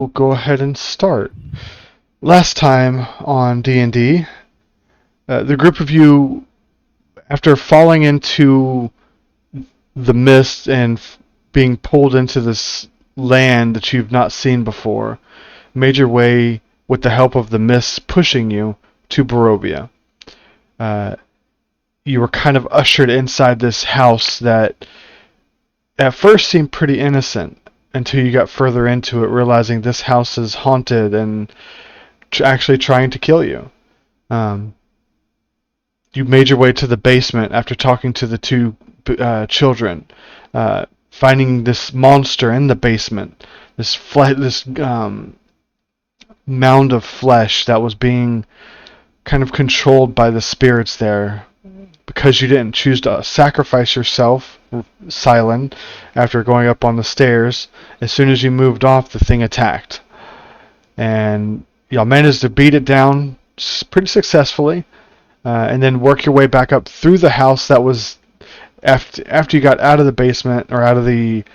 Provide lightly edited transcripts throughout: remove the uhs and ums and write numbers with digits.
we'll go ahead and start. Last time on D&D, the group of you, after falling into the mist and being pulled into this land that you've not seen before, made your way with the help of the mist pushing you to Barovia. Uh, you were kind of ushered inside this house that at first seemed pretty innocent until you got further into it, realizing this house is haunted and actually trying to kill you. Um, you made your way to the basement after talking to the two children, finding this monster in the basement, this mound of flesh that was being kind of controlled by the spirits there. Because you didn't choose to sacrifice yourself, Silent, after going up on the stairs, as soon as you moved off, the thing attacked. And y'all managed to beat it down pretty successfully, and then work your way back up through the house that was, after you got out of the basement, or out of the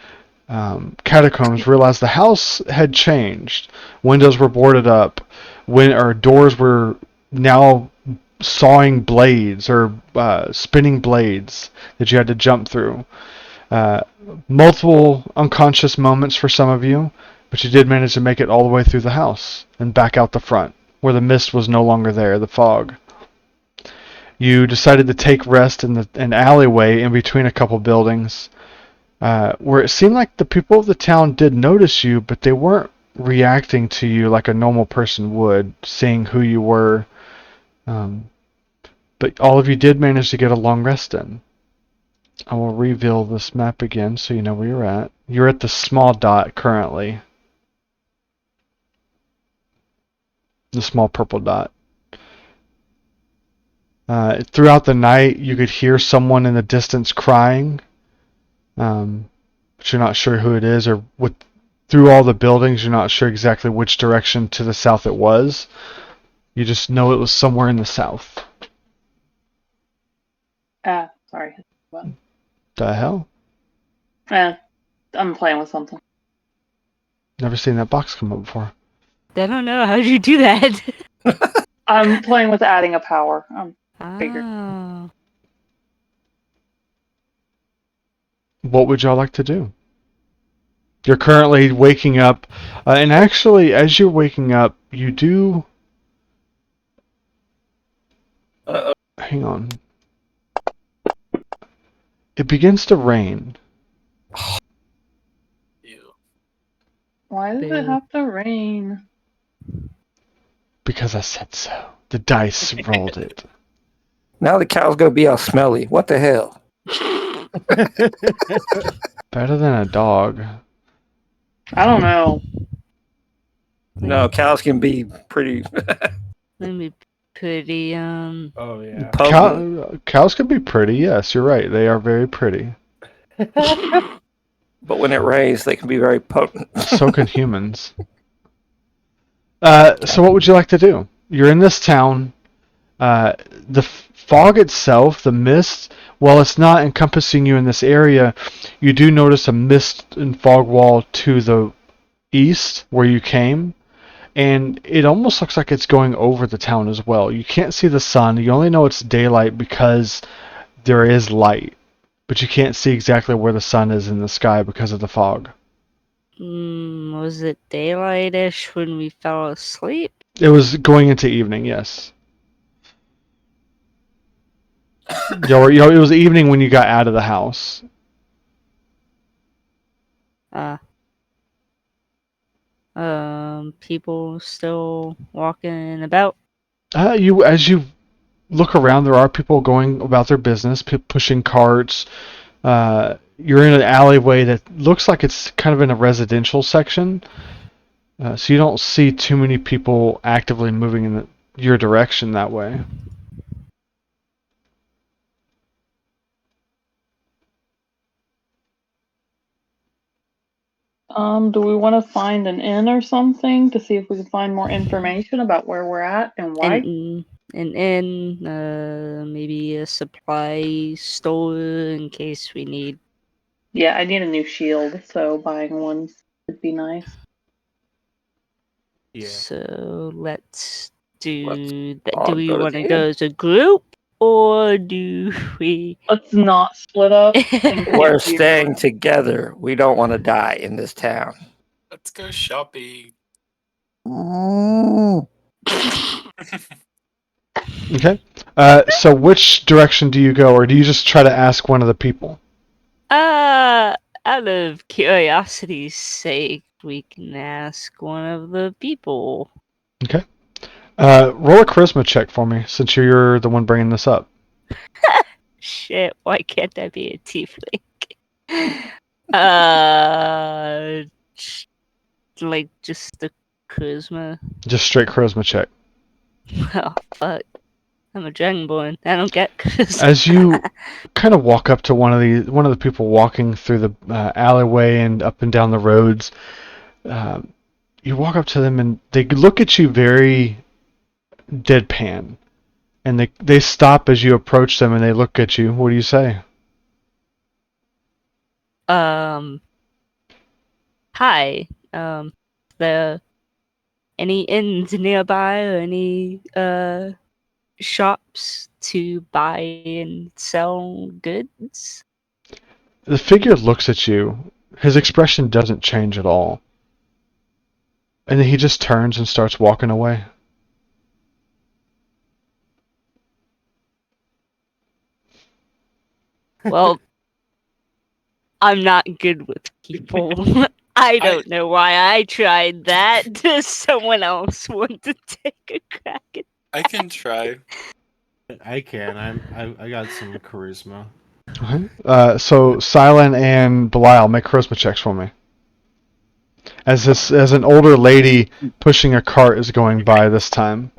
catacombs, realized the house had changed. Windows were boarded up, or doors were now sawing blades, or spinning blades that you had to jump through. Uh, Multiple unconscious moments for some of you, but you did manage to make it all the way through the house and back out the front, where the mist was no longer there, the fog. You decided to take rest in an alleyway in between a couple buildings, where it seemed like the people of the town did notice you, but they weren't reacting to you like a normal person would, seeing who you were. But all of you did manage to get a long rest in. I will reveal this map again so you know where you're at. You're at the small dot currently. The small purple dot. Throughout the night, you could hear someone in the distance crying, but you're not sure who it is, or through all the buildings, you're not sure exactly which direction to the south it was. You just know it was somewhere in the south. Sorry. What the hell? I'm playing with something. Never seen that box come up before. I don't know. How'd you do that? I'm playing with adding a power. Figured. What would y'all like to do? You're currently waking up, and actually, as you're waking up, you do... Hang on. It begins to rain. Why does it have to rain? Because I said so. The dice rolled it. Now the cow's gonna be all smelly. What the hell? Better than a dog. I don't know. No, cows can be pretty. Pretty. Oh yeah. Cows can be pretty. Yes, you're right. They are very pretty. But when it rains, they can be very potent. So can humans. So what would you like to do? You're in this town. The fog itself, the mist, while it's not encompassing you in this area, you do notice a mist and fog wall to the east where you came, and it almost looks like it's going over the town as well. You can't see the sun. You only know it's daylight because there is light, but you can't see exactly where the sun is in the sky because of the fog. Was it daylight-ish when we fell asleep? It was going into evening, yes. It was evening when you got out of the house. People still walking about? As you look around, there are people going about their business, pushing carts. You're in an alleyway that looks like it's kind of in a residential section, so you don't see too many people actively moving in your direction that way. Do we want to find an inn or something to see if we can find more information about where we're at and why? An inn, maybe a supply store in case we need. Yeah, I need a new shield, so buying one would be nice. Yeah. So let's do that. all Do we go to want the to go inn. as a group, or do we? Let's not split up and We're confuse. staying together. We don't want to die in this town. Let's go shopping. Okay. So which direction do you go, or do you just try to ask one of the people? Out of curiosity's sake, we can ask one of the people. Okay. Roll a charisma check for me, since you're the one bringing this up. Shit, why can't I be a tiefling? uh, like just the charisma. Just straight charisma check. Oh fuck, I'm a dragonborn. I don't get charisma. As you kind of walk up to one of the people walking through the alleyway and up and down the roads, you walk up to them and they look at you very deadpan, and they stop as you approach them and they look at you. What do you say? Hi. There any inns nearby or any shops to buy and sell goods? The figure looks at you. His expression doesn't change at all. And then he just turns and starts walking away. Well, I'm not good with people. I don't know why I tried that. Does someone else want to take a crack at I can try. I can. I got some charisma. Okay. So Silent and Belial, make charisma checks for me. As an older lady pushing a cart is going by this time.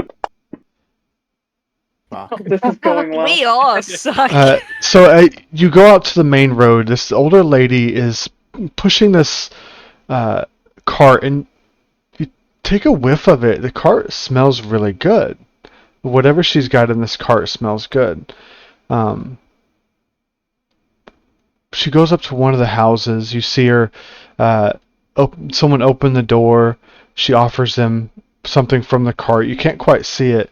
Fuck. This is going well. We all suck. So you go out to the main road. This older lady is pushing this cart, and you take a whiff of it. The cart smells really good. Whatever she's got in this cart smells good. She goes up to one of the houses. You see her. Someone open the door. She offers them something from the cart. You can't quite see it.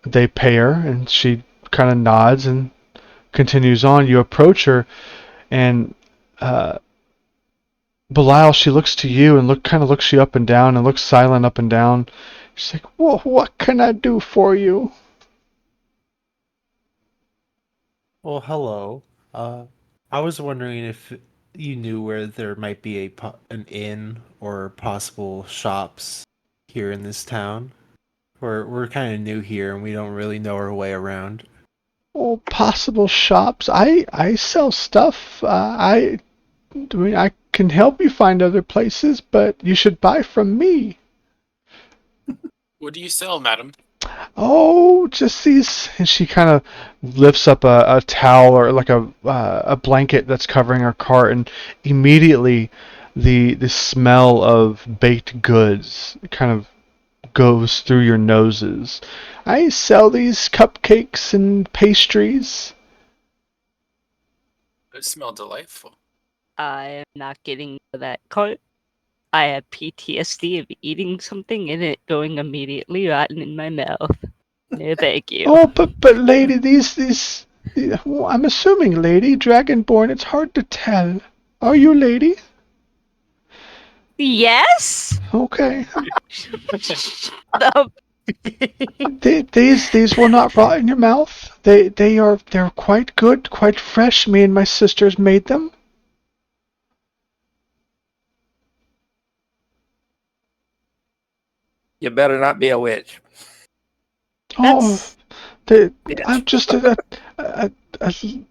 They pay her, and she kind of nods and continues on. You approach her, and Belial, she looks to you and looks you up and down and looks Silent up and down. She's like, "Well, what can I do for you?" Well, hello. I was wondering if you knew where there might be an inn or possible shops here in this town. We're kind of new here and we don't really know our way around. Oh, possible shops. I sell stuff. I mean, I can help you find other places, but you should buy from me. What do you sell, madam? Oh, just these. And she kind of lifts up a towel or like a blanket that's covering her cart, and immediately the smell of baked goods kind of goes through your noses. I sell these cupcakes and pastries. Those smell delightful. I am not getting to that cart. I have PTSD of eating something and it going immediately right in my mouth. No, thank you. Oh, but lady, these well, I'm assuming, lady, Dragonborn. It's hard to tell. Are you lady? Yes. Okay. Shut These will not rot in your mouth. They're quite good, quite fresh. Me and my sisters made them. You better not be a witch. Oh, I'm just a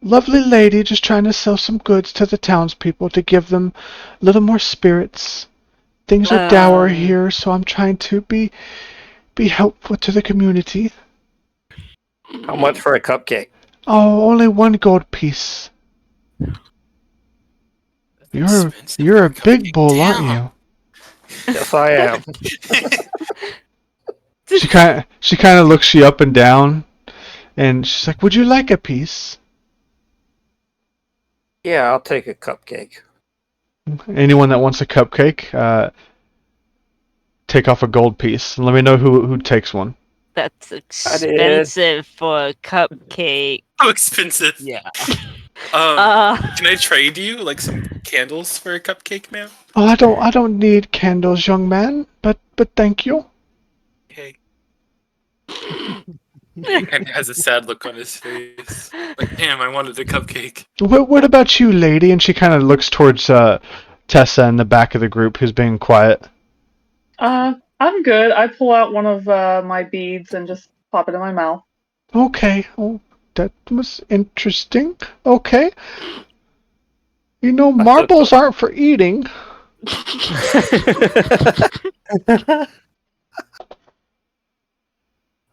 lovely lady just trying to sell some goods to the townspeople to give them a little more spirits. Things are dour here, so I'm trying to be helpful to the community. How much for a cupcake? Oh, only 1 gold piece. That's expensive You're for a big cupcake. bull, aren't Damn. you? Yes, I am. She kind of looks you up and down, and she's like, "Would you like a piece?" Yeah, I'll take a cupcake. Anyone that wants a cupcake, take off a gold piece. Let me know who takes one. That's did. expensive for a cupcake. How expensive. Yeah. Can I trade you like some candles for a cupcake, ma'am? Oh, I don't need candles, young man. But thank you. Okay. And has a sad look on his face. Like, damn, I wanted a cupcake. What about you, lady? And she kind of looks towards Tessa in the back of the group, who's being quiet. I'm good. I pull out one of my beads and just pop it in my mouth. Okay. Oh, that was interesting. Okay. You know, marbles aren't for eating.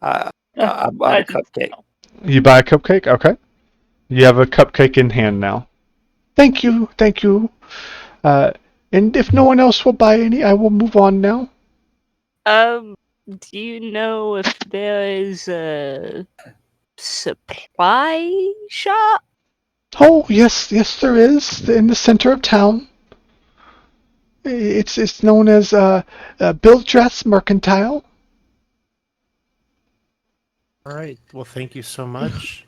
I bought a cupcake. You buy a cupcake? Okay. You have a cupcake in hand now. Thank you. And if no one else will buy any, I will move on now. Do you know if there is a supply shop? Oh, yes, there is. In the center of town. It's known as Bill Dress Mercantile. All right. Well, thank you so much.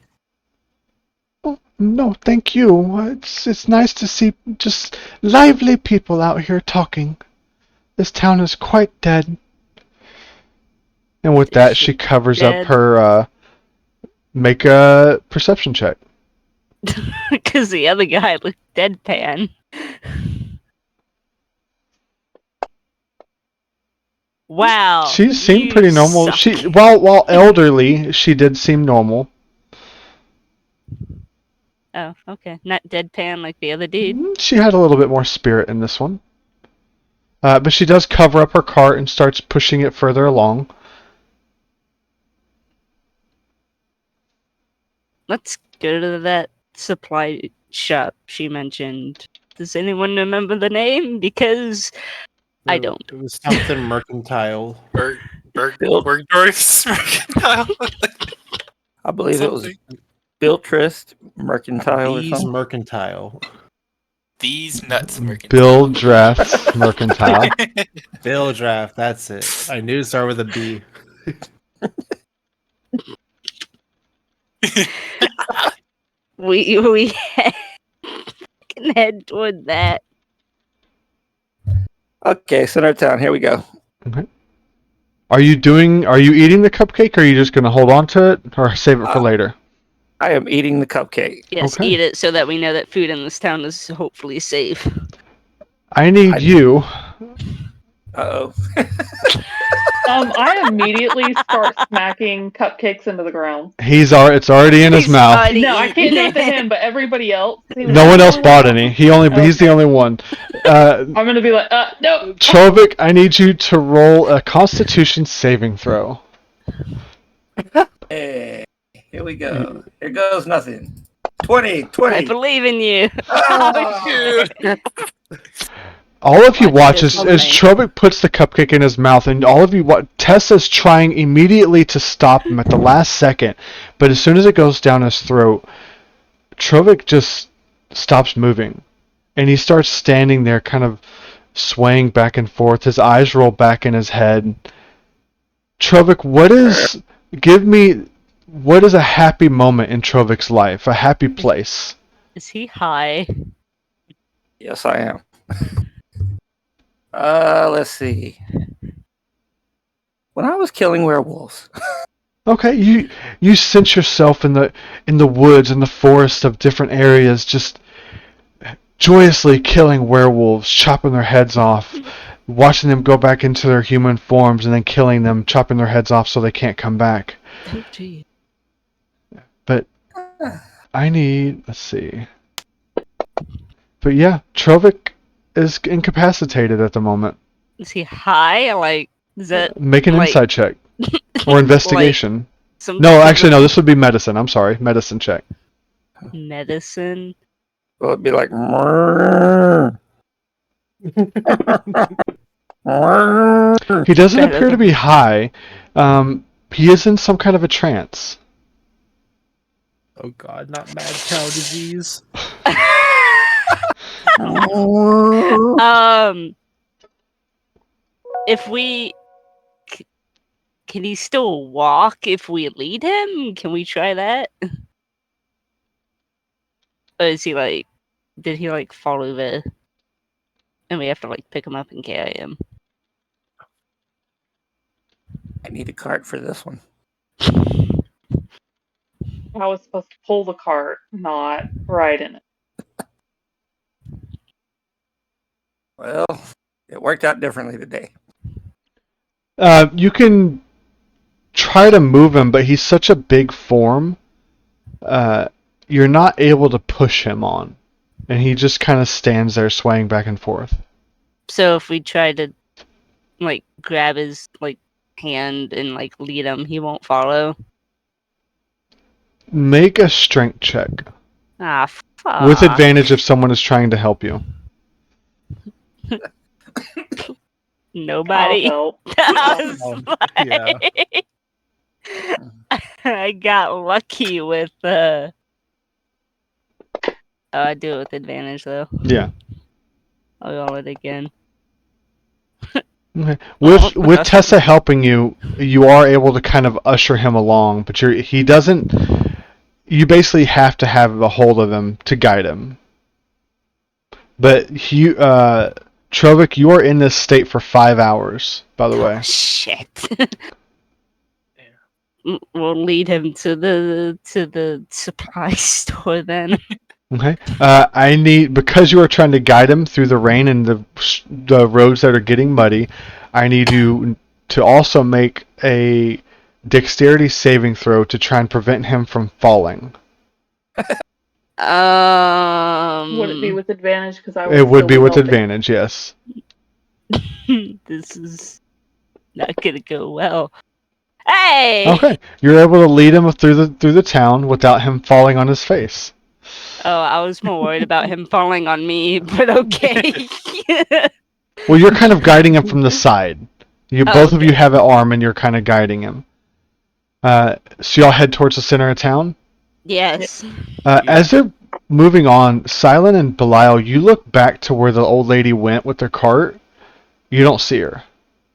Oh, no, thank you. It's nice to see just lively people out here talking. This town is quite dead. And with that, she covers up her. Make a perception check. Because the other guy looked deadpan. Wow. She seemed you pretty normal. suck. While elderly, she did seem normal. Oh, okay. Not deadpan like the other dude. She had a little bit more spirit in this one. But she does cover up her cart and starts pushing it further along. Let's go to that supply shop she mentioned. Does anyone remember the name? Because I don't. It was something mercantile. Bergdorf's Mercantile. I believe it was Biltrist Mercantile or These something. mercantile. These nuts Mercantile. Bill Dress Mercantile. Bill draft. That's it. I knew it started with a B. We can head toward that. Okay, Center of Town. Here we go. Okay. Are you eating the cupcake, or are you just going to hold on to it, or save it for later? I am eating the cupcake. Yes, Okay. eat it so that we know that food in this town is hopefully safe. I need you. Uh-oh. I immediately start smacking cupcakes into the ground. It's already in his He's mouth. already No, I can't do it to eating him, but everybody else. No one else bought any. He's the only one. I'm gonna be like, no. Chovik, I need you to roll a Constitution saving throw. Hey, here we go. Here goes nothing. 20. I believe in you. Oh, All of you watch as Something. Chovik puts the cupcake in his mouth, and all of you watch. Tessa's trying immediately to stop him at the last second, but as soon as it goes down his throat, Chovik just stops moving, and he starts standing there, kind of swaying back and forth. His eyes roll back in his head. Chovik, what is a happy moment in Trovik's life? A happy place? Is he high? yes, I am. Let's see. When I was killing werewolves. Okay, you sense yourself in the woods, in the forest of different areas, just joyously killing werewolves, chopping their heads off, watching them go back into their human forms, and then killing them, chopping their heads off so they can't come back. Oh, gee. But let's see. But yeah, Trovik is incapacitated at the moment. Is he high? Like, is that Make an like- insight check or investigation. some No, type actually, of no. This would be medicine. I'm sorry, medicine check. medicine? Well, it'd be like. "Mrrr." Mrrr. He doesn't Better appear to than- be high. He is in some kind of a trance. Oh God, not mad cow disease. If we can he still walk if we lead him? Can we try that? Or is he like, did he like fall over and we have to like pick him up and carry him? I need a cart for this one. I was supposed to pull the cart, not ride in it. Well, it worked out differently today. You can try to move him, but he's such a big form. You're not able to push him on, and he just kind of stands there swaying back and forth. So if we try to like grab his like hand and like lead him, he won't follow. Make a strength check Ah, fuck. with advantage if someone is trying to help you. Nobody. I'll help. I was Yeah. like- I got lucky with Oh, I do it with advantage though. Yeah. I'll roll it again. Okay. Oh, With that's Tessa helping you, you are able to kind of usher him along, but he doesn't. You basically have to have a hold of him to guide him. But Trovik, you are in this state for 5 hours, by the way. Shit. We'll lead him to the supply store then. Okay. I need, because you are trying to guide him through the rain and the roads that are getting muddy, I need you to also make a dexterity saving throw to try and prevent him from falling. Would it be with advantage? Because I It would still be with helping. advantage, yes. This is not gonna go well. Hey! Okay. You're able to lead him through the town without him falling on his face. Oh, I was more worried about him falling on me, but okay. Well, you're kind of guiding him from the side. Both of you Okay. have an arm, and you're kind of guiding him. So y'all head towards the center of town. Yes. As they're moving on, Silent and Belial, you look back to where the old lady went with their cart. You don't see her.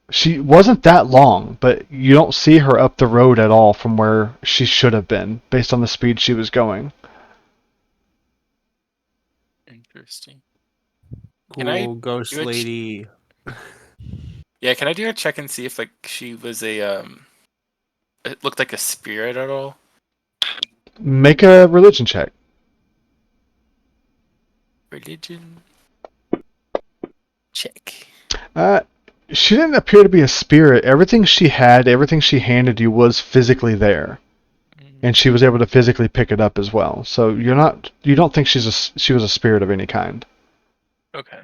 She wasn't that long, but you don't see her up the road at all from where she should have been, based on the speed she was going. Interesting. Cool Can I ghost do a ch- lady. Yeah, can I do a check and see if like she was it looked like a spirit at all? Make a religion check. Religion. Check. She didn't appear to be a spirit. Everything she handed you was physically there, and she was able to physically pick it up as well. So you don't think she was a spirit of any kind. Okay.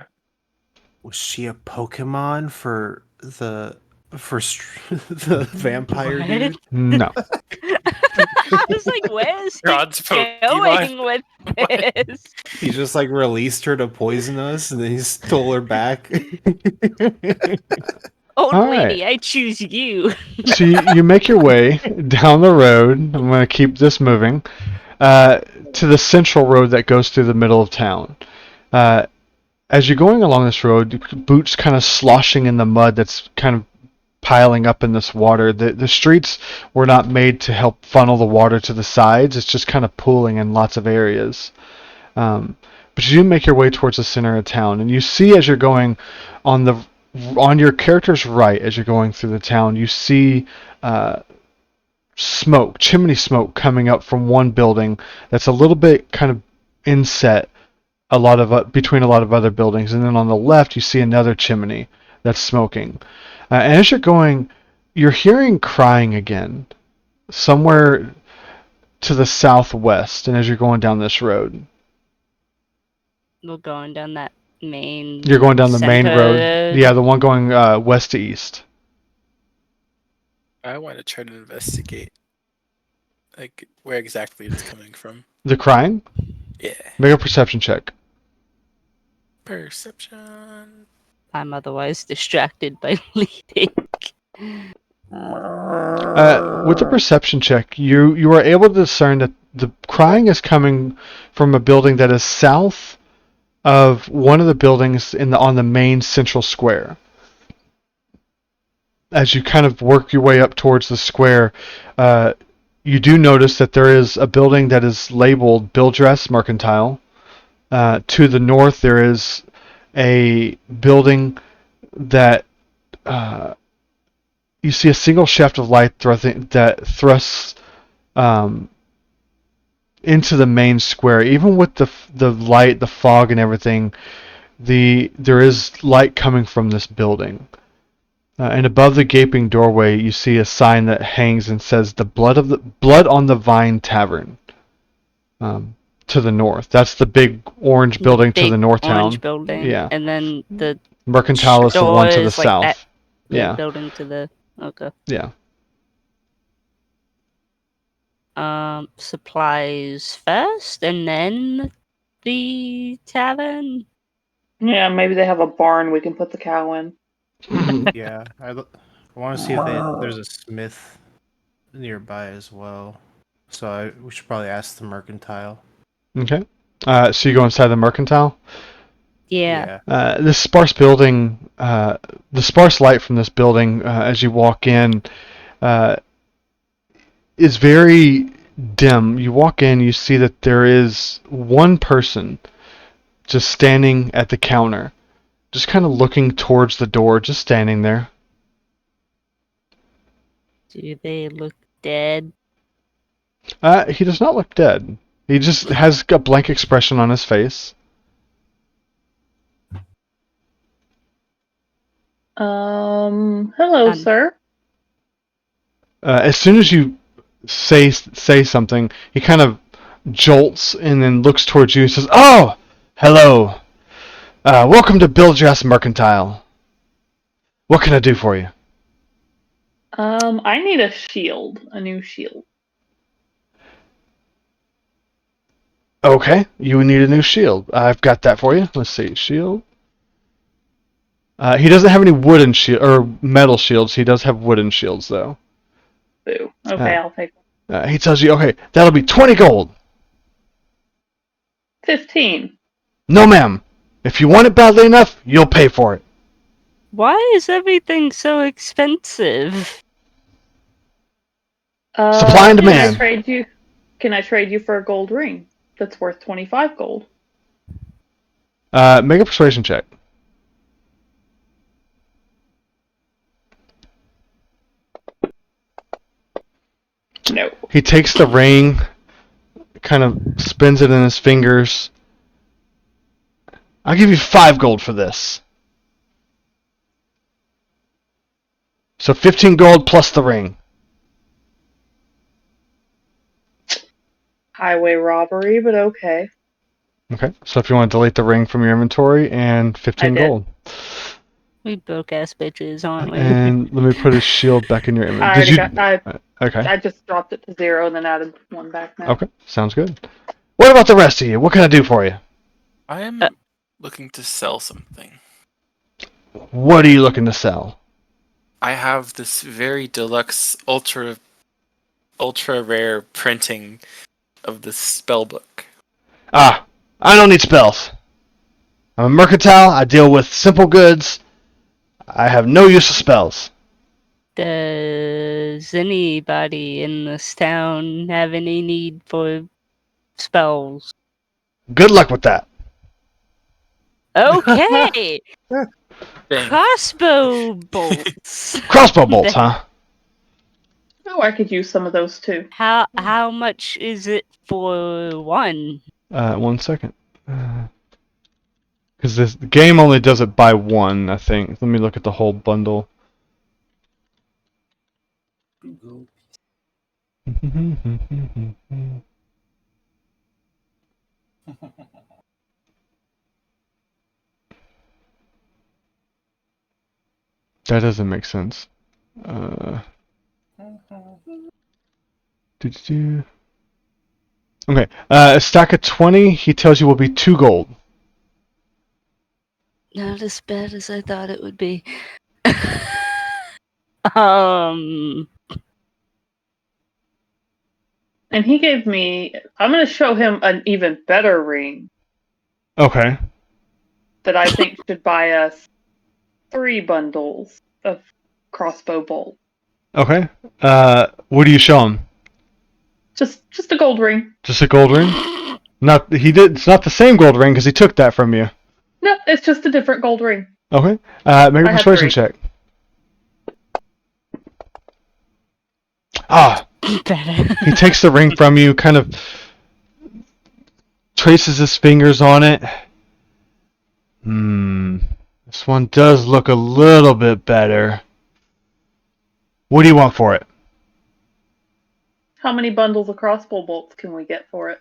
Was she a Pokemon for the vampire What? dude? No. I was like, where is he God's going Pokemon. with this? He just like released her to poison us, and then he stole her back. Old All lady, I choose you. So you make your way down the road. I'm going to keep this moving to the central road that goes through the middle of town. As you're going along this road, boots kind of sloshing in the mud that's kind of piling up in this water. The streets were not made to help funnel the water to the sides. It's just kind of pooling in lots of areas. But you do make your way towards the center of town, and you see as you're going on your character's right, as you're going through the town, you see chimney smoke coming up from one building that's a little bit kind of inset between a lot of other buildings, and then on the left you see another chimney that's smoking. And as you're going, you're hearing crying again, somewhere to the southwest, and as you're going down this road. We're going down that main. You're going down the main center road. Yeah, the one going west to east. I want to try to investigate like where exactly it's coming from. The crying? Yeah. Make a perception check. Perception. I'm otherwise distracted by leading. With the perception check, you are able to discern that the crying is coming from a building that is south of one of the buildings on the main central square. as you kind of work your way up towards the square, you do notice that there is a building that is labeled Bill Dress Mercantile. To the north, there is a building that you see a single shaft of light that thrusts into the main square. Even with the light, the fog, and everything, there is light coming from this building. And above the gaping doorway, you see a sign that hangs and says "The Blood on the Vine Tavern." To the north, that's the big orange building to Big the north orange town. building. Yeah. And then the Mercantile is the one to the stores, like south. that big Yeah. building to the okay. Yeah. Supplies first, and then the tavern. Yeah, maybe they have a barn we can put the cow in. Yeah, I want to see if there's a smith nearby as well. So we should probably ask the mercantile. Okay. So you go inside the mercantile. Yeah. This sparse building, the sparse light from this building as you walk in is very dim. You walk in, you see that there is one person just standing at the counter, just kind of looking towards the door, just standing there. Do they look dead? He does not look dead. He just has a blank expression on his face. Hello, sir. As soon as you say something, he kind of jolts and then looks towards you and says, "Oh, hello. Welcome to Bill Dress Mercantile. What can I do for you?" I need a shield, a new shield. Okay, you need a new shield. I've got that for you. Let's see, shield. He doesn't have any wooden shield or metal shields. He does have wooden shields though. Boo. Okay, I'll take He tells you, "Okay, that'll be 20 gold." 15. No, ma'am. If you want it badly enough, you'll pay for it. Why is everything so expensive? Supply and demand. Can I trade you for a gold ring that's worth 25 gold? Make a persuasion check. No. He takes the ring, kind of spins it in his fingers. "I'll give you 5 gold for this. So 15 gold plus the ring." Highway robbery, but okay. Okay, so if you want to delete the ring from your inventory, and 15 I did. gold. We broke ass bitches, aren't we? And let me put his shield back in your I inventory. already Okay. I just dropped it to 0 and then added 1 back now. Okay, sounds good. What about the rest of you? What can I do for you? I am looking to sell something. What are you looking to sell? I have this very deluxe, ultra rare printing of the spell book. I don't need spells. I'm a mercantile. I deal with simple goods. I have no use for spells. Does anybody in this town have any need for spells? Good luck with that. Okay! Dang. Crossbow bolts. Crossbow bolts, huh? Oh, I could use some of those too. How much is it for one? 1 second. Because this game only does it by one, I think. Let me look at the whole bundle. That doesn't make sense. Okay, a stack of 20, he tells you, will be 2 gold. Not as bad as I thought it would be. Um, And he gave me. I'm going to show him an even better ring Okay. that I think should buy us 3 bundles of crossbow bolt. Okay. What do you show him? Just a gold ring. Just a gold ring? Not he did. It's not the same gold ring because he took that from you. No, it's just a different gold ring. Okay. Make a I have persuasion 3. check. Ah, Better. he takes the ring from you, kind of traces his fingers on it. This one does look a little bit better. What do you want for it? How many bundles of crossbow bolts can we get for it?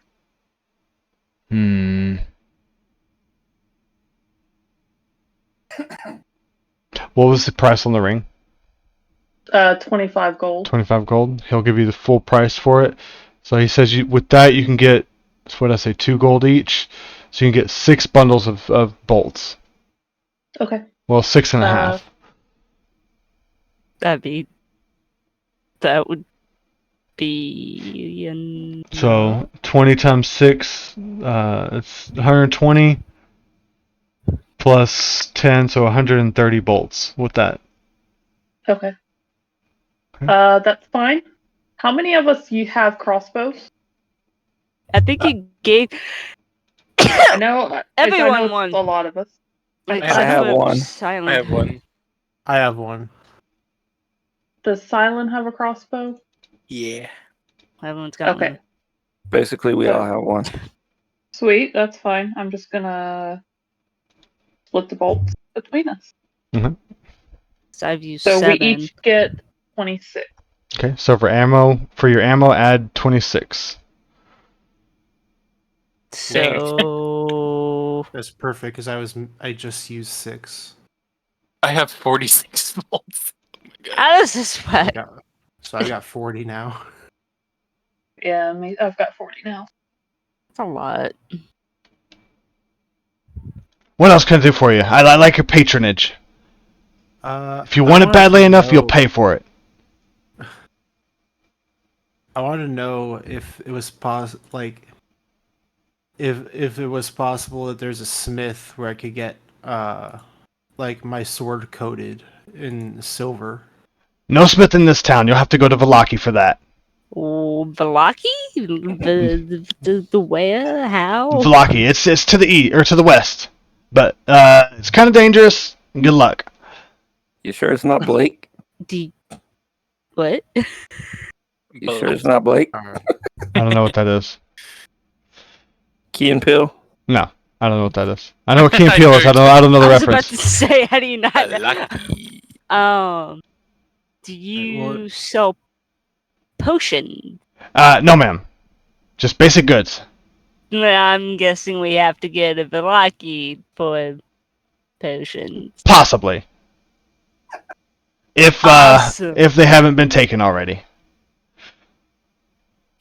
What was the price on the ring? 25 gold. 25 gold. He'll give you the full price for it. So he says with that you can get, what did I say, 2 gold each. So you can get 6 bundles of bolts. Okay. Well, 6.5. That would be So 20 times 6, it's 120 plus 10, so 130 bolts with that. Okay. That's fine. How many of us you have crossbows? I think he gave I know. everyone it's one. a lot of us. Like, I have one. Silent. I have one. I have one. Does Silent have a crossbow? Yeah. Everyone's got Okay. one. Basically, we So- all have one. Sweet. That's fine. I'm just gonna split the bolts between us. So I've used So 7. we each get 26. Okay, so for your ammo, add 26. So That's perfect because I just used 6. I have 46 volts. how does this work? So I got 40 now. Yeah, I've got 40 now. That's a lot. What else can I do for you? I like your patronage. If you I want it wanted badly to enough, you'll know- pay for it. I want to know if it was if it was possible that there's a smith where I could get like my sword coated in silver. No smith in this town. You'll have to go to Valaki for that. Oh, Velaki? The where? How? Valaki. It's to the east or to the west, but it's kind of dangerous. Good luck. You sure it's not Blake? What? You sure it's not Blake? I don't know what that is. Key and Pill? No, I don't know what that is. I know what Key and Peele is. I don't know the I was about reference. to say, how do you not know? Lucky. Do you sell potion? No, ma'am. Just basic goods. I'm guessing we have to get a Velaki for potions. Possibly. If Awesome. if they haven't been taken already.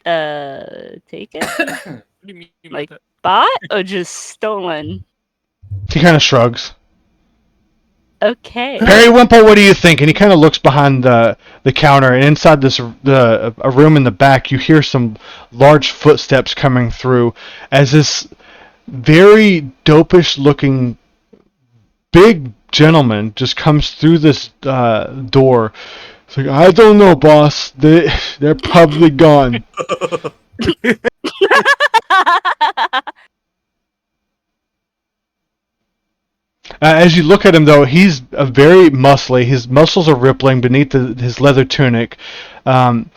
Take it? What do you mean by Like- that? Bought or just stolen? He kind of shrugs. Okay. Periwinkle, what do you think? And he kind of looks behind the counter, and inside a room in the back, you hear some large footsteps coming through as this very dopish looking big gentleman just comes through this door. It's like, I don't know, boss. They're probably gone. As you look at him, though, he's very muscly. His muscles are rippling beneath his leather tunic, and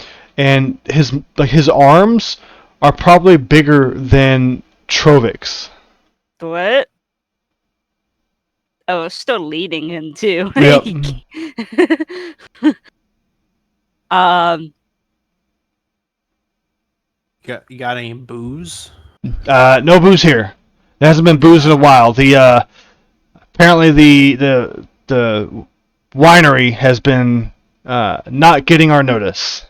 his arms are probably bigger than Trovik's. What? Oh, it's still leading him too. Yep. You got any booze? No booze here. There hasn't been booze in a while. Apparently the winery has been not getting our notice.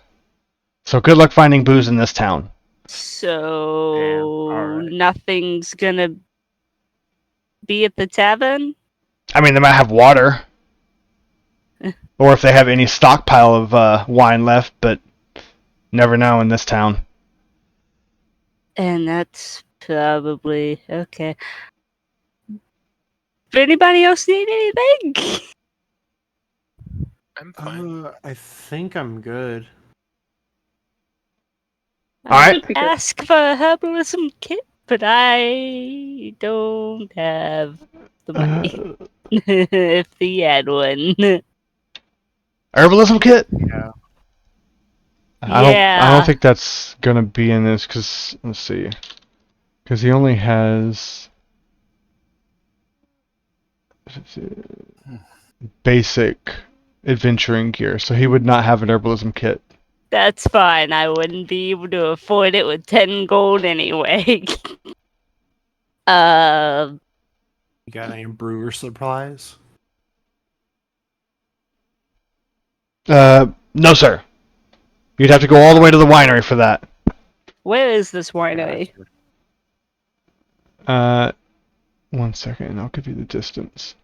So good luck finding booze in this town. So Damn, alright. nothing's gonna be at the tavern? I mean, they might have water, or if they have any stockpile of wine left, but never know in this town. And that's probably okay. Does anybody else need anything? I'm fine. I think I'm good. I Alright. would ask for a herbalism kit, but I don't have the money. If they had one. Herbalism kit? Yeah. I don't think that's gonna be in this, because, let's see. Because he only has basic adventuring gear, so he would not have an herbalism kit. That's fine. I wouldn't be able to afford it with 10 gold anyway. You got any brewer supplies? No, sir. You'd have to go all the way to the winery for that. Where is this winery? One second, I'll give you the distance.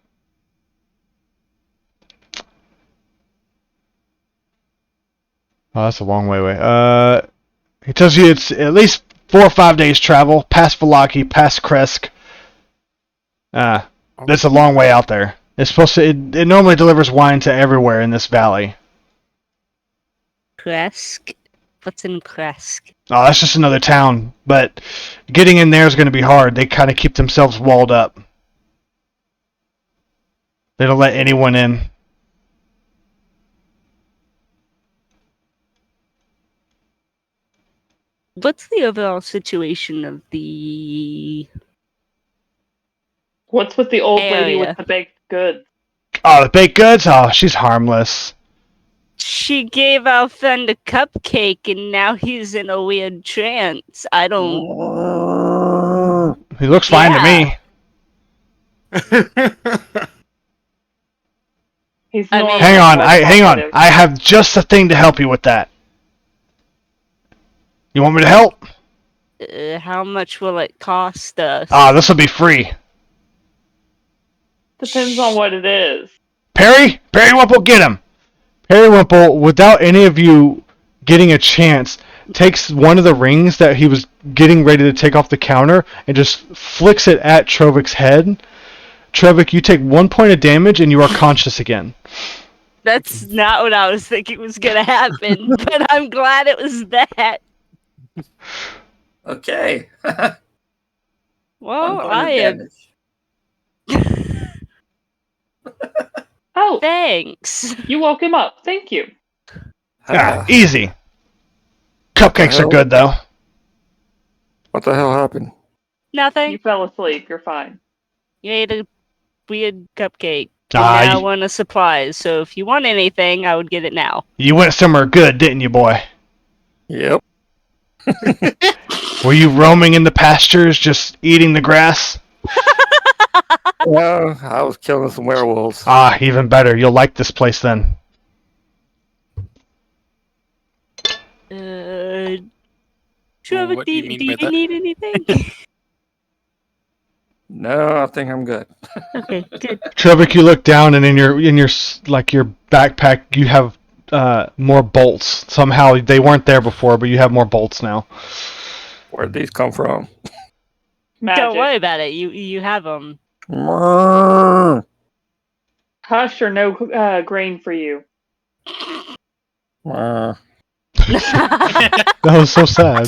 Oh, that's a long way away. He tells you it's at least 4 or 5 days travel, past Valaki, past Kresk. That's a long way out there. It's supposed to. It normally delivers wine to everywhere in this valley. Kresk? What's in Kresk? Oh, that's just another town. But getting in there is going to be hard. They kind of keep themselves walled up. They don't let anyone in. What's the overall situation of the What's with the old lady area? with the baked goods? Oh, the baked goods? Oh, she's harmless. She gave our friend a cupcake and now he's in a weird trance. I don't... He looks fine to me. He's I mean- normal. Hang on, What's hang on. positive? I have just the thing to help you with that. You want me to help? How much will it cost us? This will be free. Depends on what it is. Periwinkle, get him. Periwinkle, without any of you getting a chance, takes one of the rings that he was getting ready to take off the counter and just flicks it at Trovik's head. Trovik, you take 1 point of damage and you are conscious again. That's not what I was thinking was gonna happen, but I'm glad it was that. Okay. Well, One point I of am... damage. Oh, Thanks. you woke him up. Thank you. Easy. Cupcakes are good, though. What the hell happened? Nothing. You fell asleep. You're fine. You ate a weird cupcake. And now I want a supplies, so if you want anything, I would get it now. You went somewhere good, didn't you, boy? Yep. Were you roaming in the pastures, just eating the grass? No, I was killing some werewolves. Even better. You'll like this place then. Trevor, What do do you you mean by that? need anything? No, I think I'm good. Okay, good. Trevik, you look down, and in your your backpack, you have more bolts. Somehow they weren't there before, but you have more bolts now. Where'd these come from? Magic. Don't worry about it. You have them. Hush or no grain for you. That was so sad.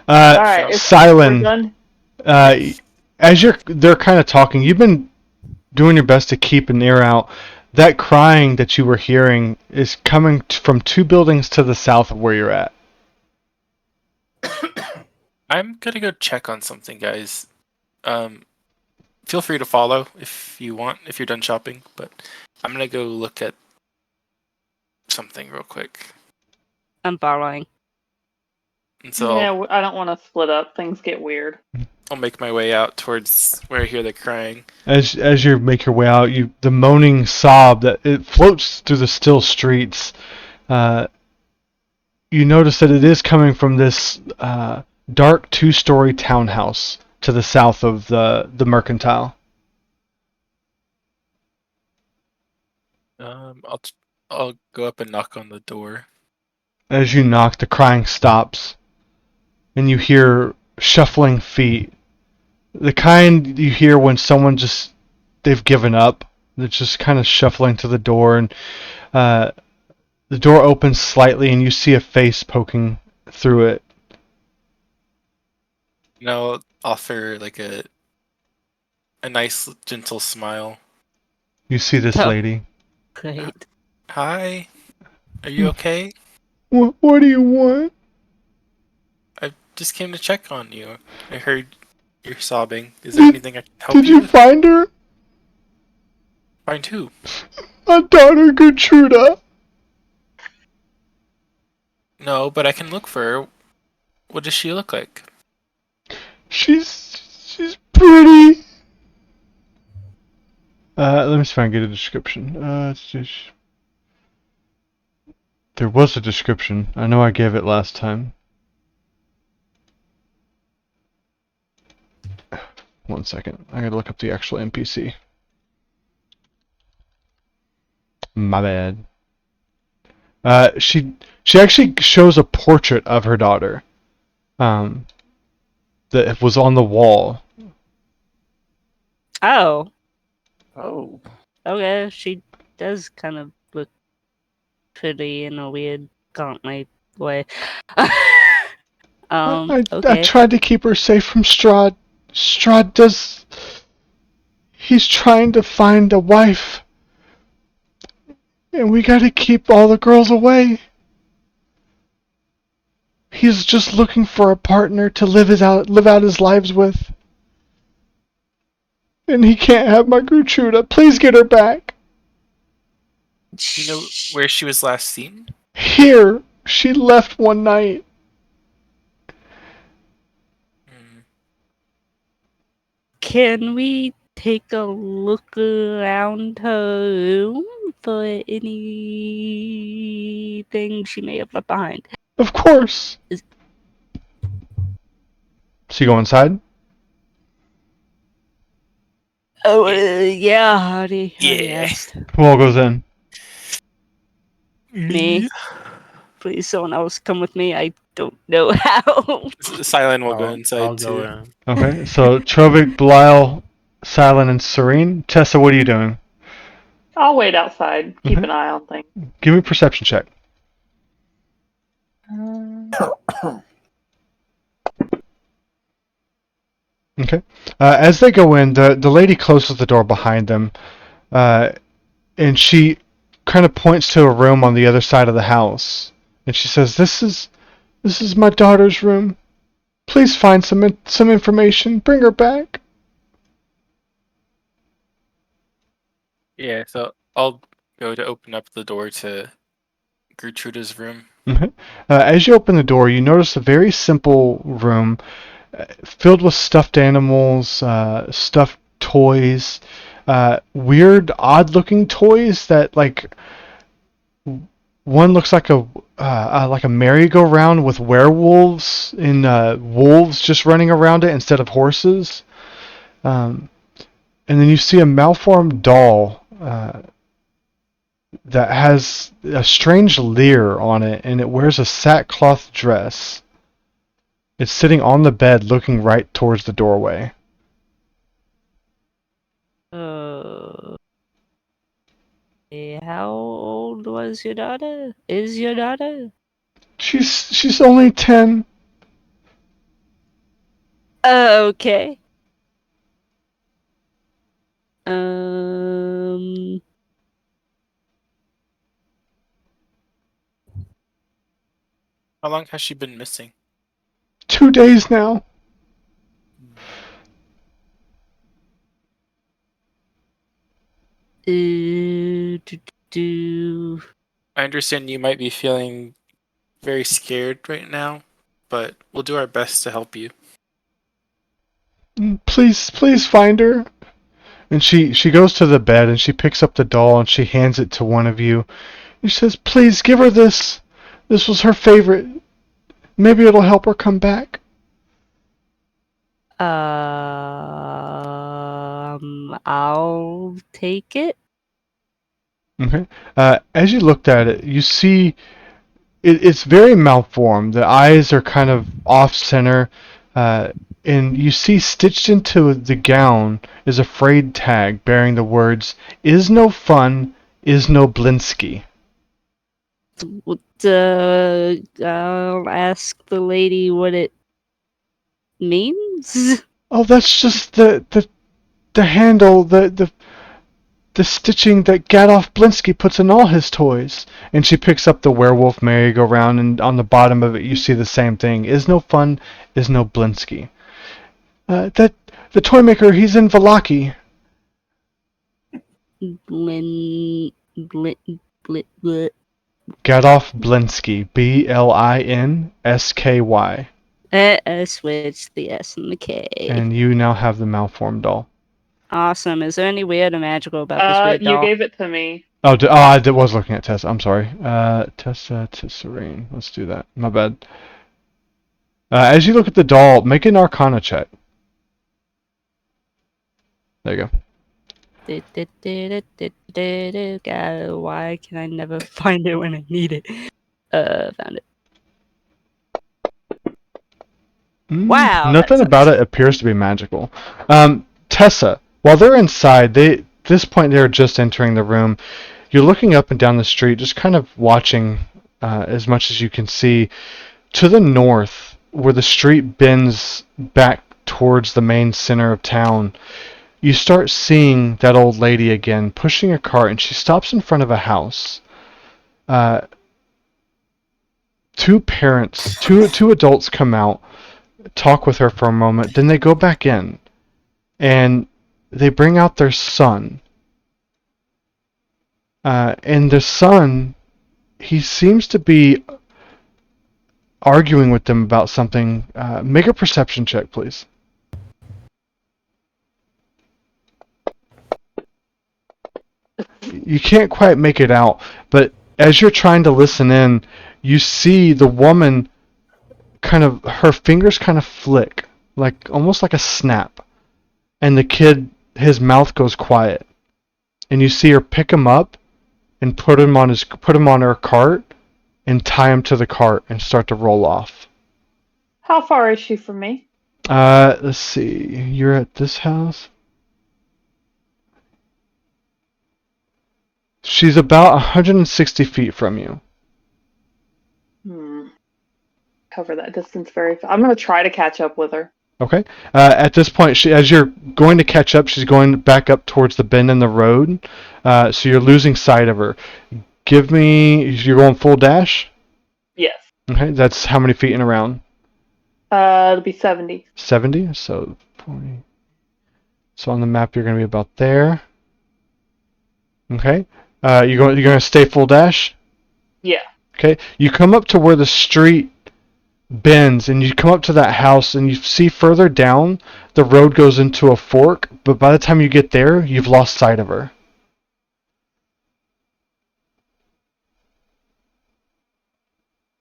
Alright, we're Silent. done. As they're kind of talking, you've been doing your best to keep an ear out. That crying that you were hearing is coming from 2 buildings to the south of where you're at. I'm gonna go check on something, guys. Feel free to follow if you want, if you're done shopping, but I'm gonna go look at something real quick. I'm following. And so Yeah, I don't want to split up. Things get weird. I'll make my way out towards where I hear the crying. As you make your way out, the moaning sob that it floats through the still streets. You notice that it is coming from this dark 2-story townhouse to the south of the mercantile. I'll go up and knock on the door. As you knock, the crying stops, and you hear shuffling feet. The kind you hear when someone they've given up. They're just kind of shuffling to the door, and the door opens slightly, and you see a face poking through it. I'll offer like a nice, gentle smile. You see this Oh. lady. Great. Hi, are you okay? What do you want? I just came to check on you. I heard you're sobbing. Is there anything I can help Did you with? find her? Find who? My daughter Gertruda. No, but I can look for her. What does she look like? She's pretty. Let me see if I can get a description. There was a description. I know I gave it last time. One second. I gotta look up the actual NPC. My bad. She actually shows a portrait of her daughter. That was on the wall. Oh, Oh. okay. She does kind of look pretty in a weird gauntlet way. I Okay. tried to keep her safe from Strahd. Strahd does. He's trying to find a wife. And we gotta keep all the girls away. He's just looking for a partner to live out his lives with. And he can't have my Gertruda. Please get her back. Do you know where she was last seen? Here. She left one night. Can we take a look around her room for anything she may have left behind? Of course. So you go inside? Oh, yeah, Hardy. Yeah. Who all goes in? Me. Please, someone else come with me. I don't know how. Silent will go inside I'll too. go in. Okay, so Trovik, Belial, Silent, and Serene. Tessa, what are you doing? I'll wait outside. Keep Okay. an eye on things. Give me a perception check. Okay. As they go in, the lady closes the door behind them, and she kind of points to a room on the other side of the house, and she says, "This is my daughter's room. Please find some information. Bring her back." Yeah, so I'll go to open up the door to Gertruda's room. Okay. As you open the door, you notice a very simple room filled with stuffed animals, stuffed toys, weird, odd-looking toys that one looks like a merry-go-round with werewolves and wolves just running around it instead of horses. And then you see a malformed doll that has a strange leer on it, and it wears a sackcloth dress. It's sitting on the bed looking right towards the doorway. How old was your daughter? Is your daughter? She's only 10. Okay. How long has she been missing? 2 days now. I understand you might be feeling very scared right now, but we'll do our best to help you. Please find her. And she goes to the bed and she picks up the doll and she hands it to one of you. And she says, "Please give her this. This was her favorite. Maybe it'll help her come back." I'll take it. Okay. As you looked at it, you see it's very malformed. The eyes are kind of off center. And you see stitched into the gown is a frayed tag bearing the words, "Is no fun, is no Blinsky." I'll ask the lady what it means. Oh, that's just the handle, the stitching that Gadolf Blinsky puts in all his toys. And she picks up the werewolf merry-go-round, and on the bottom of it you see the same thing. Is no fun, is no Blinsky. That the toy maker, he's in Valaki. Blin, blin, blin, blin. Gadolf Blinsky, Blinsky. Switch the S and the K. And you now have the malformed doll. Awesome. Is there any weird or magical about this weird You doll? gave it to me. Oh, I was looking at Tessa. I'm sorry. Tessa to Serene. Let's do that. My bad. As you look at the doll, make an Arcana check. There you go. God, why can I never find it when I need it? Found it. Wow, Nothing that about sucks. it appears to be magical. Tessa, while they're inside, at this point they're just entering the room. You're looking up and down the street, just kind of watching as much as you can see. To the north, where the street bends back towards the main center of town, you start seeing that old lady again, pushing a cart, and she stops in front of a house. Two adults come out, talk with her for a moment, then they go back in, and they bring out their son. And the son, he seems to be arguing with them about something. Make a perception check, please. You can't quite make it out, but as you're trying to listen in, you see the woman her fingers kind of flick, like almost like a snap, and the kid, his mouth goes quiet, and you see her pick him up and put him on her cart and tie him to the cart and start to roll off. How far is she from me? Let's see. You're at this house. She's about 160 feet from you. Cover that distance I'm going to try to catch up with her. Okay. At this point, as you're going to catch up, she's going back up towards the bend in the road. So you're losing sight of her. You're going full dash? Yes. Okay, that's how many feet in a round? It'll be 70. 70, so 40. So on the map, you're going to be about there. Okay. You're going to stay full dash? Yeah. Okay. You come up to where the street bends, and you come up to that house, and you see further down, the road goes into a fork, but by the time you get there, you've lost sight of her.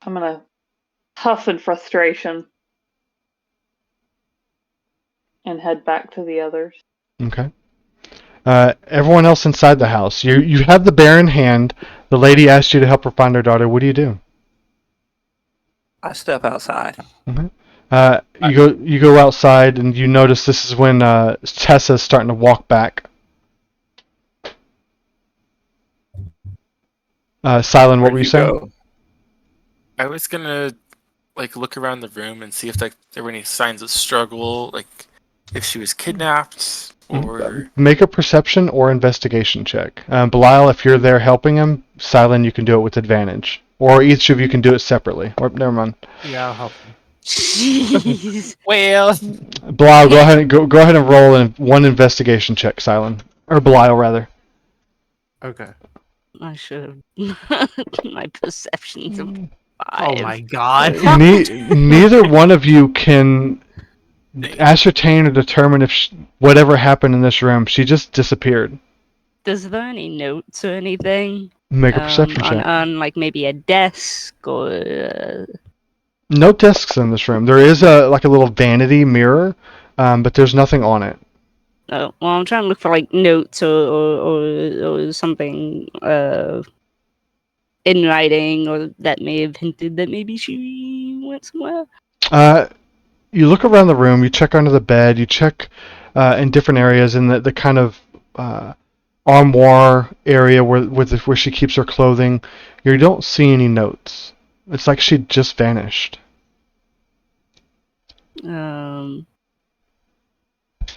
I'm going to huff in frustration and head back to the others. Okay. Everyone else inside the house, you have the bear in hand. The lady asked you to help her find her daughter. What do you do? I step outside. You go outside, and you notice this is when Tessa's starting to walk back. Silent, what were you saying? I was gonna look around the room and see if there were any signs of struggle, like if she was kidnapped or. Make a perception or investigation check. Belial, if you're there helping him, Silent, you can do it with advantage, or each of you can do it separately. Or never mind. Yeah, I'll help him. Jeez. Well, Belial, go ahead and roll one investigation check, Silent, or Belial rather. Okay. I should have. My perception's of 5. Oh my god. Neither one of you can ascertain or determine if whatever happened in this room. She just disappeared. Is there any notes or anything? Make a perception check. On maybe a desk or. No desks in this room. There is a little vanity mirror, but there's nothing on it. Oh, well, I'm trying to look for notes or something in writing, or that may have hinted that maybe she went somewhere. you look around the room, you check under the bed, you check in different areas in the kind of armoire area where she keeps her clothing. You don't see any notes. It's like she just vanished.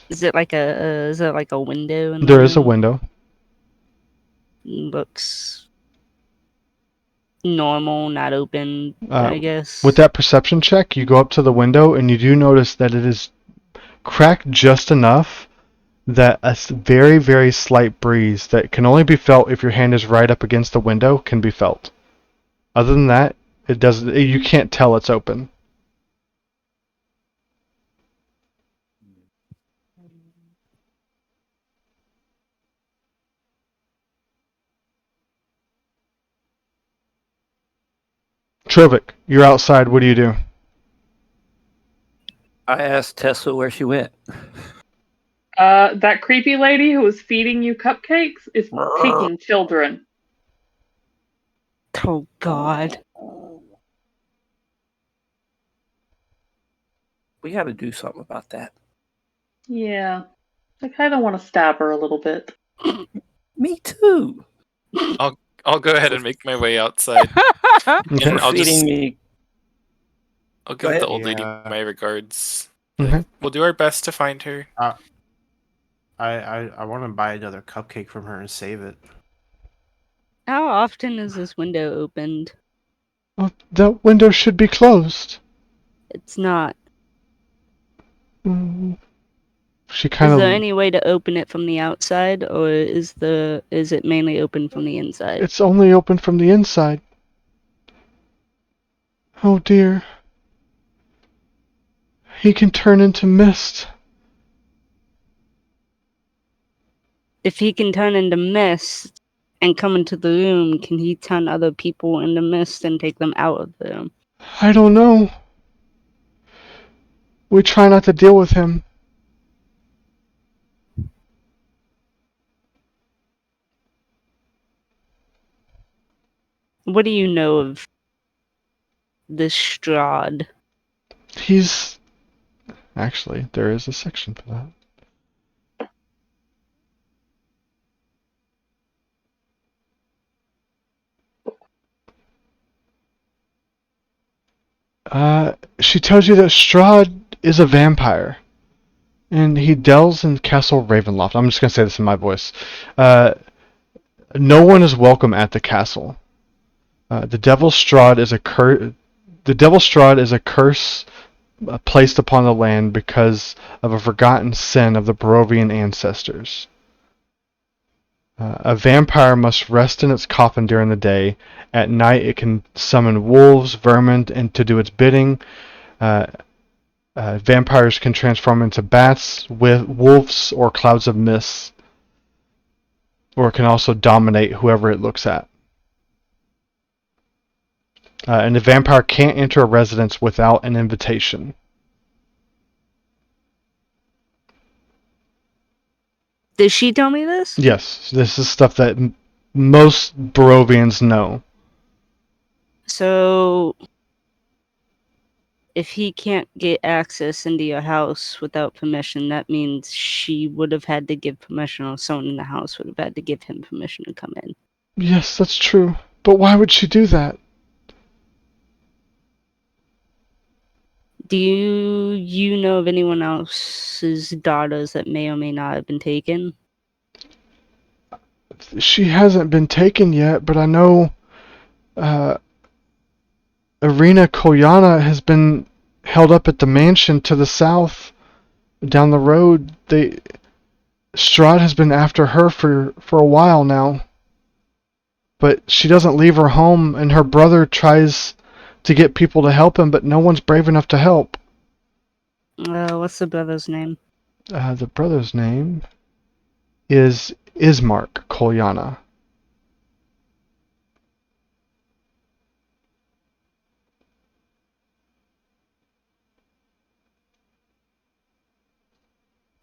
Is it like a window in the There is a room? window. Looks normal, not open, I guess. With that perception check, you go up to the window and you do notice that it is cracked just enough that a very, very slight breeze that can only be felt if your hand is right up against the window can be felt. Other than that, it doesn't. You can't tell it's open. Trovik, you're outside. What do you do? I asked Tessa where she went. That creepy lady who was feeding you cupcakes is taking children. Oh God. We got to do something about that. Yeah. I kind of want to stab her a little bit. Me too. I'll go ahead and make my way outside. Okay. And I'll feeding just me. I'll Go give the ahead. old lady Yeah. my regards. Okay. We'll do our best to find her. I want to buy another cupcake from her and save it. How often is this window opened? Well, that window should be closed. It's not. She kind Is of. there any way to open it from the outside, or is it mainly open from the inside? It's only open from the inside. Oh dear. He can turn into mist. If he can turn into mist and come into the room, can he turn other people into mist and take them out of the room? I don't know. We try not to deal with him. What do you know of this Strahd? He's. Actually, there is a section for that. She tells you that Strahd is a vampire. And he delves in Castle Ravenloft. I'm just going to say this in my voice. No one is welcome at the castle. The Devil's Strahd is a curse placed upon the land because of a forgotten sin of the Barovian ancestors. A vampire must rest in its coffin during the day. At night, it can summon wolves, vermin, and to do its bidding. Vampires can transform into bats, wolves, or clouds of mist, or it can also dominate whoever it looks at. And the vampire can't enter a residence without an invitation. Did she tell me this? Yes, this is stuff that most Barovians know. So, if he can't get access into your house without permission, that means she would have had to give permission, or someone in the house would have had to give him permission to come in. Yes, that's true. But why would she do that? Do you know of anyone else's daughters that may or may not have been taken? She hasn't been taken yet, but I know Irina Kolyana has been held up at the mansion to the south, down the road. Strahd has been after her for a while now. But she doesn't leave her home, and her brother tries to get people to help him, but no one's brave enough to help. What's the brother's name? The brother's name is Ismark Kolyana.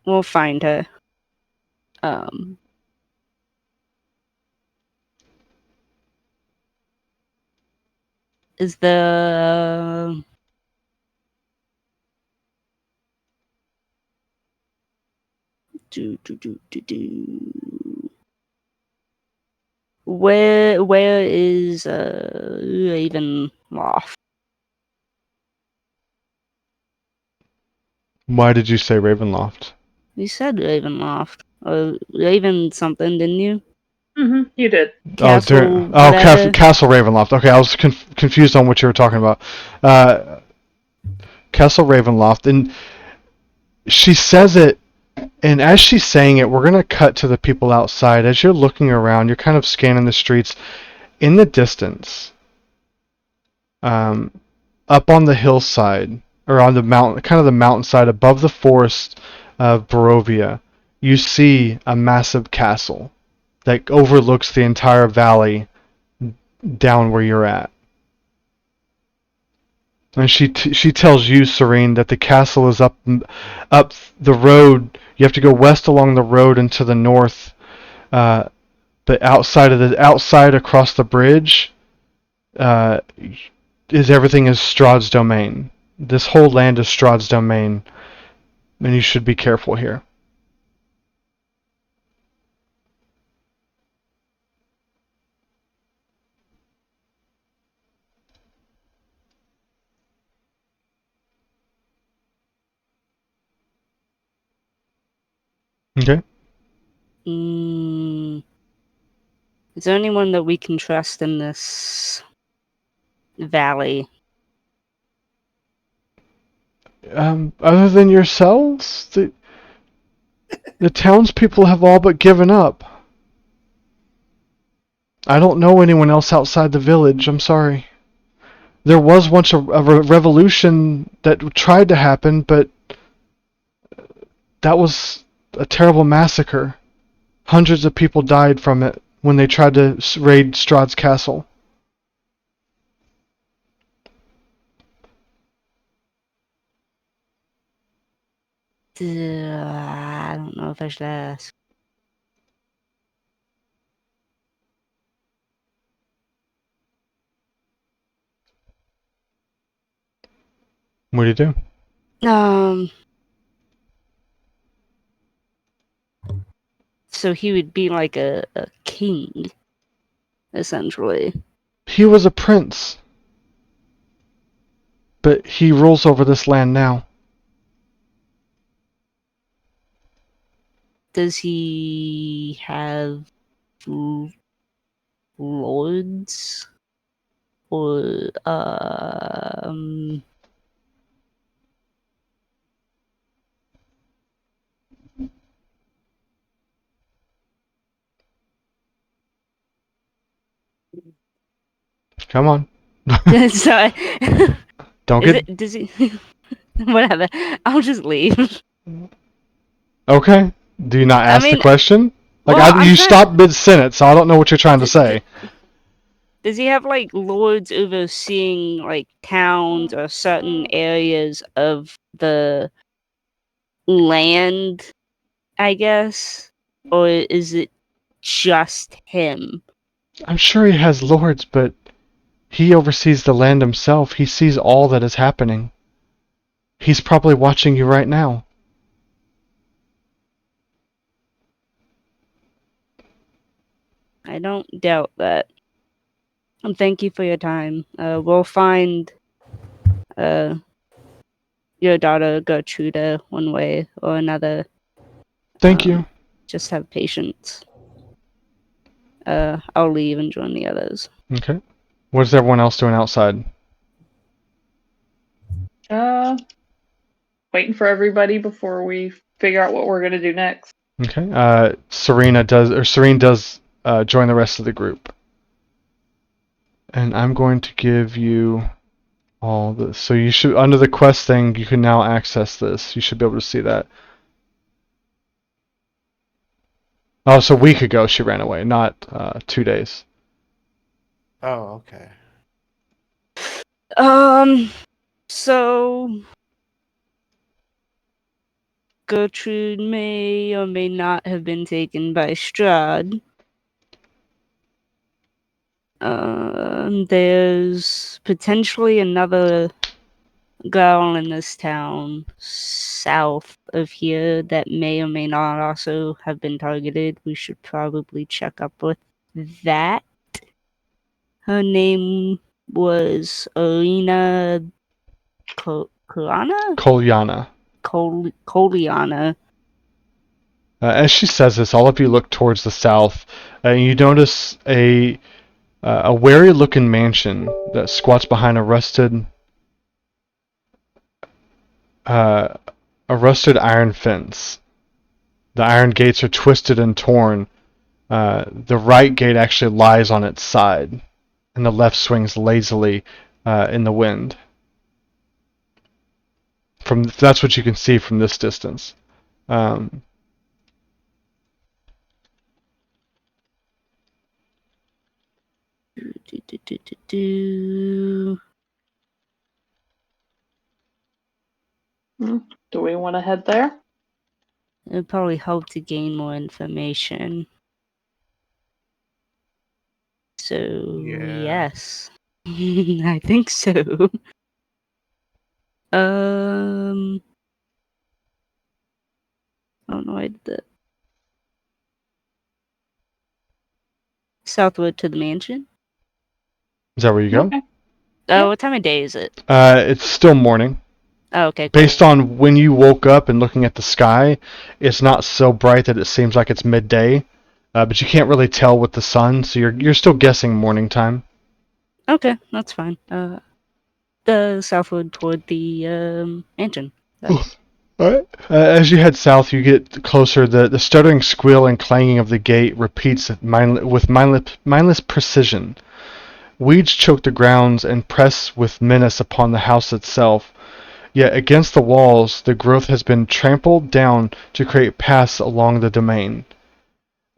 We'll find her. Is the Where is Ravenloft? Why did you say Ravenloft? You said Ravenloft. Or Raven something, didn't you? You did. Castle, Castle Ravenloft. Okay, I was confused on what you were talking about. Castle Ravenloft, and she says it, and as she's saying it, we're gonna cut to the people outside. As you're looking around, you're kind of scanning the streets. In the distance, up on the hillside, or on the mountain, kind of the mountainside above the forest of Barovia, you see a massive castle that overlooks the entire valley down where you're at. And she tells you, Serene, that the castle is up the road. You have to go west along the road and to the north. But outside across the bridge, everything is Strahd's domain. This whole land is Strahd's domain, and you should be careful here. Okay. Is there anyone that we can trust in this valley? Other than yourselves, the townspeople have all but given up. I don't know anyone else outside the village. I'm sorry. There was once a revolution that tried to happen, but that was a terrible massacre. Hundreds of people died from it when they tried to raid Strahd's castle. I don't know if I should ask. What do you do? So he would be like a king, essentially. He was a prince, but he rules over this land now. Does he have lords? Or, Come on. sorry. Don't get... Does he? Whatever. I'll just leave. Okay. Do you not ask the question? Well, you stopped mid-sentence, so I don't know what you're trying to say. Does he have like lords overseeing like towns or certain areas of the land, I guess? Or is it just him? I'm sure he has lords, but he oversees the land himself. He sees all that is happening. He's probably watching you right now. I don't doubt that. And thank you for your time. We'll find your daughter Gertruda one way or another. Thank you. Just have patience. I'll leave and join the others. Okay. What is everyone else doing outside? Waiting for everybody before we figure out what we're gonna do next. Okay. Serene does join the rest of the group. And I'm going to give you all this. So you should, under the quest thing, you can now access this. You should be able to see that. Oh, so a week ago she ran away, not 2 days. Oh, okay. So Gertrude may or may not have been taken by Strahd. There's potentially another girl in this town south of here that may or may not also have been targeted. We should probably check up with that. Her name was Alina Kolyana? Kolyana. Kolyana. As she says this, all of you look towards the south, and you notice a wary-looking mansion that squats behind a rusted iron fence. The iron gates are twisted and torn. The right gate actually lies on its side, and the left swings lazily in the wind. That's what you can see from this distance. Do we want to head there? It would probably help to gain more information. So, Yeah. yes. I think so. I don't know why I did that. Southward to the mansion? Is that where you go? Okay. Oh, what time of day is it? It's still morning. Oh, okay, cool. Based on when you woke up and looking at the sky, it's not so bright that it seems like it's midday, but you can't really tell with the sun, so you're still guessing morning time. Okay, that's fine. The southward toward the mansion. Alright. As you head south, you get closer. The stuttering squeal and clanging of the gate repeats with mindless precision. Weeds choke the grounds and press with menace upon the house itself. Yet against the walls, the growth has been trampled down to create paths along the domain.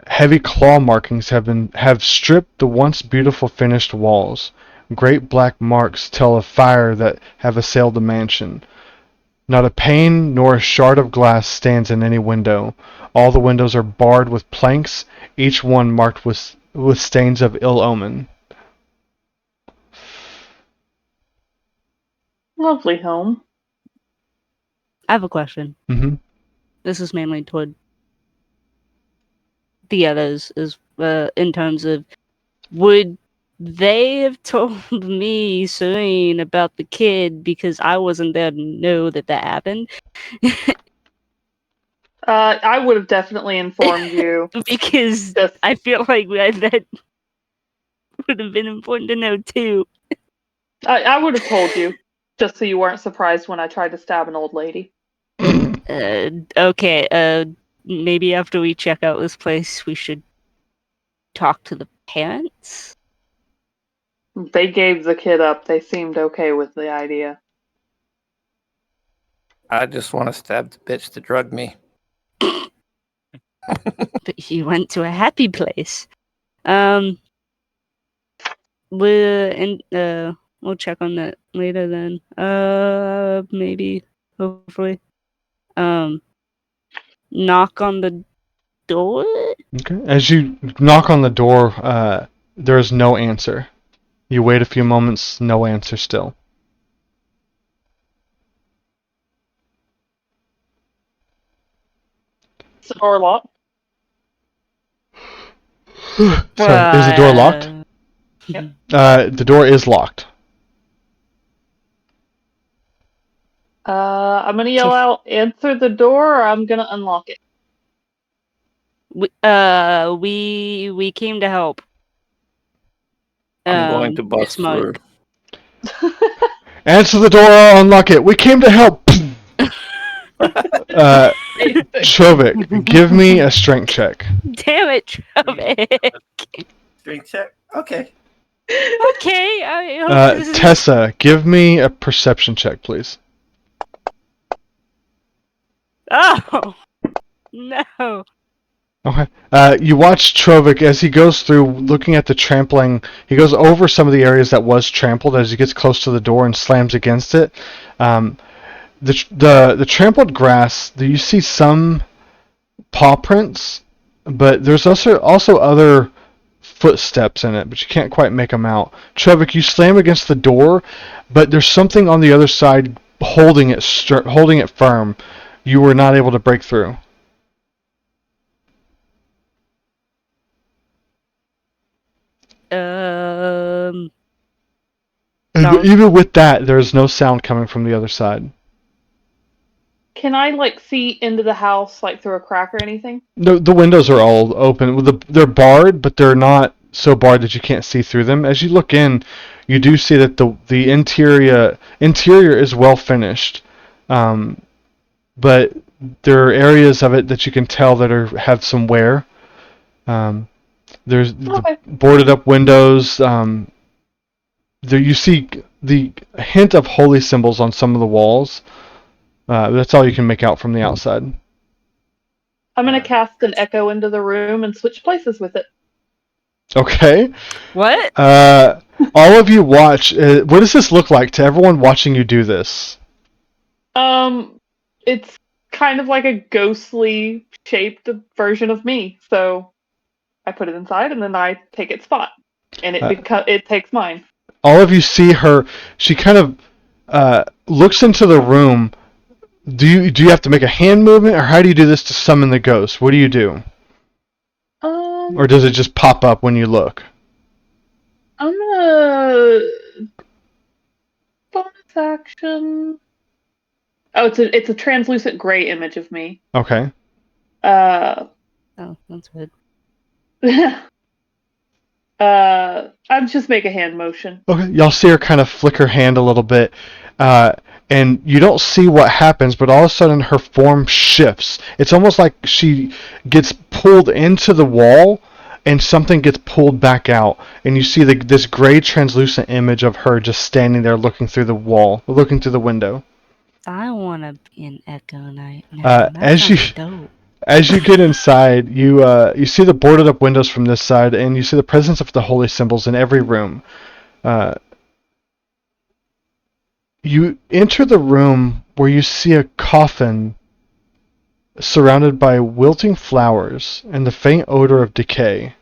Heavy claw markings have stripped the once beautiful finished walls. Great black marks tell of fire that have assailed the mansion. Not a pane nor a shard of glass stands in any window. All the windows are barred with planks, each one marked with stains of ill omen. Lovely home. I have a question. Mm-hmm. This is mainly toward the others, in terms of, would they have told me, Serene, about the kid because I wasn't there to know that happened? I would have definitely informed you. Because Just- I feel like that would have been important to know too. I would have told you, just so you weren't surprised when I tried to stab an old lady. Okay, maybe after we check out this place, we should talk to the parents? They gave the kid up. They seemed okay with the idea. I just want to stab the bitch that drugged me. But you went to a happy place. We'll check on that later then. Maybe, hopefully. Knock on the door? Okay. As you knock on the door, there is no answer. You wait a few moments, no answer still. Is the door locked? Sorry, is the door locked? The door is locked. I'm gonna yell out, answer the door, or I'm gonna unlock it. We came to help. I'm going to bust it's Mike. through. Answer the door or unlock it. We came to help. Chovik, give me a strength check. Damn it, Travis. Strength check? Okay. Okay. I hope this is- Tessa, give me a perception check, please. Oh no. Okay. You watch Trovik as he goes through, looking at the trampling. He goes over some of the areas that was trampled as he gets close to the door and slams against it. The trampled grass, you see some paw prints, but there's also other footsteps in it, but you can't quite make them out. Trovik, you slam against the door, but there's something on the other side holding it firm. You were not able to break through. No. Even with that, there's no sound coming from the other side. Can I like see into the house like through a crack or anything? No, the windows are all open. They're barred, but they're not so barred that you can't see through them. As you look in, you do see that the interior is well finished, but there are areas of it that you can tell that have some wear. There's Okay. boarded up windows. There you see the hint of holy symbols on some of the walls. That's all you can make out from the outside. I'm gonna cast an echo into the room and switch places with it. Okay. What? All of you watch. What does this look like to everyone watching you do this? It's kind of like a ghostly shaped version of me. So I put it inside and then I take its spot, and it takes mine. All of you see her. She kind of looks into the room. Do you have to make a hand movement, or how do you do this to summon the ghost? What do you do? Or does it just pop up when you look? I'm gonna bonus action. Oh, it's a translucent gray image of me. Okay. Oh, that's good. I'd just make a hand motion. Okay. Y'all see her kind of flick her hand a little bit, and you don't see what happens, but all of a sudden her form shifts. It's almost like she gets pulled into the wall, and something gets pulled back out, and you see this gray translucent image of her just standing there looking through the wall, looking through the window. I want to be an Echo Knight now. As you get inside, you see the boarded up windows from this side, and you see the presence of the holy symbols in every room. You enter the room where you see a coffin surrounded by wilting flowers and the faint odor of decay.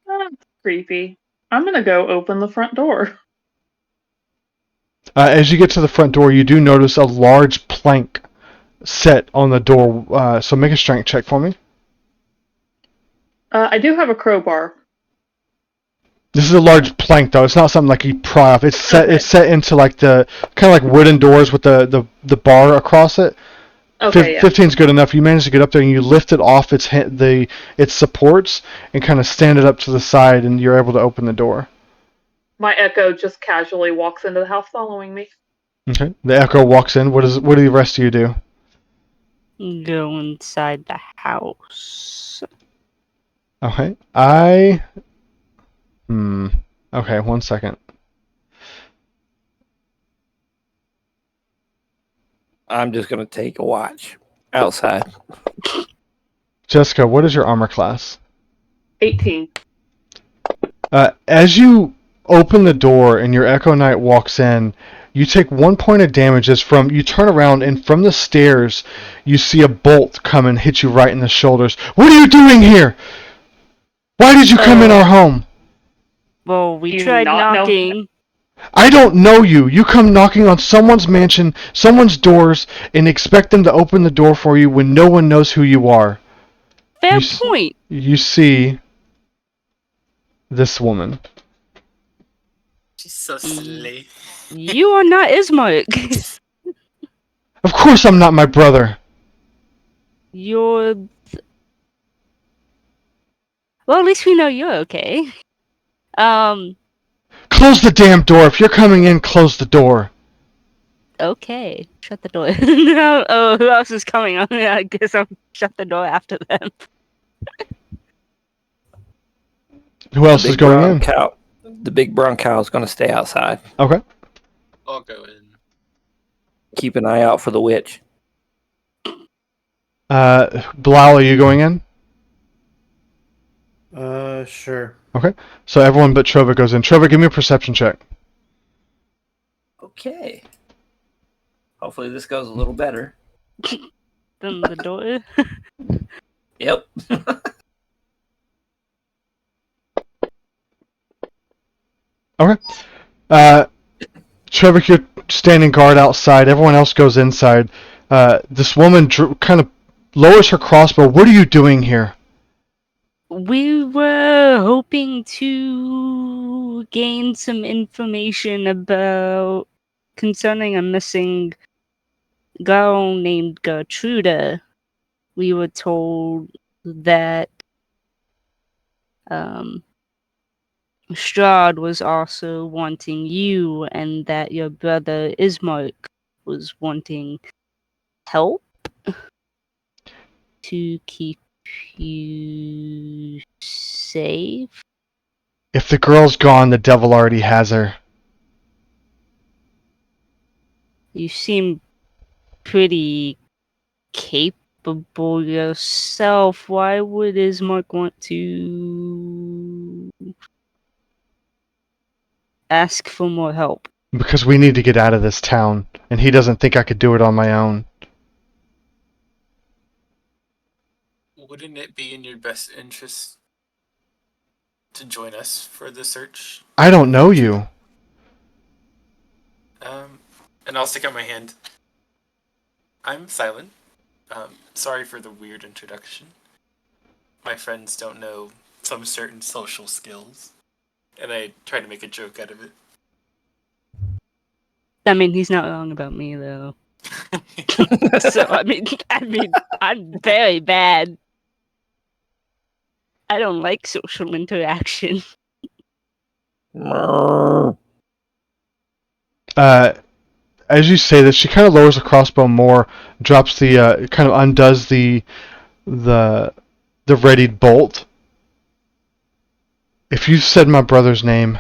That's creepy. I'm gonna go open the front door. As you get to the front door, you do notice a large plank set on the door. So make a strength check for me. I do have a crowbar. This is a large plank, though. It's not something like you pry off. It's set. Okay. It's set into like the kind of like wooden doors with the bar across it. Okay, yeah. 15's good enough. You manage to get up there and you lift it off its supports and kind of stand it up to the side, and you're able to open the door. My echo just casually walks into the house following me. Okay. The echo walks in. What do the rest of you do? Go inside the house. Okay. Okay, 1 second. I'm just gonna take a watch outside. Jessica, what is your armor class? 18. As you open the door and your Echo Knight walks in, you take 1 point of damage you turn around and from the stairs you see a bolt come and hit you right in the shoulders. What are you doing here? Why did you come in our home? Well, we You tried not know- knocking. I don't know you. You come knocking on someone's mansion, someone's doors, and expect them to open the door for you when no one knows who you are. Fair You point. You see this woman. She's so silly. You are not Ismark. Of course I'm not my brother. You're... Well, at least we know you're okay. Close the damn door. If you're coming in, close the door. Okay. Shut the door. No, oh, who else is coming? I guess I'll shut the door after them. Who else is going in? The big brown cow is gonna stay outside. Okay. I'll go in. Keep an eye out for the witch. Bilal, are you going in? Sure. Okay. So everyone but Trova goes in. Trova, give me a perception check. Okay. Hopefully this goes a little better. Then the door. Yep. Okay. Trevor, you're standing guard outside. Everyone else goes inside. This woman kind of lowers her crossbow. What are you doing here? We were hoping to gain some information about concerning a missing girl named Gertruda. We were told that Strahd was also wanting you, and that your brother Ismark was wanting help to keep you safe. If the girl's gone, the devil already has her. You seem pretty capable yourself. Why would Ismark want to ask for more help? Because we need to get out of this town, and he doesn't think I could do it on my own. Wouldn't it be in your best interest to join us for the search? I don't know you. And I'll stick out my hand. I'm Silent. Sorry for the weird introduction. My friends don't know some certain social skills, and I try to make a joke out of it. I mean, he's not wrong about me though. So I mean, I'm very bad. I don't like social interaction. As you say this, she kind of lowers the crossbow more, drops the, kind of undoes the readied bolt. If you said my brother's name,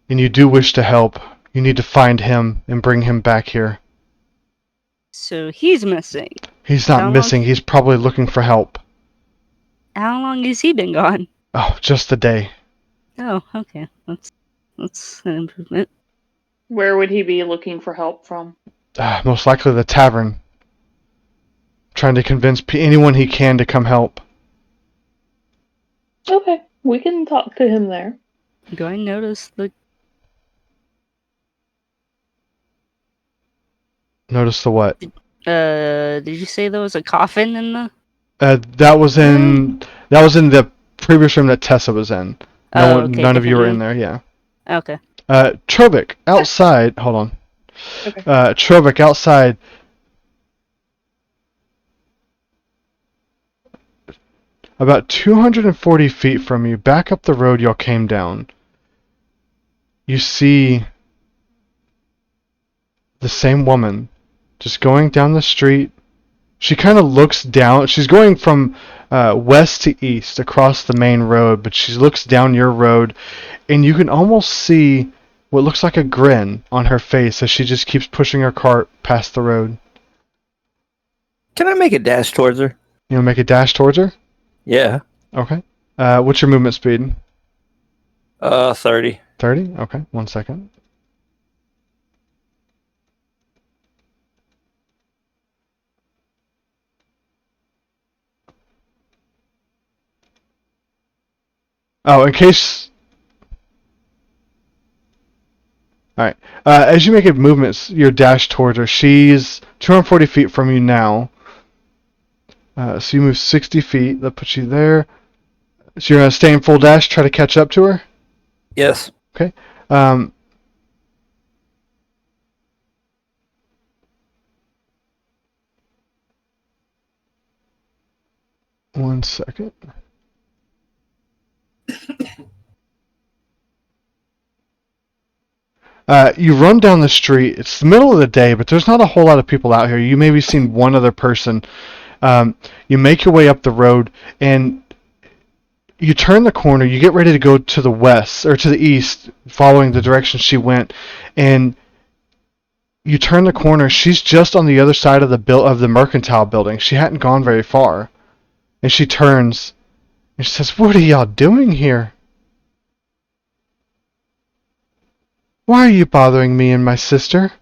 and you do wish to help, you need to find him and bring him back here. So he's missing. He's not missing. He's probably looking for help. How long has he been gone? Oh, just a day. Oh, okay. That's an improvement. Where would he be looking for help from? Most likely the tavern. Trying to convince anyone he can to come help. Okay, we can talk to him there. Do I notice the... Notice the what? Did you say there was a coffin in the... That was in the previous room that Tessa was in. None of you were in there, yeah. Okay. Trovic, outside, hold on. Okay. Trovic, outside. About 240 feet from you, back up the road y'all came down, you see the same woman just going down the street. She kind of looks down. She's going from west to east across the main road, but she looks down your road, and you can almost see what looks like a grin on her face as she just keeps pushing her cart past the road. Can I make a dash towards her? You want to make a dash towards her? Yeah. Okay. What's your movement speed? 30. 30? Okay, 1 second. Oh, in case... Alright. As you make a movement, your dash towards her, she's 240 feet from you now. So you move 60 feet. That puts you there. So you're going to stay in full dash, try to catch up to her? Yes. Okay. 1 second. You run down the street. It's the middle of the day, but there's not a whole lot of people out here. You maybe seen one other person. You make your way up the road, and you turn the corner. You get ready to go to the west, or to the east, following the direction she went, and you turn the corner. She's just on the other side of the mercantile building. She hadn't gone very far, and she turns, and she says, "What are y'all doing here? Why are you bothering me and my sister?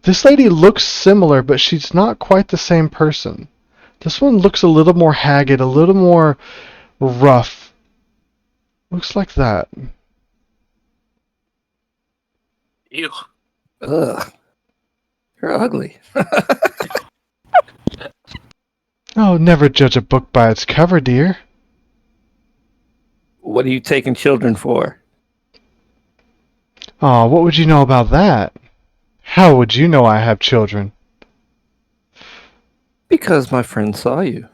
This lady looks similar, but she's not quite the same person. This one looks a little more haggard, a little more rough. Looks like that." Ew. Ugh. You're ugly. Oh, never judge a book by its cover, dear. What are you taking children for? Oh, what would you know about that? How would you know I have children? Because my friend saw you.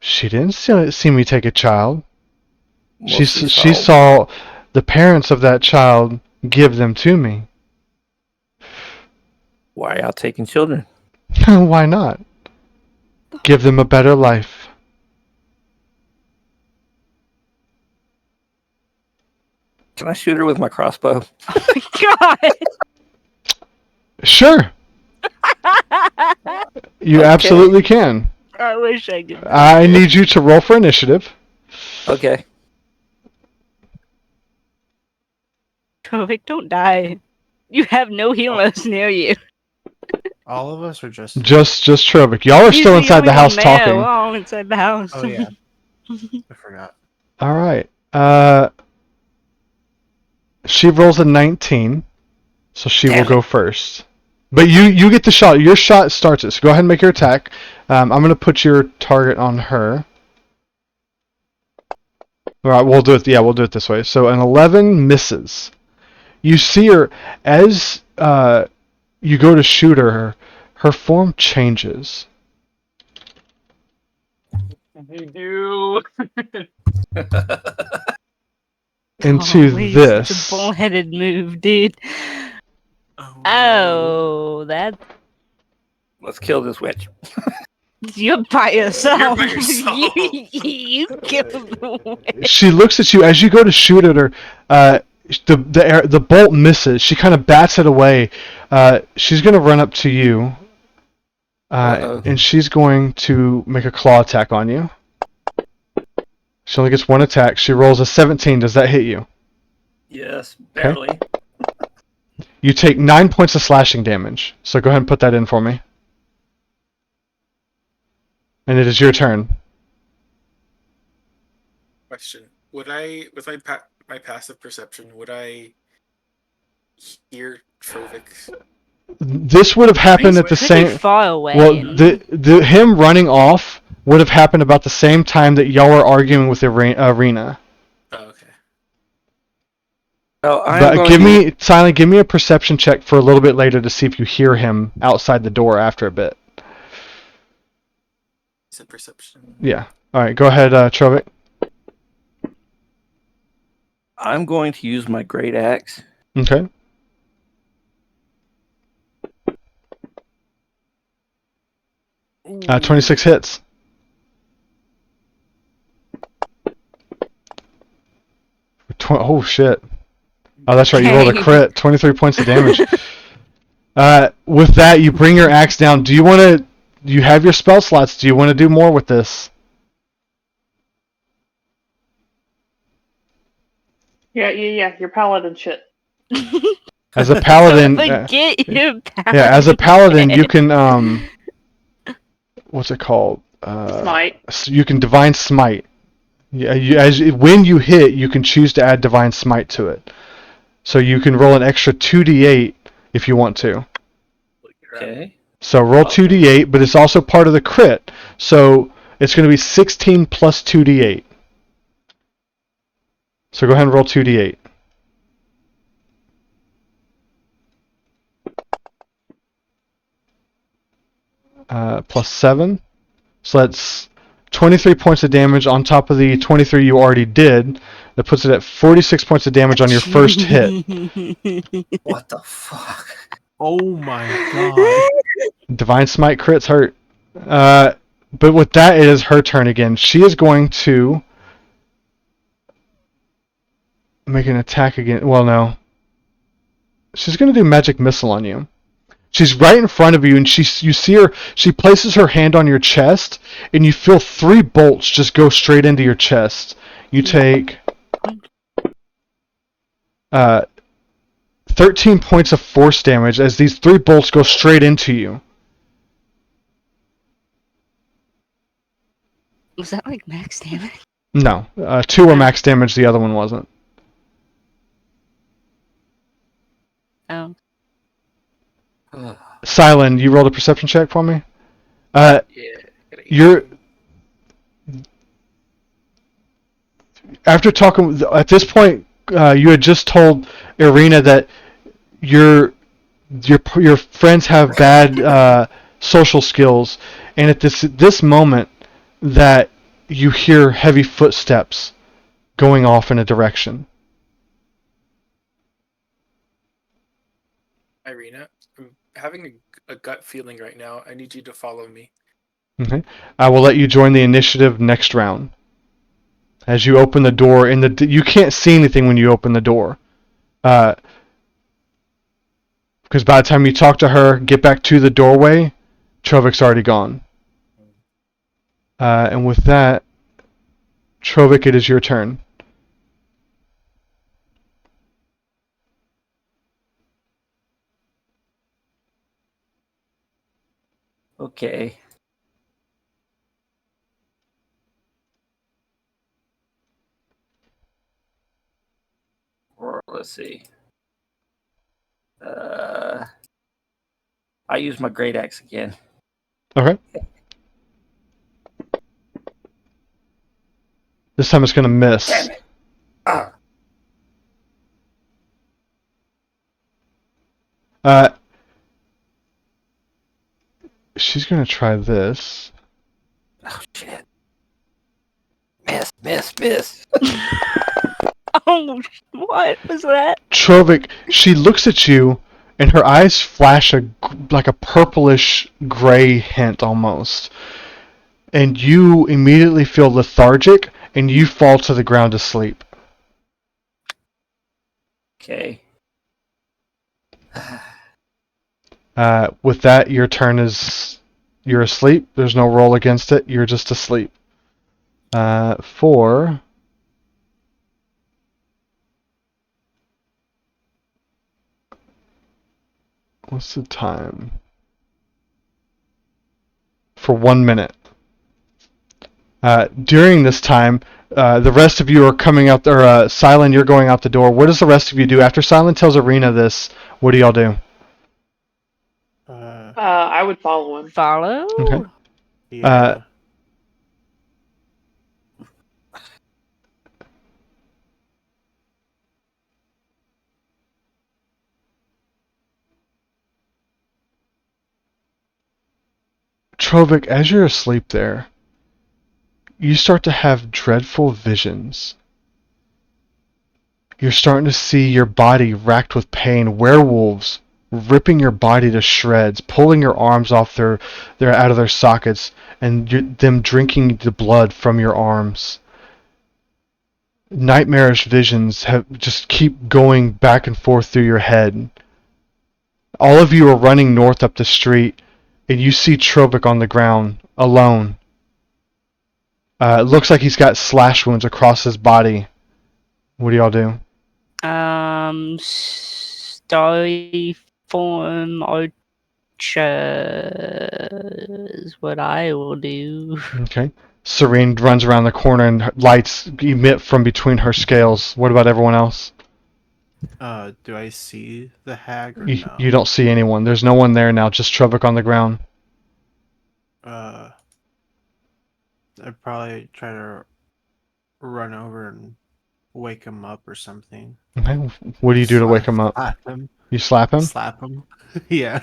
She didn't see me take a child. Well, She saw the parents of that child give them to me. Why out taking children? Why not? Give them a better life. Can I shoot her with my crossbow? Oh my Sure, you Okay. absolutely can. god! I wish I could. I need you to roll for initiative. Okay. Trovic, don't die. You have no healers near you. All of us are just. Just Trovic. Y'all are He's still the inside only the one house there. talking. We're all inside the house. Oh yeah. I forgot. All right. She rolls a 19, so she will Damn go first. But you get the shot. Your shot starts it. So go ahead and make your attack. I'm gonna put your target on her. All right, we'll do it. Yeah, we'll do it this way. So an 11 misses. You see her as you go to shoot her. Her form changes You do. into Golly, this. Such a bullheaded move, dude. Oh. Oh, that Let's kill this witch. you're by yourself. by yourself. you killed the witch. She looks at you as you go to shoot at her. The bolt misses. She kind of bats it away. She's gonna run up to you, Uh-oh. and she's going to make a claw attack on you. She only gets one attack. She rolls a 17. Does that hit you? Yes, barely. You take 9 points of slashing damage. So go ahead and put that in for me. And it is your turn. Question: Would I, with my passive perception, would I hear Trovic's? This would have happened at the Pretty same. far away. Well, and- the him running off would have happened about the same time that y'all were arguing with Arena. Oh, okay. Oh, But give me a perception check for a little bit later to see if you hear him outside the door after a bit. Is it perception? Yeah. All right. Go ahead, Trovic. I'm going to use my great axe. Okay. Ooh. 26 hits. Oh shit. Oh, that's right. You rolled a crit. 23 points of damage. With that, you bring your axe down. Do you want to? You have your spell slots. Do you want to do more with this? Yeah, your paladin shit. As a paladin, Forget your paladin. yeah, as a paladin, you can what's it called? Smite. You can divine smite. Yeah, when you hit, you can choose to add divine smite to it. So you can roll an extra 2d8 if you want to. Okay. So roll 2d8, but it's also part of the crit. So it's going to be 16 plus 2d8. So go ahead and roll 2d8. Plus 7. So that's 23 points of damage on top of the 23 you already did. That puts it at 46 points of damage on your first hit. What the fuck? Oh my god. Divine Smite crits hurt. But with that, it is her turn again. She is going to make an attack again. Well, no. She's going to do Magic Missile on you. She's right in front of you, and you see her. She places her hand on your chest, and you feel 3 bolts just go straight into your chest. You take 13 points of force damage as these 3 bolts go straight into you. Was that like max damage? No, 2 were max damage. The other one wasn't. Oh. Silent, you rolled a perception check for me? Yeah. You're after talking at this point. You had just told Irina that your friends have bad social skills, and at this moment that you hear heavy footsteps going off in a direction. Irina, I'm having a gut feeling right now. I need you to follow me. Okay. I will let you join the initiative next round. As you open the door, you can't see anything when you open the door. Because by the time you talk to her, get back to the doorway, Trovik's already gone. And with that, Trovik, it is your turn. Okay. Or let's see. I use my great axe again. Okay. This time it's going to miss. Damn it. Ah. She's going to try this. Oh, shit. Miss. Oh, what was that? Trovik, she looks at you, and her eyes flash like a purplish gray hint almost. And you immediately feel lethargic, and you fall to the ground asleep. Okay. With that, your turn is... You're asleep. There's no roll against it. You're just asleep. For... What's the time? For 1 minute. During this time, the rest of you are coming out, or Silent, you're going out the door. What does the rest of you do? After Silent tells Arena this, what do y'all do? I would follow him. Follow? Okay. Yeah. Trovik, as you're asleep there, you start to have dreadful visions. You're starting to see your body racked with pain, werewolves ripping your body to shreds, pulling your arms off their out of their sockets, and them drinking the blood from your arms. Nightmarish visions have just keep going back and forth through your head. All of you are running north up the street, and you see Trovik on the ground, alone. It looks like he's got slash wounds across his body. What do y'all do? Starry form archer is what I will do. Okay. Serene runs around the corner and lights emit from between her scales. What about everyone else? Do I see the hag or You, no? you don't see anyone. There's no one there now, just Trovik on the ground. I'd probably try to run over and wake him up or something. Okay. What do you do to wake him up? Slap him. You slap him? Slap him. Yeah.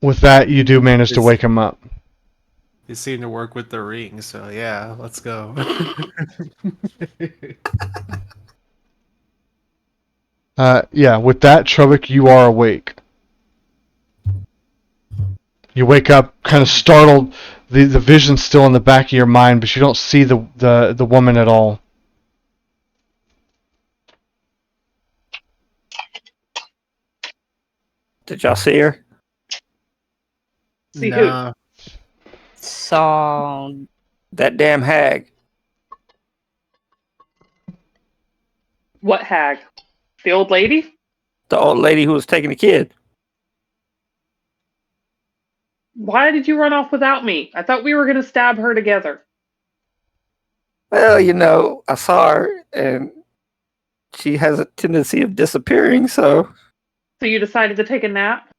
With that, you do manage to wake him up. He seemed to work with the ring, so yeah, let's go. Yeah, with that, Trovik, you are awake. You wake up kind of startled. The vision's still in the back of your mind, but you don't see the woman at all. Did y'all see her? See who? Nah. Saw That damn hag. What hag? The old lady? The old lady who was taking the kid. Why did you run off without me? I thought we were going to stab her together. Well, I saw her and she has a tendency of disappearing, so So you decided to take a nap?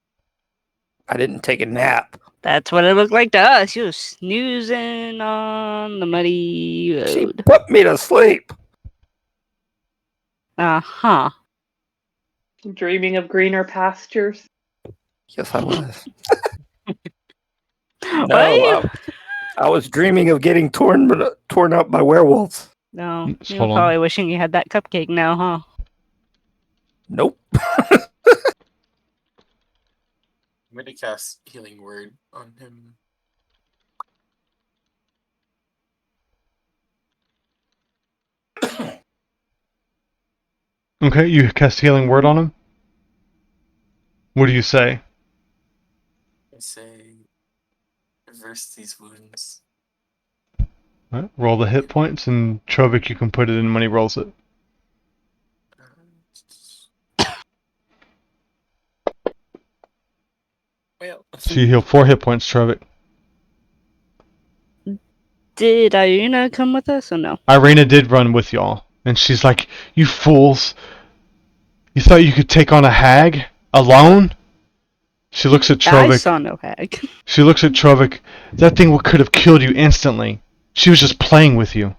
I didn't take a nap. That's what it looked like to us. You was snoozing on the muddy She road. put me to sleep. Uh-huh. Dreaming of greener pastures? Yes, I was. What? No, I was dreaming of getting torn up by werewolves. No, Just you're hold on. probably wishing you had that cupcake now, huh? Nope. I'm gonna cast Healing Word on him. Okay, you cast Healing Word on him? What do you say? I say, reverse these wounds. All right, roll the hit points, and Trovik, you can put it in when he rolls it. Well, So you heal 4 hit points, Trovik. Did Irina come with us or no? Irina did run with y'all, and she's like, "You fools! You thought you could take on a hag alone?" She looks at I Trovik. saw no hag. She looks at Trovik. That thing could have killed you instantly. She was just playing with you.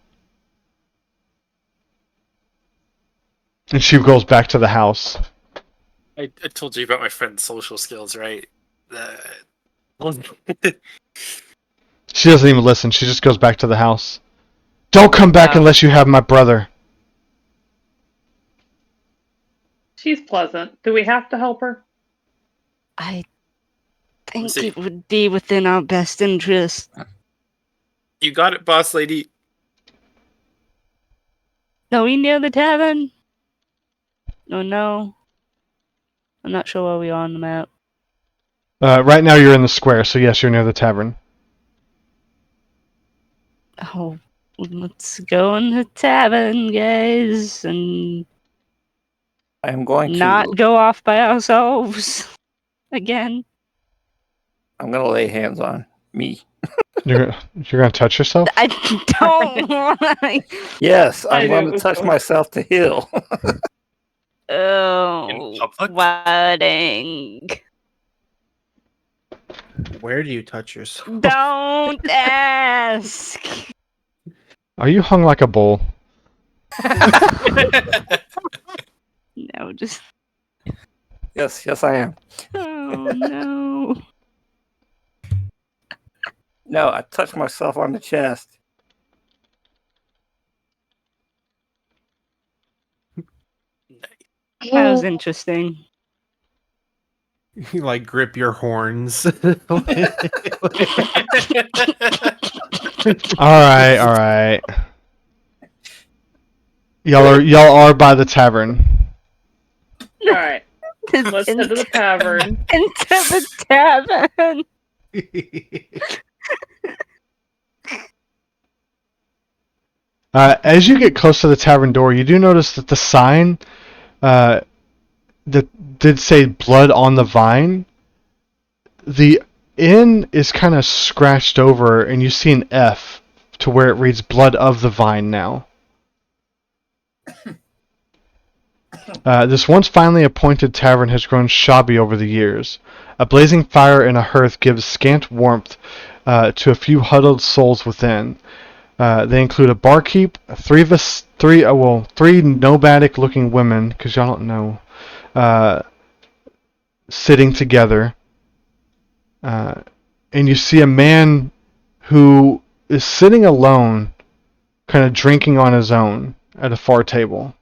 And she goes back to the house. I told you about my friend's social skills, right? She doesn't even listen. She just goes back to the house. Don't come back unless you have my brother. She's pleasant. Do we have to help her? I think see. it would be within our best interest. You got it, boss lady. Are we near the tavern? Oh no. I'm not sure where we are on the map. Right now you're in the square, so yes, you're near the tavern. Oh, let's go in the tavern, guys, and I am going not to. go off by ourselves again. I'm gonna lay hands on me. You're gonna touch yourself? I don't want. Yes, I I'm knew it going to was touch going- myself to heal. Oh, public? wedding. Where do you touch yourself? Don't ask. Are you hung like a bull? No, just. Yes, I am. Oh no. No, I touched myself on the chest. That was interesting. You like grip your horns. Alright. Y'all are by the tavern. All right, let's head to the tavern. Into the tavern. As you get close to the tavern door, you do notice that the sign that did say blood on the vine, the N is kind of scratched over, and you see an F to where it reads blood of the vine now. This once finely appointed tavern has grown shabby over the years. A blazing fire in a hearth gives scant warmth to a few huddled souls within. They include a barkeep, three nomadic-looking women, because y'all don't know, sitting together. And you see a man who is sitting alone, kind of drinking on his own at a far table.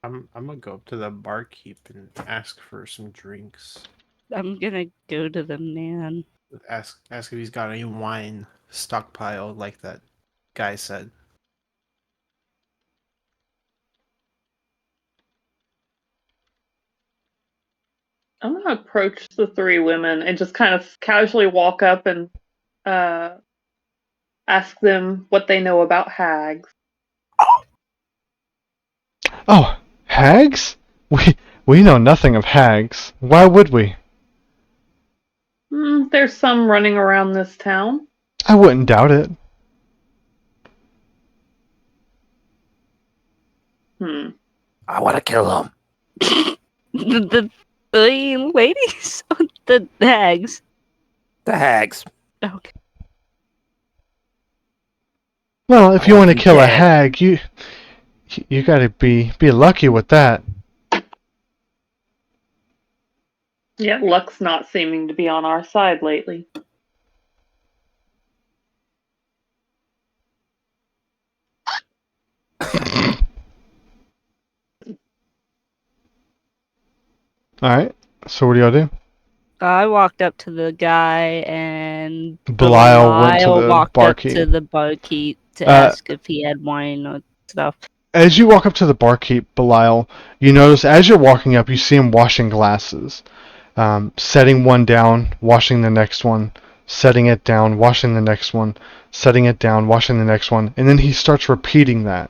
I'm gonna go up to the barkeep and ask for some drinks. I'm gonna go to the man. Ask if he's got any wine stockpile like that guy said. I'm gonna approach the 3 women and just kind of casually walk up and ask them what they know about hags. Oh, hags? We know nothing of hags. Why would we? There's some running around this town. I wouldn't doubt it. I want to kill him. The ladies? The hags. The hags. Okay. Well, if I you want want to them kill a dead. hag, you got to be lucky with that. Yeah, luck's not seeming to be on our side lately. All right. So what do y'all do? I walked up to the guy, and Belial went to the walked up barkeep. to the barkeep to Uh, ask if he had wine or stuff. As you walk up to the barkeep, Belial, you notice as you're walking up, you see him washing glasses, setting one down, washing the next one, setting it down, washing the next one, setting it down, washing the next one, and then he starts repeating that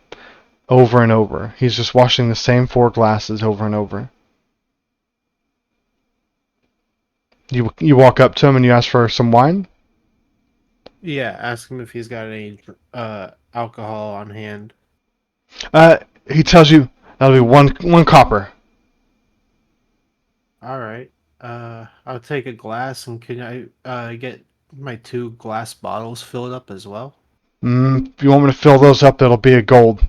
over and over. He's just washing the same 4 glasses over and over. You walk up to him and you ask for some wine? Yeah, ask him if he's got any alcohol on hand. He tells you that'll be one copper. All right. I'll take a glass, and can I get my 2 glass bottles filled up as well? If you want me to fill those up, that'll be a gold.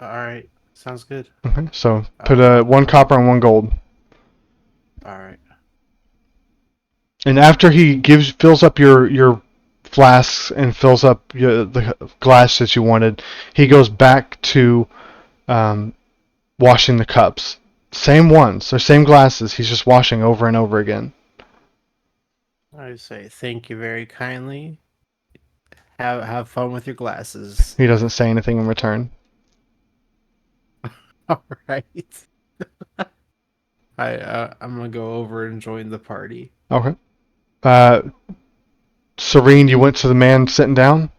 All right, sounds good. Okay, so put I'll- 1 copper and 1 gold. All right. And after he fills up your flasks and fills up the glass that you wanted, he goes back to washing the cups. Same ones, they're same glasses. He's just washing over and over again. I say thank you very kindly. Have fun with your glasses. He doesn't say anything in return. All right. I'm gonna go over and join the party. Okay. Serene, you went to the man sitting down?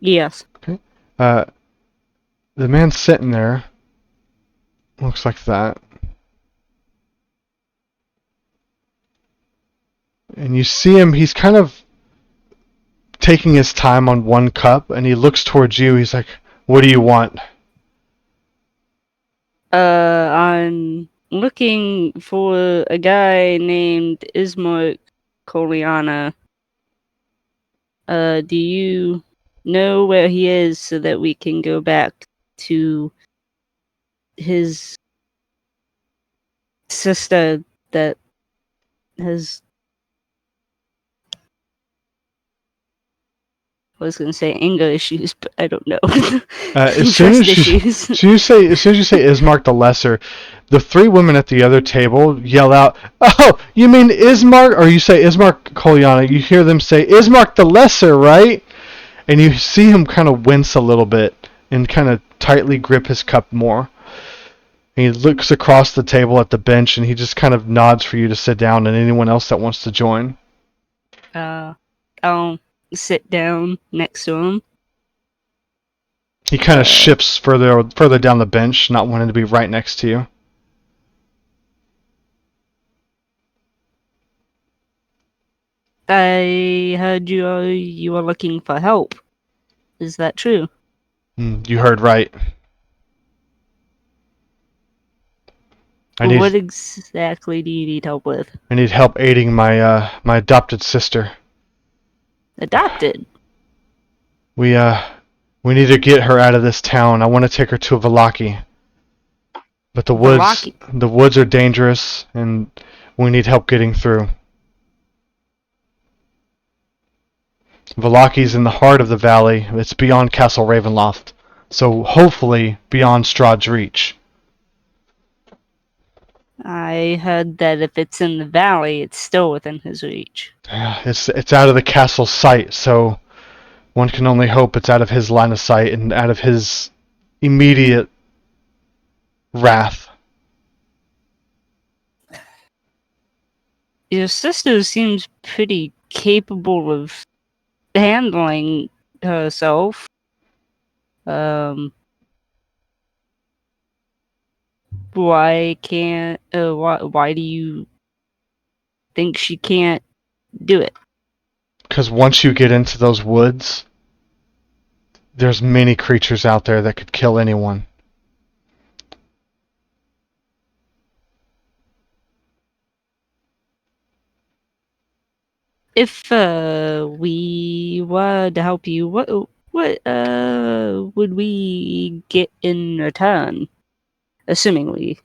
Yes. Okay. The man sitting there looks like that. And you see him, he's kind of taking his time on 1 cup, and he looks towards you. He's like, "What do you want?" I'm looking for a guy named Ismark Coliana. Do you know where he is so that we can go back to his sister that has... I was gonna say anger issues, but I don't know. As soon as issues. you say Ismark the Lesser, the 3 women at the other table yell out, "Oh, you mean Ismark?" Or you say Ismark Coliana. You hear them say Ismark the Lesser, right? And you see him kind of wince a little bit and kind of tightly grip his cup more. And he looks across the table at the bench and he just kind of nods for you to sit down and anyone else that wants to join. I'll sit down next to him. He kind of shifts further down the bench, not wanting to be right next to you. I heard you were looking for help. Is that true? You heard right. What exactly do you need help with? I need help aiding my adopted sister. Adopted? We need to get her out of this town. I want to take her to Valaki. But the woods are dangerous and we need help getting through. Valaki's in the heart of the valley. It's beyond Castle Ravenloft. So hopefully beyond Strahd's reach. I heard that if it's in the valley, it's still within his reach. It's out of the castle's sight, so one can only hope it's out of his line of sight and out of his immediate wrath. Your sister seems pretty capable of handling herself. Why do you think she can't do it? Because once you get into those woods, There's many creatures out there that could kill anyone. If we were to help you, what would we get in return? Assuming we,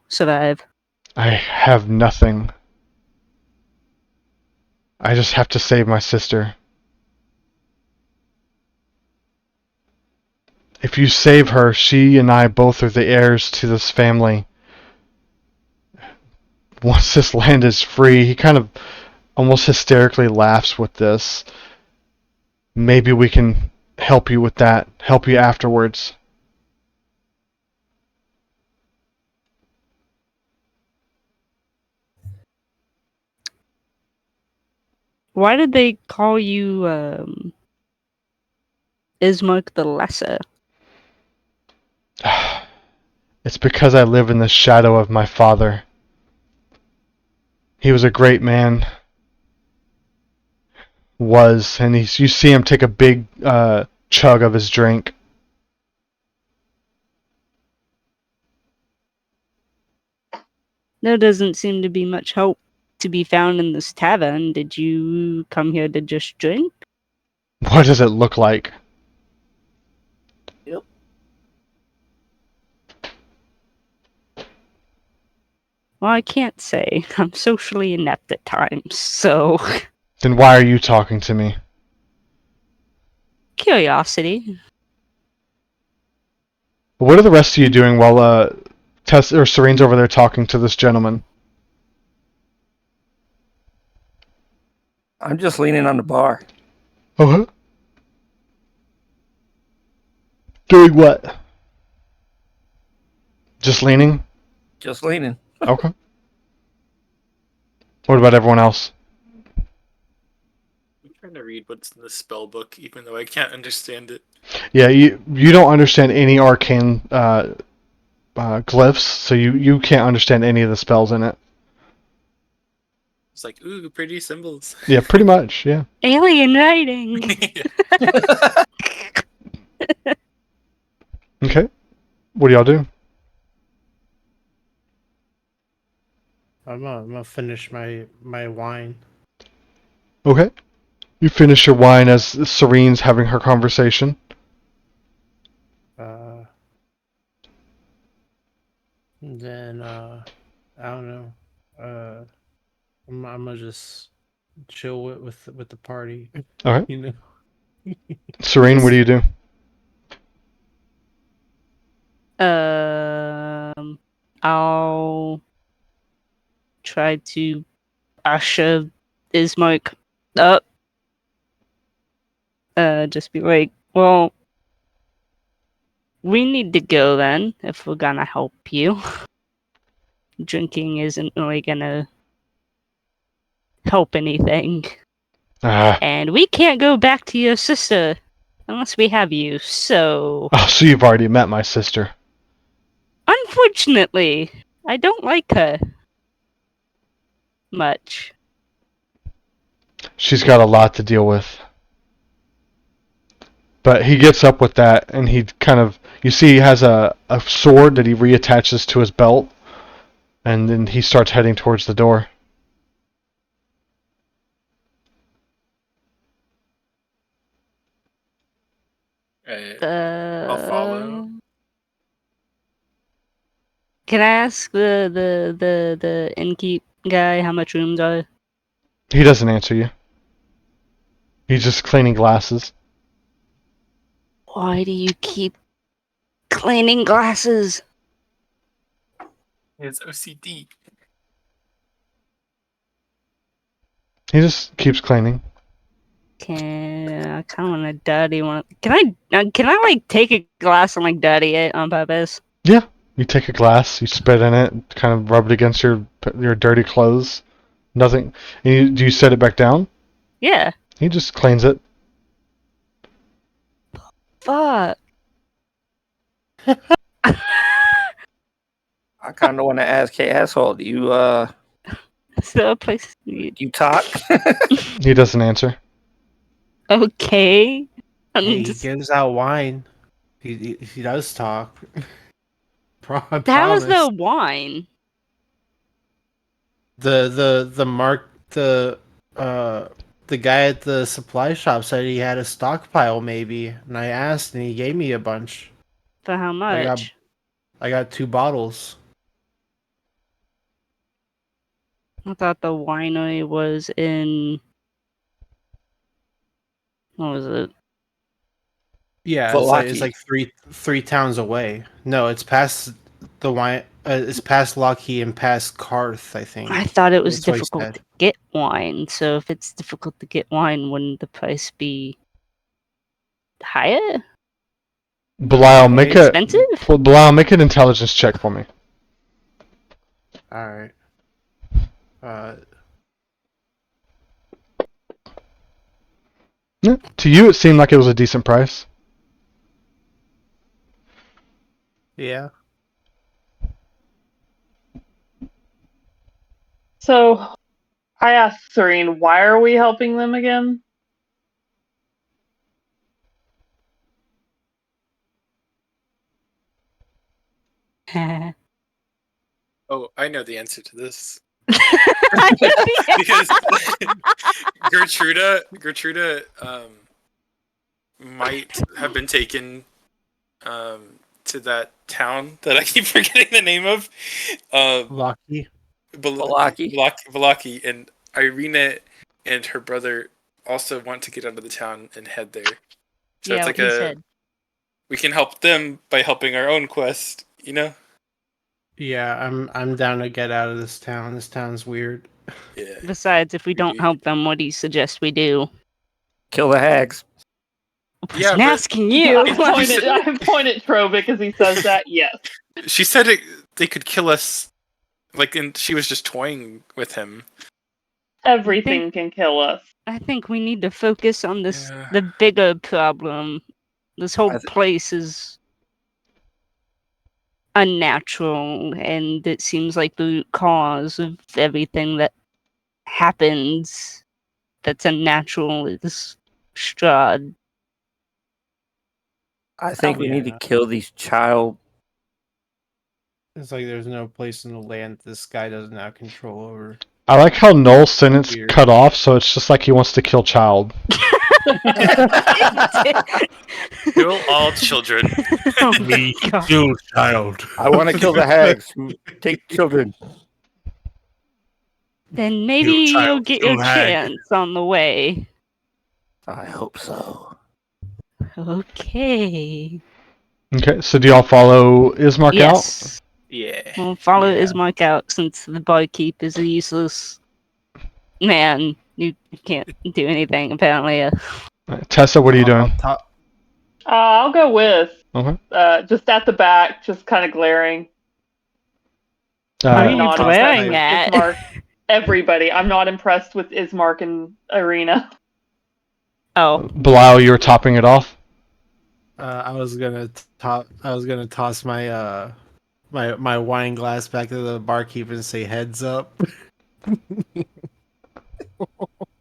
survive. I have nothing. I just have to save my sister. If you save her, she and I both are the heirs to this family. Once this land is free, he kind of almost hysterically laughs with this. Maybe we can help you with that. Help you afterwards. Why did they call you Ismark the Lesser? It's because I live in the shadow of my father. He was a great man. And you see him take a big chug of his drink. There doesn't seem to be much hope to be found in this tavern. Did you come here to just drink? What does it look like? Yep. Well, I can't say. I'm socially inept at times, so... Then why are you talking to me? Curiosity. What are the rest of you doing while Tess or Serene's over there talking to this gentleman? I'm just leaning on the bar. Uh-huh. Doing what? Just leaning? Just leaning. Okay. What about everyone else? I'm trying to read what's in the spell book, even though I can't understand it. Yeah, you don't understand any arcane glyphs, so you can't understand any of the spells in it. It's like, ooh, pretty symbols. Yeah, pretty much, yeah. Alien writing! Okay. What do y'all do? I'm gonna finish my wine. Okay. You finish your wine as Serene's having her conversation. Then I don't know. I'm gonna just chill with the party. Okay. You know. Serene, what do you do? I'll try to usher Ismark up. Just be like, well, we need to go then if we're gonna help you. Drinking isn't really gonna help anything. And we can't go back to your sister unless we have you, so... Oh, so you've already met my sister. Unfortunately, I don't like her much. She's got a lot to deal with. But he gets up with that, and he kind of... You see he has a sword that he reattaches to his belt, and then he starts heading towards the door. I'll follow. Can I ask the innkeep guy how much rooms are? He doesn't answer you. He's just cleaning glasses. Why do you keep cleaning glasses? It's OCD. He just keeps cleaning. I kind of want a dirty one. Can I like take a glass and like dirty it on purpose? Yeah. You take a glass, you spit in it, kind of rub it against your dirty clothes. Nothing. And do you set it back down? Yeah. He just cleans it. Fuck. I kind of want to ask, hey, asshole, do you, Is there a place? you talk? He doesn't answer. Okay. Hey, he gives out wine. He does talk. I How is the promise. wine? The guy at the supply shop said he had a stockpile maybe, and I asked and he gave me a bunch. For how I got much? I got 2 bottles. I thought the winery was in. What was it? Yeah, it's Valaki. like three towns away. No, it's past the wine. It's past Lockheed and past Karth, I think. I thought it was That's what he difficult said. to get wine. So if it's difficult to get wine, wouldn't the price be higher? Belial, More make expensive? Belial, make an intelligence check for me. All right. Yeah. To you, it seemed like it was a decent price. Yeah. So I asked Serene, why are we helping them again? Oh, I know the answer to this. I Because Gertruda might have been taken to that town that I keep forgetting the name of. Lockheed. Valaki, and Irina and her brother also want to get out of the town and head there. So yeah, it's what like he said. we can help them by helping our own quest, you know? Yeah, I'm down to get out of this town. This town's weird. Yeah. Besides, if we don't Agreed. help them, what do you suggest we do? Kill the hags. I Yeah, wasn't but- asking you. I point at Trovic as he says that. Yes. She said they could kill us, and she was just toying with him. Everything can kill us. I think we need to focus on this, Yeah. the bigger problem. This whole I th- place is unnatural, and it seems like the root cause of everything that happens that's unnatural is Strahd. I think we need to Yeah. kill these child. It's like there's no place in the land this guy doesn't have control over. I like how Noel's sentence Weird. cut off, so it's just like he wants to kill child. Kill all children. Oh my God. child. I want to kill the hags. Take children. Then maybe You child, you'll get you your hag. chance on the way. I hope so. Okay. Okay, so do y'all follow Ismark out? Yes. Yeah. We'll follow Yeah. Ismark out since the barkeep is a useless man. You can't do anything, apparently. Tessa, what are you doing? I'll go with. Okay. Just at the back, just kind of glaring. What are I'm you not glaring impressed with at? Ismark. Everybody. I'm not impressed with Ismark and Irina. Oh, Belial, you were topping it off? I was gonna toss my my wine glass back to the barkeep and say heads up.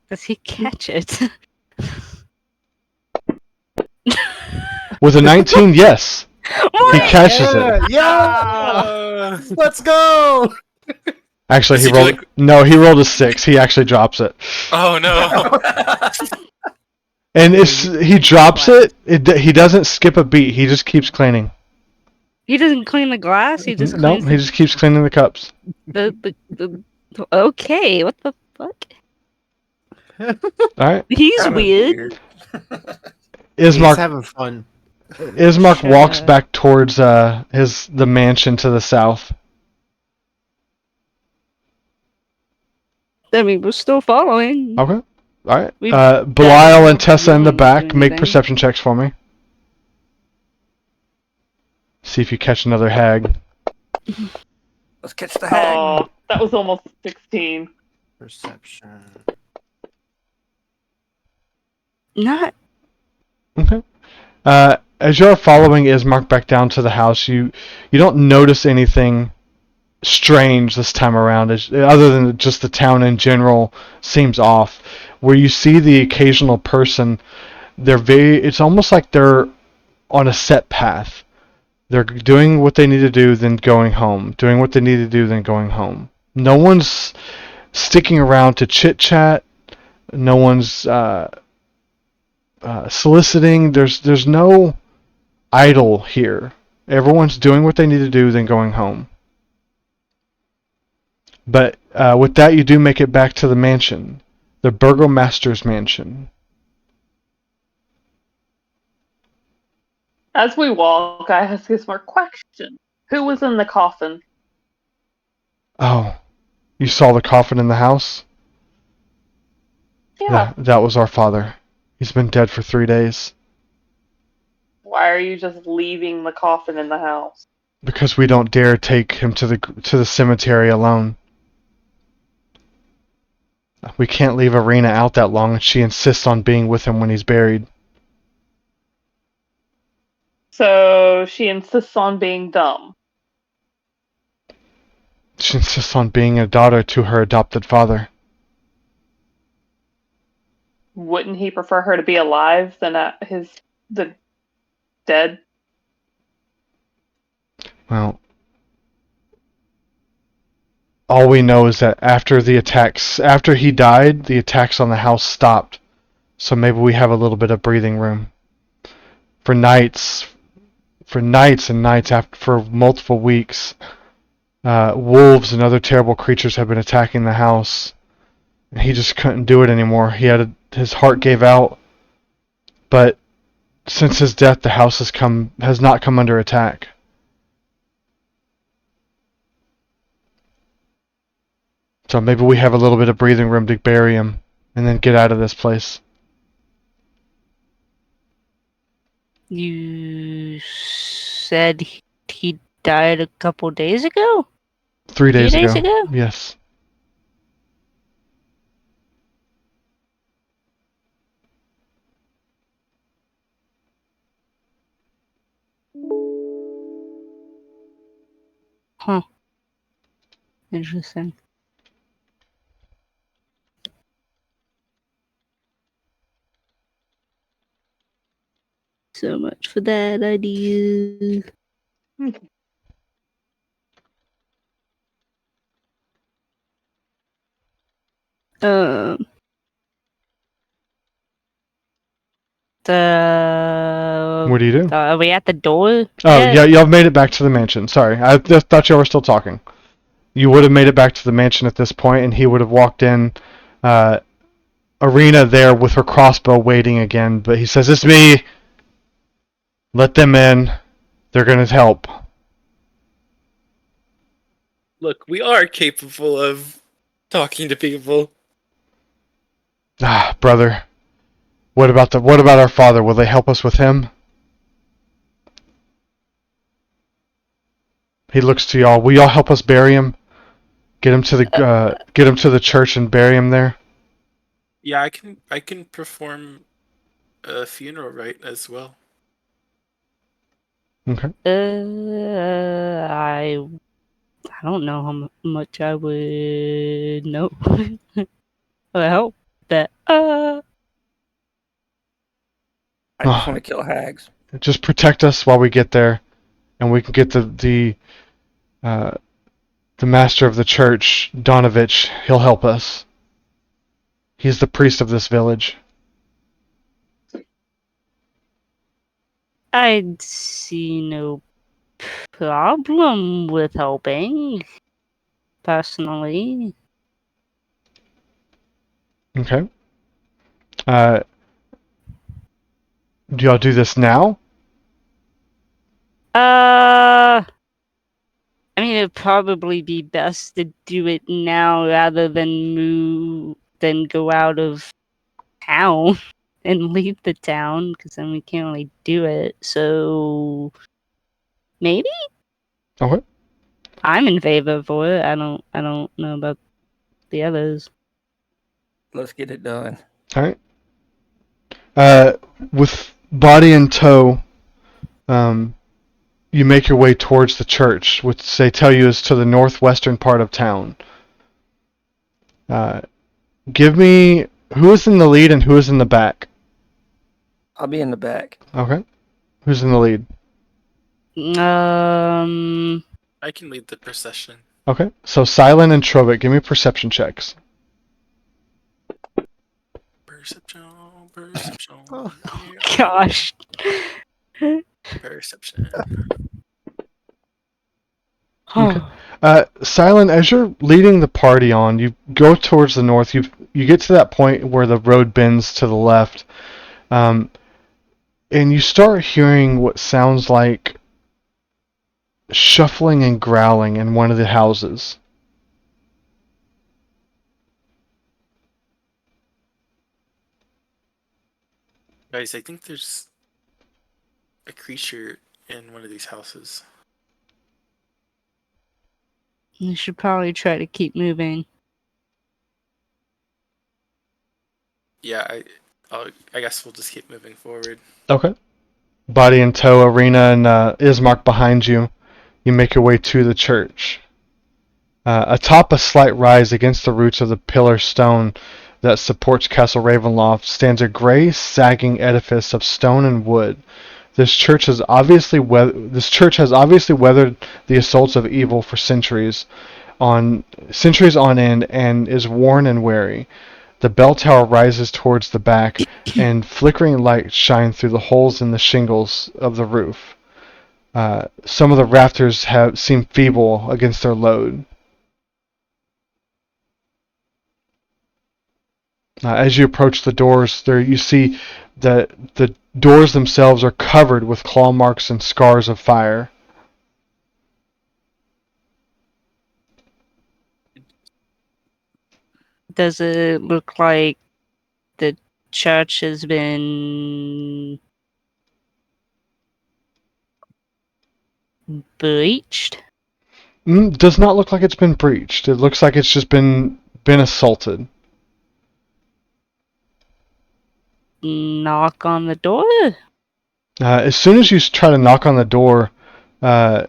does he catch it? With a 19, yes. He catches it. Yeah! Let's go! Actually, Does he he do rolled. like- No, he rolled a 6. He actually drops it. Oh no. And if he drops it, he doesn't skip a beat. He just keeps cleaning. He doesn't clean the glass. He just No, cleans he just keeps cleaning the cups. the. Okay, what the fuck? All right. He's Kinda weird. He's Ismark having fun. walks Sure. back towards the mansion to the south. I mean, we're still following. Okay. All right. We've Belial and done Tessa in the nothing back, to make anything. perception checks for me. See if you catch another hag. Let's catch the hag. Oh, that was almost 16. Perception. Not. Okay. As you're following Ismark back down to the house, you don't notice anything strange this time around, other than just the town in general seems off. Where you see the occasional person, It's almost like they're on a set path. They're doing what they need to do, then going home. Doing what they need to do, then going home. No one's sticking around to chit chat. No one's soliciting. There's no idle here. Everyone's doing what they need to do, then going home. But with that, you do make it back to the mansion, the burgomaster's mansion. As we walk, I ask this more question. Who was in the coffin? Oh, you saw the coffin in the house? Yeah. That was our father. He's been dead for 3 days. Why are you just leaving the coffin in the house? Because we don't dare take him to the cemetery alone. We can't leave Arena out that long, and she insists on being with him when he's buried. So she insists on being dumb. She insists on being a daughter to her adopted father. Wouldn't he prefer her to be alive than the dead? Well, all we know is that after he died, the attacks on the house stopped. So maybe we have a little bit of breathing room. For nights and nights, for multiple weeks, wolves and other terrible creatures have been attacking the house. He just couldn't do it anymore. His heart gave out. But since his death, the house has not come under attack. So maybe we have a little bit of breathing room to bury him and then get out of this place. You said he died a couple days ago? 3 days days ago. ago? Yes. Huh. Interesting. So much for that idea. Um. What do you do? Are we at the door? Oh, yet? yeah, y'all made it back to the mansion. Sorry, I just thought y'all were still talking. You would have made it back to the mansion at this point, and he would have walked in. Arena there with her crossbow waiting again, but he says, "It's me. Let them in. They're gonna help." Look, we are capable of talking to people. Ah, brother. What about our father? Will they help us with him? He looks to y'all. Will y'all help us bury him? Get him to the church and bury him there. Yeah, I can perform a funeral rite as well. Okay. I don't know how much I would know. I hope that. I just want to kill hags. Just protect us while we get there, and we can get the master of the church, Donovich. He'll help us. He's the priest of this village. I'd see no problem with helping, personally. Okay. Do y'all do this now? I mean, it'd probably be best to do it now rather than go out of town and leave the town, because then we can't really do it. So maybe Okay. I'm in favor for it. I don't know about the others. Let's get it done. All right. With body in tow, you make your way towards the church, which they tell you is to the northwestern part of town. Give me who is in the lead and who is in the back. I'll be in the back. Okay. Who's in the lead? I can lead the procession. Okay. So Silent and Trovit, give me perception checks. Perception. Oh gosh. Perception. Okay. Silent, as you're leading the party on, you go towards the north. You get to that point where the road bends to the left, and you start hearing what sounds like shuffling and growling in one of the houses. Guys, I think there's a creature in one of these houses. You should probably try to keep moving. Yeah, I guess we'll just keep moving forward. Okay. Body in tow, Arena and Ismark behind you. You make your way to the church. Atop a slight rise against the roots of the pillar stone that supports Castle Ravenloft stands a gray, sagging edifice of stone and wood. This church has obviously weathered the assaults of evil for centuries on end and is worn and weary. The bell tower rises towards the back, and flickering lights shine through the holes in the shingles of the roof. Some of the rafters seem feeble against their load. As you approach the doors, there you see that the doors themselves are covered with claw marks and scars of fire. Does it look like the church has been breached? Does not look like it's been breached. It looks like it's just been assaulted. Knock on the door? As soon as you try to knock on the door, there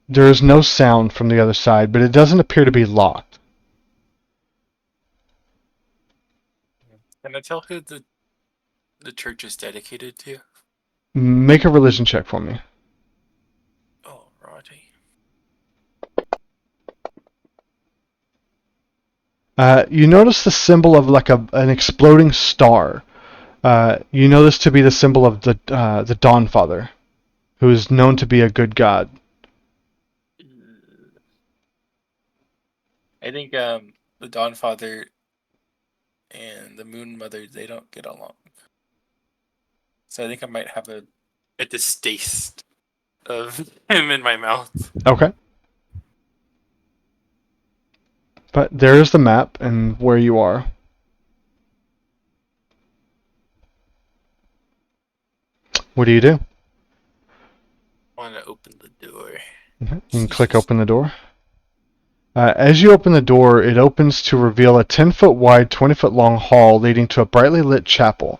is no sound from the other side, but it doesn't appear to be locked. Can I tell who the church is dedicated to? Make a religion check for me. Oh, righty. You notice the symbol of like an exploding star. You know this to be the symbol of the Dawnfather, who is known to be a good god. I think the Dawnfather and the Moon Mother, they don't get along. So I think I might have a distaste of him in my mouth. Okay. But there is the map and where you are. What do you do? I want to open the door. Okay. You can click open the door. As you open the door, it opens to reveal a 10-foot wide, 20-foot long hall leading to a brightly lit chapel.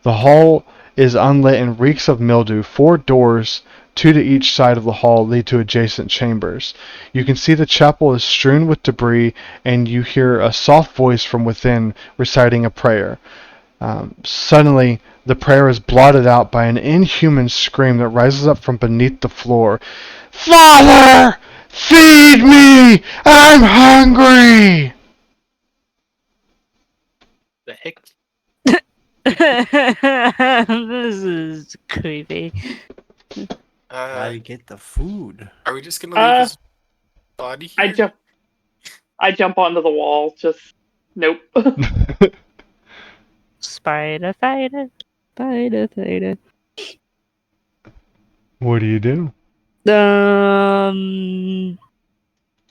The hall is unlit and reeks of mildew. 4 doors, 2 to each side of the hall, lead to adjacent chambers. You can see the chapel is strewn with debris, and you hear a soft voice from within reciting a prayer. Suddenly, the prayer is blotted out by an inhuman scream that rises up from beneath the floor. Father! Feed me! I'm hungry! The heck? This is creepy. I get the food. Are we just gonna leave his body here? I jump onto the wall. Just nope. Spider fighter. Spider fighter. What do you do?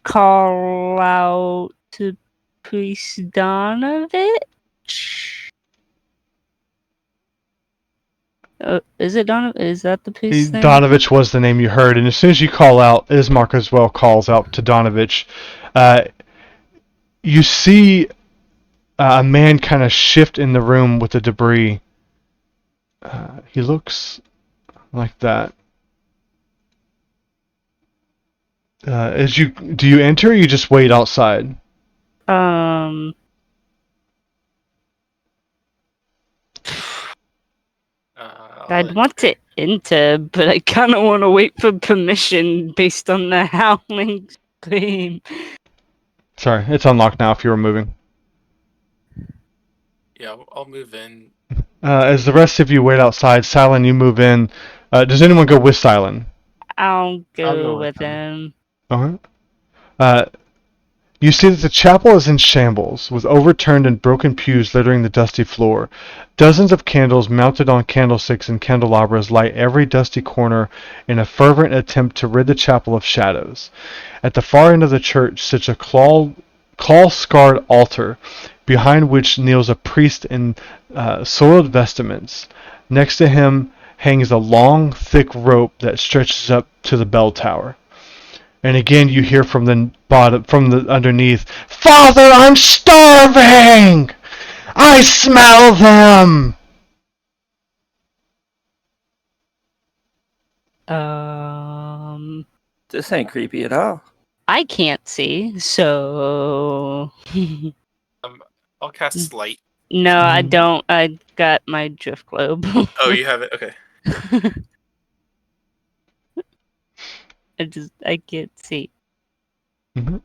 Call out to Priest Donovich? Is it Donovich? Is that the priest's name? Donovich was the name you heard, and as soon as you call out, Ismark as well calls out to Donovich. You see a man kind of shift in the room with the debris. He looks like that. Do you enter or you just wait outside? I'd want to enter, but I kind of want to wait for permission based on the howling scream. Sorry, it's unlocked now if you were moving. Yeah, I'll move in. As the rest of you wait outside, Silent, you move in. Does anyone go with Silent? I'll go go with with him. Alright. You see that the chapel is in shambles, with overturned and broken pews littering the dusty floor. Dozens of candles mounted on candlesticks and candelabras light every dusty corner in a fervent attempt to rid the chapel of shadows. At the far end of the church sits a claw-scarred altar, behind which kneels a priest in soiled vestments. Next to him hangs a long, thick rope that stretches up to the bell tower. And again, you hear from the bottom, from the underneath, "Father, I'm starving! I smell them!" This ain't creepy at all. I can't see, so I'll cast light. no, I don't. I got my drift globe. Oh, you have it. Okay. I can't see.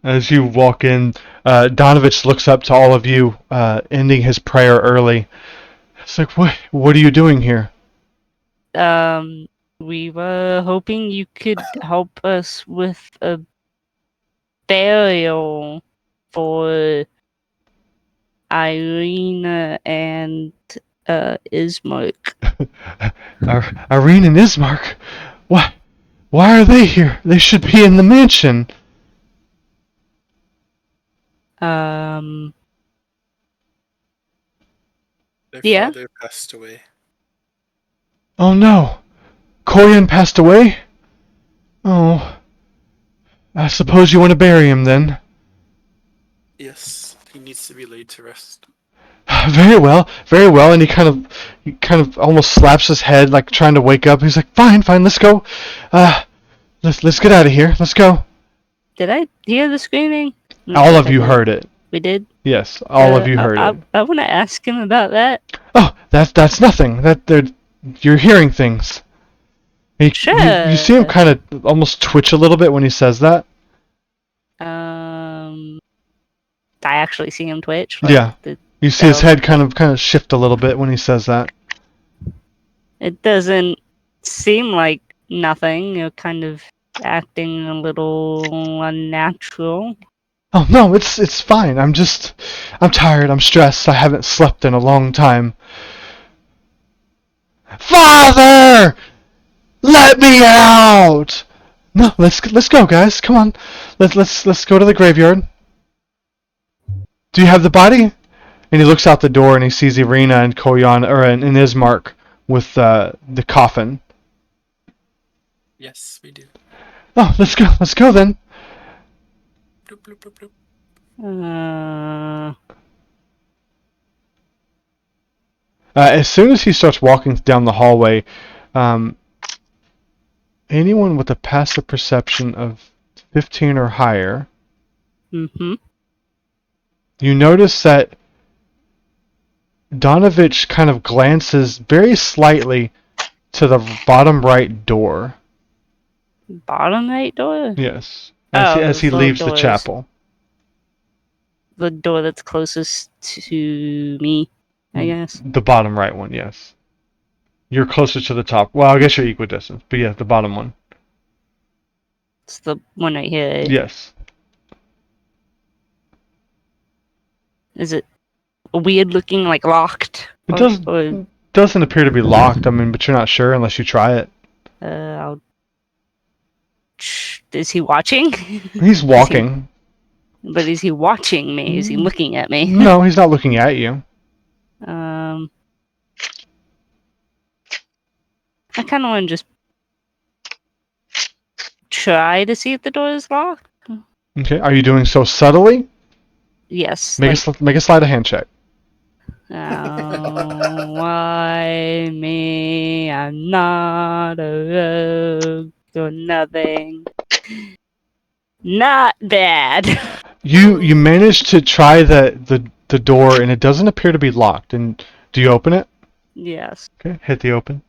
As you walk in, Donovich looks up to all of you, ending his prayer early. It's like, what are you doing here? We were hoping you could help us with a burial for Irina and Ismark. Irene and Ismark? What? Why are they here? They should be in the mansion. Their Yeah. father passed away. Oh no. Koyan passed away? Oh. I suppose you want to bury him then. Yes, he needs to be laid to rest. Very well, very well. And he kind of almost slaps his head, like trying to wake up. He's like, fine, let's go. Let's get out of here. Let's go. Did I hear the screaming? No, All I of you didn't. heard it. We did. Yes, all of you heard it. I want to ask him about that. Oh, that's nothing. You're hearing things. Sure. You see him kind of almost twitch a little bit when he says that. I actually see him twitch. Yeah. You see his Oh. head kind of shift a little bit when he says that. It doesn't seem like nothing. You're kind of acting a little unnatural. Oh no, it's fine. I'm tired. I'm stressed. I haven't slept in a long time. Father, let me out! No, let's go, guys. Come on, let's go to the graveyard. Do you have the body? And he looks out the door and he sees Irina and Koyan and Ismark with the coffin. Yes, we do. Oh, let's go then. Bloop, bloop, bloop, bloop. As soon as he starts walking down the hallway, anyone with a passive perception of 15 or higher, Mm-hmm. you notice that Donovich kind of glances very slightly to the bottom right door. Bottom right door? Yes. Oh, As he the leaves the doors. chapel. The door that's closest to me, I guess. The bottom right one, yes. You're closer to the top. Well, I guess you're equidistant, but yeah, the bottom one. It's the one right here. Yes. Is it weird looking, like locked? It doesn't appear to be locked, I mean, but you're not sure unless you try it. Is he watching? He's walking. But is he watching me? Is he looking at me? No, he's not looking at you. I kind of want to just try to see if the door is locked. Okay, are you doing so subtly? Yes. Make a sleight of hand check. Oh, why me? I'm not a rogue or nothing. Not bad. You managed to try the door and it doesn't appear to be locked. And do you open it? Yes. Okay, hit the open.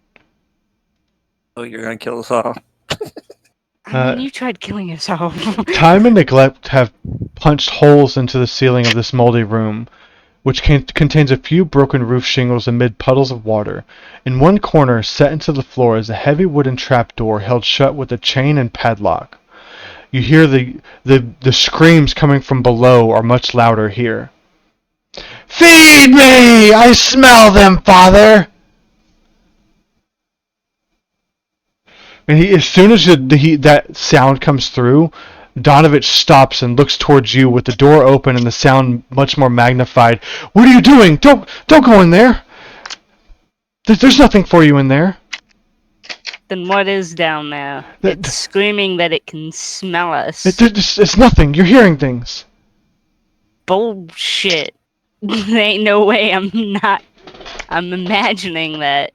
Oh, you're gonna kill us all. I mean, you tried killing yourself. Time and neglect have punched holes into the ceiling of this moldy room, which contains a few broken roof shingles amid puddles of water. In one corner, set into the floor, is a heavy wooden trapdoor held shut with a chain and padlock. You hear the screams coming from below are much louder here. Feed me! I smell them, Father! And as soon as that sound comes through, Donovich stops and looks towards you with the door open and the sound much more magnified. What are you doing? Don't go in there! There's nothing for you in there. Then what is down there? It's screaming that it can smell us. It's nothing. You're hearing things. Bullshit. There ain't no way I'm imagining that.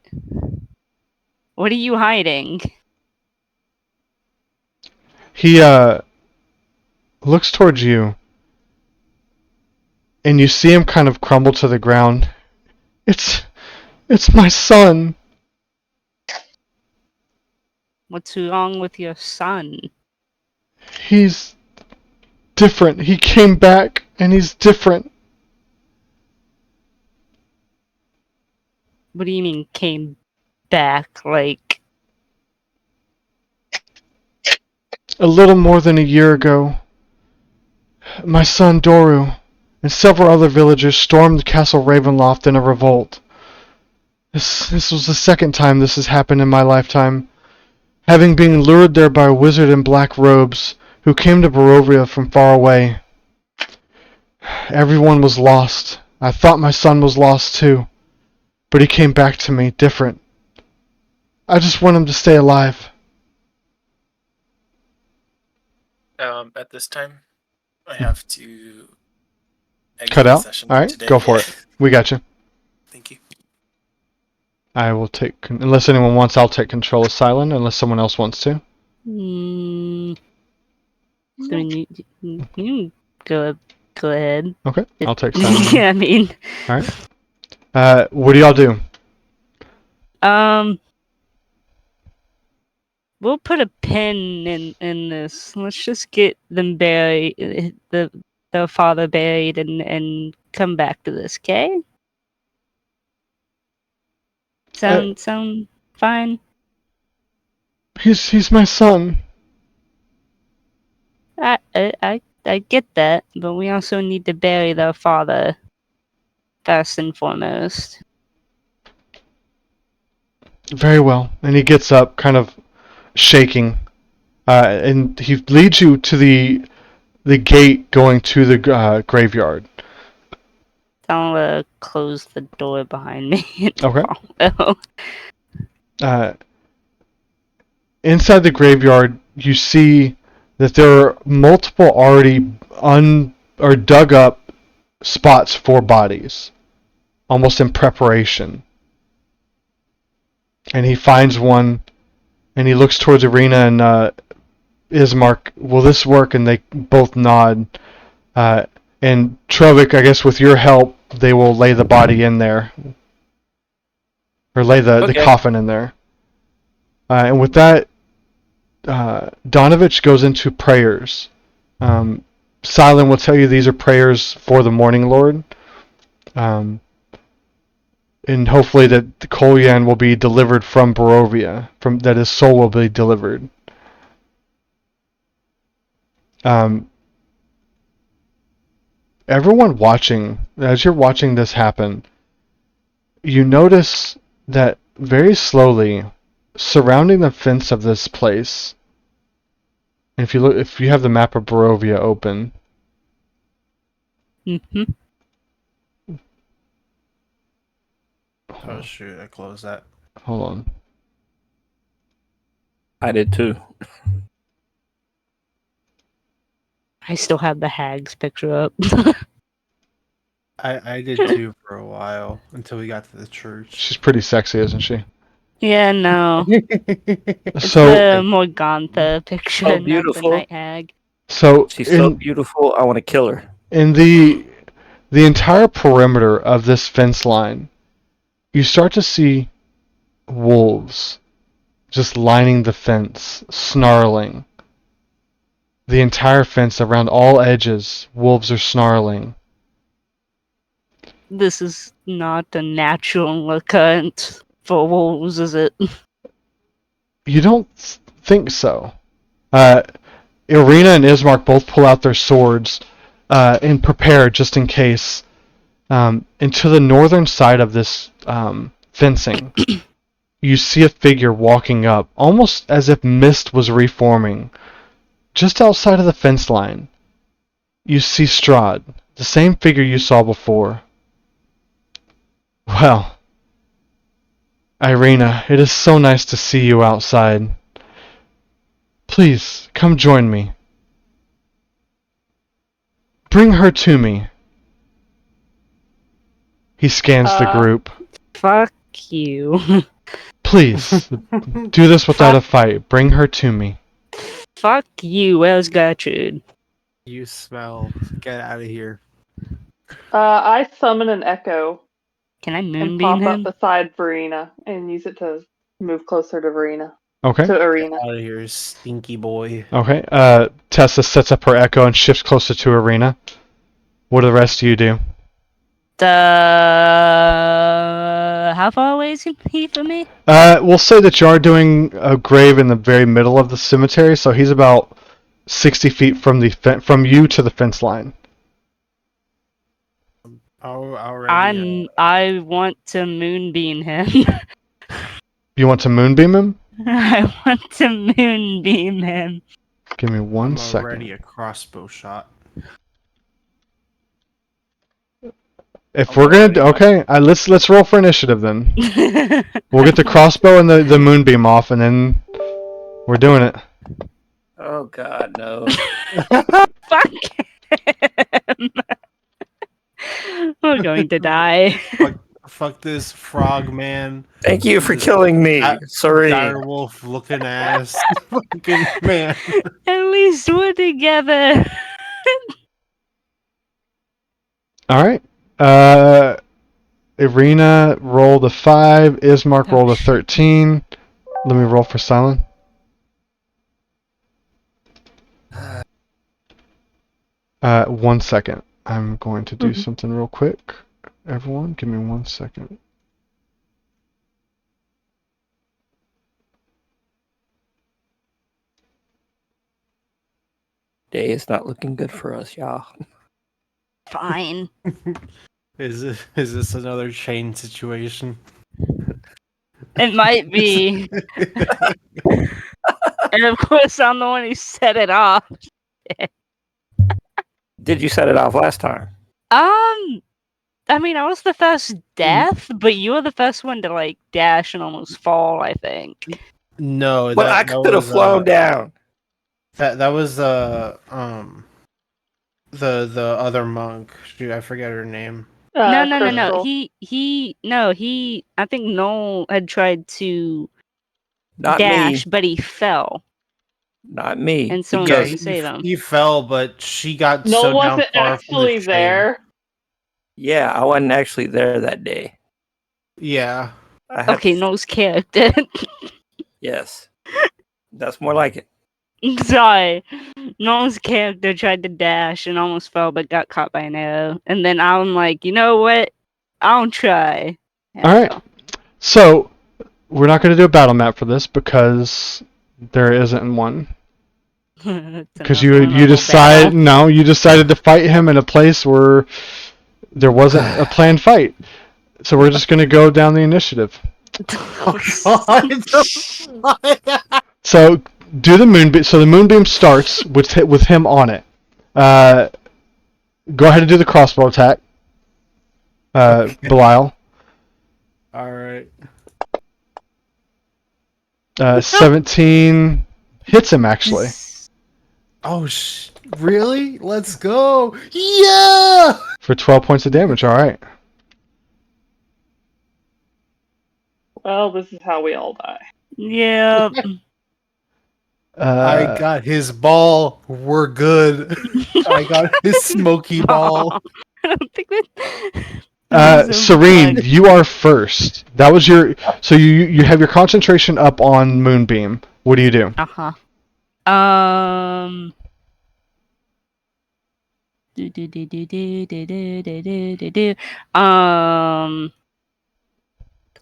What are you hiding? He looks towards you, and you see him kind of crumble to the ground. It's my son. What's wrong with your son? He's different. He came back, and he's different. What do you mean came back? Like, A little more than a year ago, my son Doru and several other villagers stormed Castle Ravenloft in a revolt. This was the second time this has happened in my lifetime, having been lured there by a wizard in black robes who came to Barovia from far away. Everyone was lost. I thought my son was lost too, but he came back to me different. I just want him to stay alive. At this time, I have to exit Cut the out? session Alright, today. go for it. We got you. Thank you. I will take, unless anyone wants, I'll take control of Silent, unless someone else wants to. I mean, you go ahead. Okay, I'll take Silent. Yeah, I mean, Alright. What do y'all do? we'll put a pin in this. Let's just get them buried, the father buried, and come back to this. Okay? Sound fine? He's my son. I get that, but we also need to bury the father first and foremost. Very well. And he gets up, kind of shaking, and he leads you to the gate going to the graveyard. Tell him to close the door behind me. Okay. Follow. Inside the graveyard, you see that there are multiple already dug up spots for bodies, almost in preparation. And he finds one, and he looks towards Arena and Ismark. Will this work? And they both nod. And Trovik, I guess with your help, they will lay the body in there. Or lay the coffin in there. And with that, Donovich goes into prayers. Silent will tell you these are prayers for the Morning Lord. And hopefully that the Kolyan will be delivered from Barovia, that his soul will be delivered. Everyone watching, as you're watching this happen, you notice that very slowly, surrounding the fence of this place, and if you have the map of Barovia open, Oh shoot, I closed that. hold on. I did too. I still have the hag's picture up. I did too for a while until we got to the church. She's pretty sexy, isn't she? Yeah, no. It's So the Morgantha picture, Oh, not the beautiful. night hag. so She's so beautiful. I want to kill her. in the entire perimeter of this fence line, you start to see wolves just lining the fence, snarling. The entire fence around all edges, wolves are snarling. This is not a natural occurrence for wolves, is it? You don't think so. Irina and Ismark both pull out their swords and prepare just in case. And to the northern side of this fencing, you see a figure walking up, almost as if mist was reforming. Just outside of the fence line, you see Strahd, the same figure you saw before. Well, Irina, it is so nice to see you outside. Please, come join me. Bring her to me. He scans the group. Fuck you. Please, do this without a fight. Bring her to me. Fuck you, where's Gertrude? You smell. Get out of here. I summon an echo Can I and moonbeam pop up him? beside Verena and use it to move closer to Verena. Okay. To Arena. Out of here, stinky boy. Okay. Tessa sets up her echo and shifts closer to Arena. What do the rest of you do? How far away is he from me? We'll say that you are doing a grave in the very middle of the cemetery, so he's about 60 feet from from you to the fence line. Already. I want to moonbeam him. You want to moonbeam him? I want to moonbeam him. Give me one I'm second. already a crossbow shot. If we're gonna okay, let's roll for initiative then. We'll get the crossbow and the moonbeam off, and then we're doing it. Oh God, no. Fuck him. We're going to die. Fuck this frog man. Thank you for killing me. Sorry. Direwolf looking ass. Fucking man. At least we're together. All right. Irina rolled a 5. Ismark rolled a 13. Let me roll for Silent. One second. I'm going to do something real quick. Everyone, give me 1 second. Day is not looking good for us, y'all. Fine. Is this another chain situation? It might be. And of course, I'm the one who set it off. Did you set it off last time? I mean, I was the first death, but you were the first one to like dash and almost fall, I think. No, But I could have flown down. That was the other monk. Dude, I forget her name. No. Crystal. He. I think Noel had tried to Not dash, me. but he fell, Not me. and someone Yeah, had to save him. he fell, but she got No so down wasn't far from the actually chain. there. Yeah, I wasn't actually there that day. Yeah. I had Okay, Noel's character. Yes. That's more like it. Sorry. Noel's character tried to dash and almost fell, but got caught by an arrow. And then I'm like, you know what? I'll try. All right. So we're not going to do a battle map for this because there isn't one. Because you decided you decided to fight him in a place where there wasn't a planned fight. So we're just going to go down the initiative. So do the moonbeam. So the moonbeam starts with him on it. Go ahead and do the crossbow attack, Belial. All right. 17 hits him actually. Oh, really? Let's go! Yeah! For 12 points of damage. All right. Well, this is how we all die. Yeah. I got his ball. We're good. I got his smoky ball. I don't think that. Serene, you are first. That was your. So you have your concentration up on Moonbeam. What do you do? Uh-huh.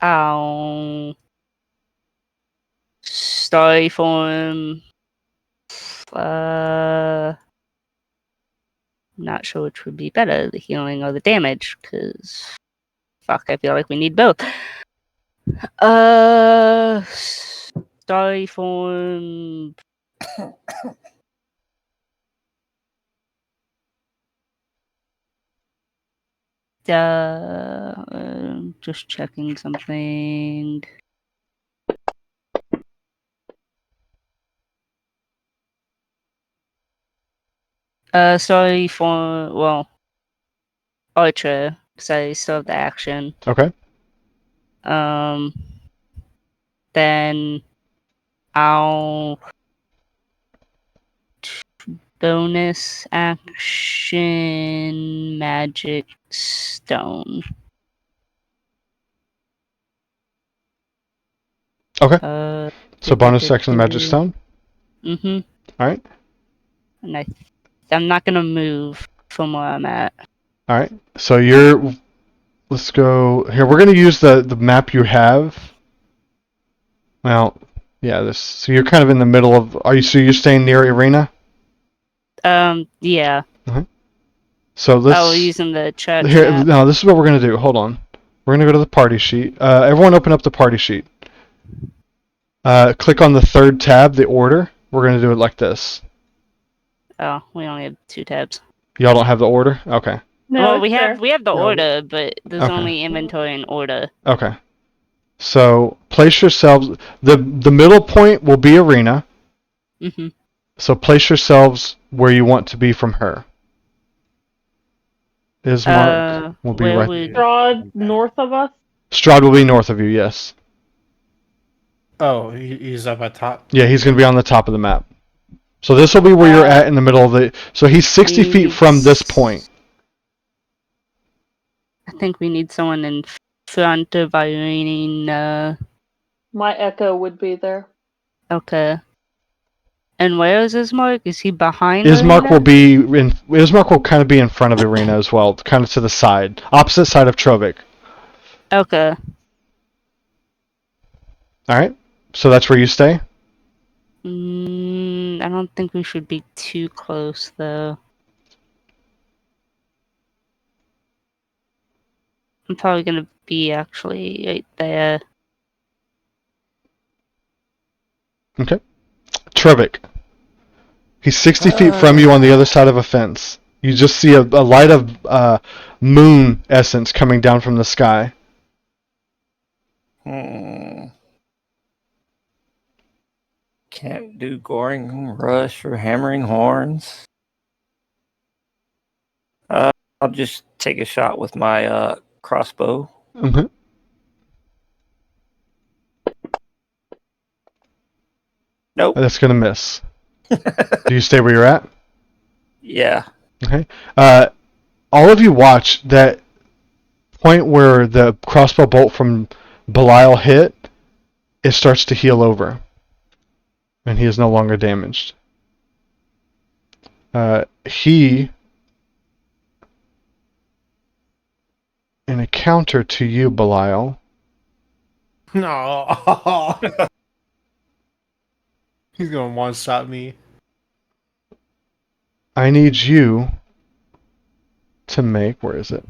I'll Starry form. Not sure which would be better, the healing or the damage, because fuck, I feel like we need both. Starry form. Just checking something. Sorry for, well, Archer, because I still have the action. Okay. Then I'll bonus action magic stone. Okay. So bonus action Magic Stone. Mm-hmm. All right. And I'm not gonna move from where I'm at. All right. So let's go here. We're gonna use the map you have. Well, yeah. So you're kind of in the middle of. So you're staying near Arena? Yeah. So let's. Oh, we're using the church Here, map. no, this is what we're gonna do. Hold on. We're gonna go to the party sheet. Everyone, open up the party sheet. Click on the third tab, the order. We're gonna do it like this. Oh, we only have 2 tabs. Y'all don't have the order? Okay. No, Well, it's we there. have the No. order, but there's Okay. only inventory and order. Okay. So place yourselves. The middle point will be Arena. Mm-hmm. So place yourselves where you want to be from her. Ismark will be where right. would Strahd north of us. Strahd will be north of you. Yes. Oh, he's up at top. Yeah, he's going to be on the top of the map. So this will be where you're at in the middle of the. So he's 60 feet from this point. I think we need someone in front of Irene. My echo would be there. Okay. And where is Ismark? Is he behind Ismark Irina? will be in. Ismark will kind of be in front of Arena as well, kind of to the side, opposite side of Trovik. Okay. All right. So that's where you stay. I don't think we should be too close, though. I'm probably gonna be actually right there. Okay. Trovik. He's 60 feet from you on the other side of a fence. You just see a light of moon essence coming down from the sky. Can't do goring rush or hammering horns. I'll just take a shot with my crossbow. Mm-hmm. Nope. That's going to miss. Do you stay where you're at? Yeah. Okay. All of you watch that point where the crossbow bolt from Belial hit. It starts to heal over. And he is no longer damaged. He, in a counter to you, Belial, No. He's gonna one-shot me. I need you to make, where is it?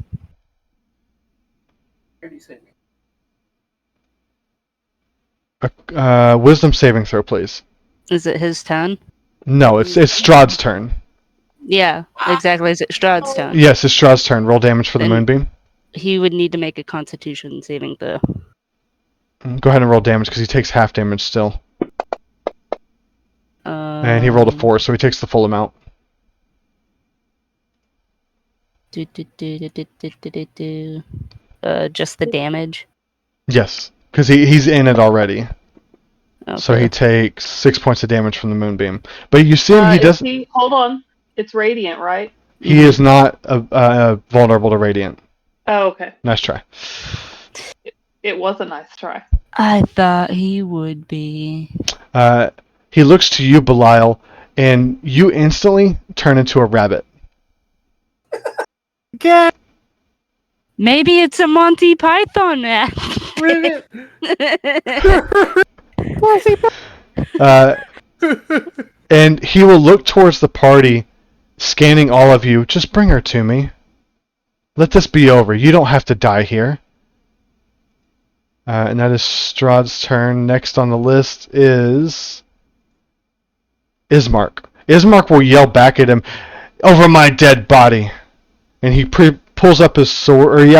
A wisdom saving throw, please. Is it his turn? No, it's Strahd's turn. Yeah, exactly. Is it Strahd's turn? Yes, it's Strahd's turn. Roll damage for the Then- moonbeam. He would need to make a Constitution saving throw. Go ahead and roll damage because he takes half damage still. And he rolled a 4, so he takes the full amount. Just the damage. Yes, because he's in it already. Okay. So he takes 6 points of damage from the moonbeam. But you see him, he doesn't. Hold on. It's radiant, right? He is not vulnerable to radiant. Oh, okay. Nice try. It was a nice try. I thought he would be. He looks to you, Belial, and you instantly turn into a rabbit. Again, Maybe it's a Monty Python act. Rivet. And he will look towards the party, scanning all of you. Just bring her to me. Let this be over. You don't have to die here. And that is Strahd's turn. Next on the list is Ismark. Ismark will yell back at him, "Over my dead body!" And he pulls up his sword, or he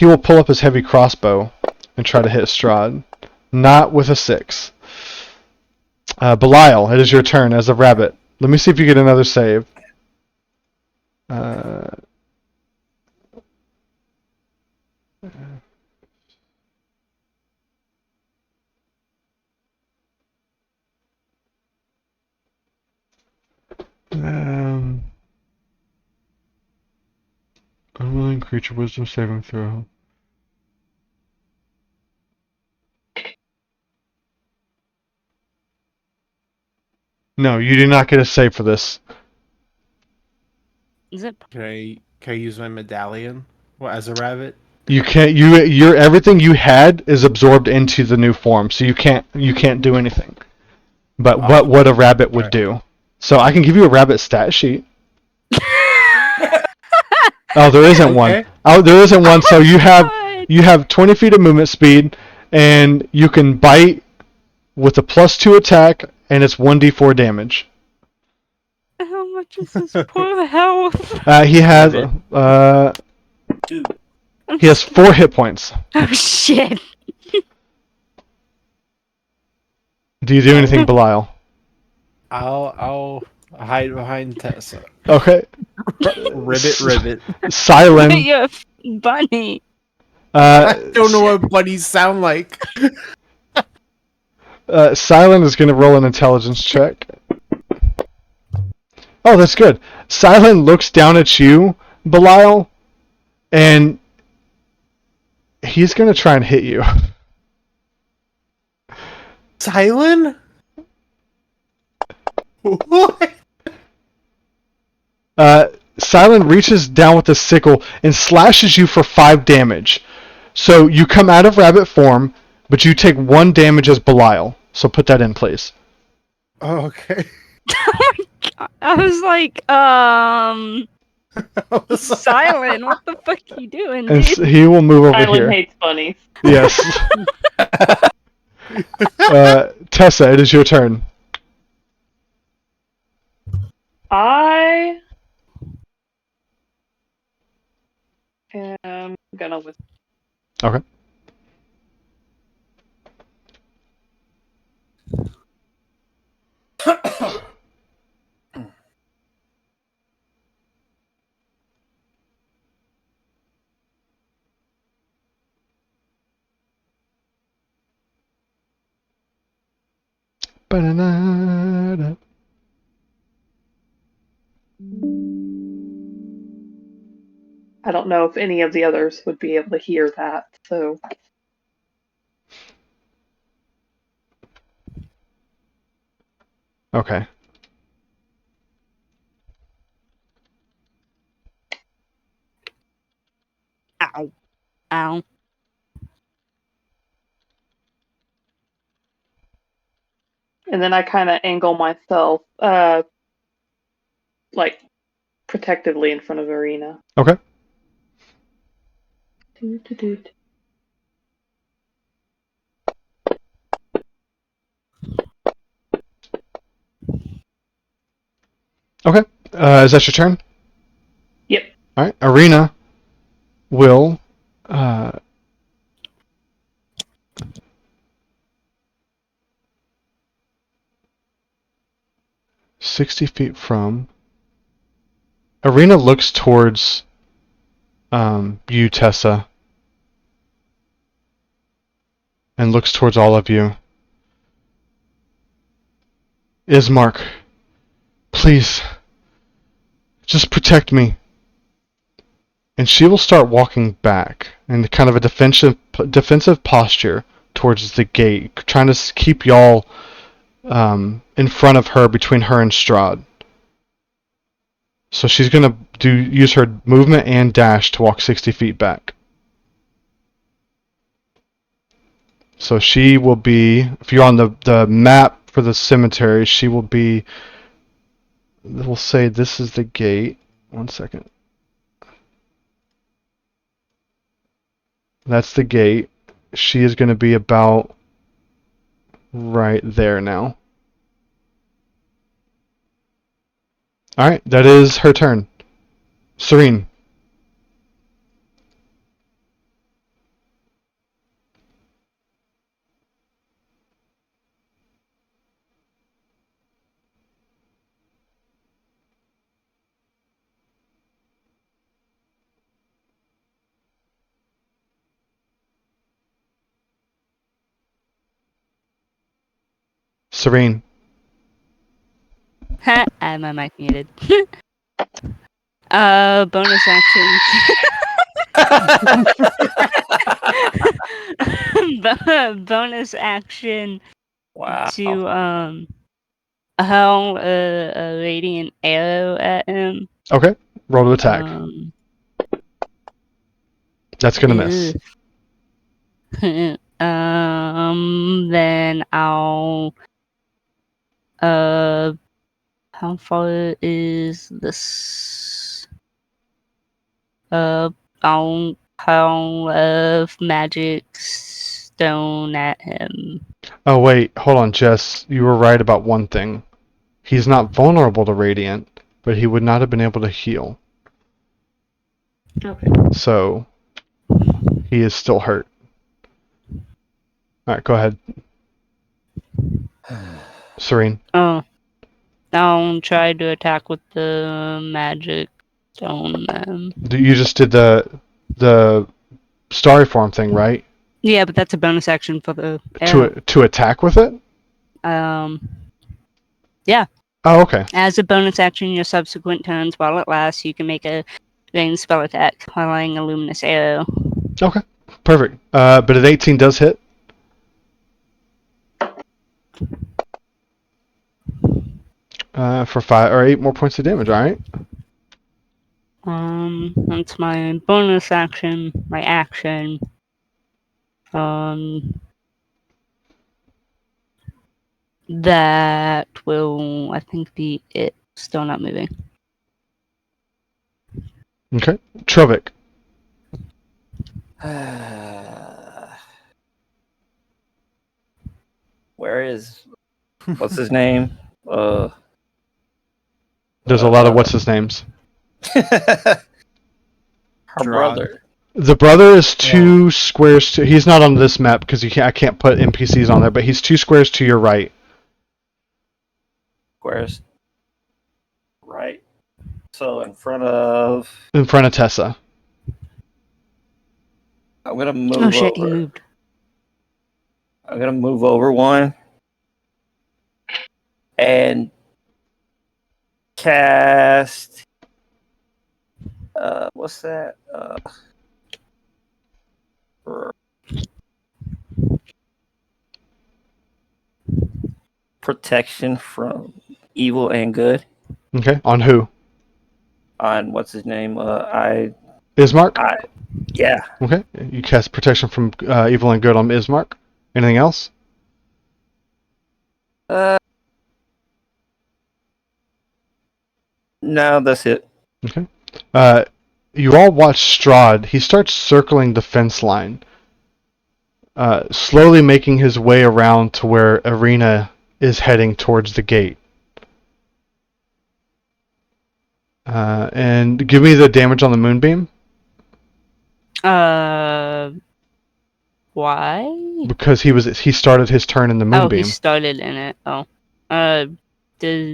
will pull up his heavy crossbow and try to hit Strahd. Not with a 6. Belial, it is your turn as a rabbit. Let me see if you get another save. Unwilling creature wisdom saving throw. No, you do not get a save for this. Is it? Can I use my medallion as a rabbit? You can't. Your everything you had is absorbed into the new form, so you can't do anything. But what a rabbit would do. So I can give you a rabbit stat sheet. Oh, there isn't one. Oh, there isn't one. So you have 20 feet of movement speed, and you can bite with a +2 attack, and it's 1d4 damage. How much is his poor health? He has Dude. he has 4 hit points. Oh shit! Do you do anything, Belial? I'll hide behind Tessa. Okay. Ribbit. Silent. You're a bunny. I don't know what bunnies sound like. Silent is going to roll an intelligence check. Oh, that's good. Silent looks down at you, Belial, and he's going to try and hit you. Silent? What? Silent reaches down with a sickle and slashes you for 5 damage. So you come out of rabbit form, but you take 1 damage as Belial. So put that in, please. Oh, okay. I was like, Silent, what the fuck are you doing, And dude? he will move over Silent here. hates bunnies. Yes. Tessa, it is your turn. I am gonna whisper. Okay. Ba-da-da-da. I don't know if any of the others would be able to hear that, so Okay. Ow. Ow. and then I kind of angle myself, like protectively in front of Arena. Okay. Doot. Okay. Is that your turn? Yep. All right. Arena will 60 feet from. Arena looks towards you, Tessa, and looks towards all of you. Ismark, please, just protect me. and she will start walking back in kind of a defensive posture towards the gate, trying to keep y'all in front of her, between her and Strahd. So she's gonna use her movement and dash to walk 60 feet back. So she will be, if you're on the map for the cemetery, she will be, we'll say this is the gate. One second. That's the gate. She is going to be about right there now. Alright, that is her turn. Serene. Serene. Ha! I have my mic muted. Bonus action. Bonus action Wow. to hurl a radiant arrow at him. Okay, roll to attack. That's going to miss. Then I'll how far is this? I'll hurl of magic stone at him. Oh wait, hold on, Jess. You were right about one thing. He's not vulnerable to radiant, but he would not have been able to heal. Okay. So he is still hurt. Alright, go ahead. Serene. Oh. I'll try to attack with the magic stone then. You just did the starry form thing, right? Yeah, but that's a bonus action for the arrow. To attack with it? Yeah. Oh, okay. As a bonus action, your subsequent turns while it lasts, you can make a ranged spell attack, highlighting a luminous arrow. Okay, perfect. But an 18 does hit. For 5 or 8 more points of damage. All right. That's my bonus action, my action. That will, I think, be it. Still not moving. Okay, Truvik. Where is what's his name? There's a lot of what's his names. Her Gerard. brother. The brother is 2 squares to. He's not on this map because I can't put NPCs on there, but he's 2 squares to your right. Where's right? So in front of. In front of Tessa. I'm gonna move. Oh shit, he over. moved. I'm gonna move over one and cast. What's that? Protection from evil and good. Okay, on who? On what's his name? Ismark? Yeah. Okay, you cast protection from evil and good on Ismark. Anything else? No, that's it. Okay. You all watch Strahd. He starts circling the fence line, slowly making his way around to where Arena is heading towards the gate. And give me the damage on the moonbeam. Why? Because he started his turn in the Oh, moonbeam. he started in it. Oh.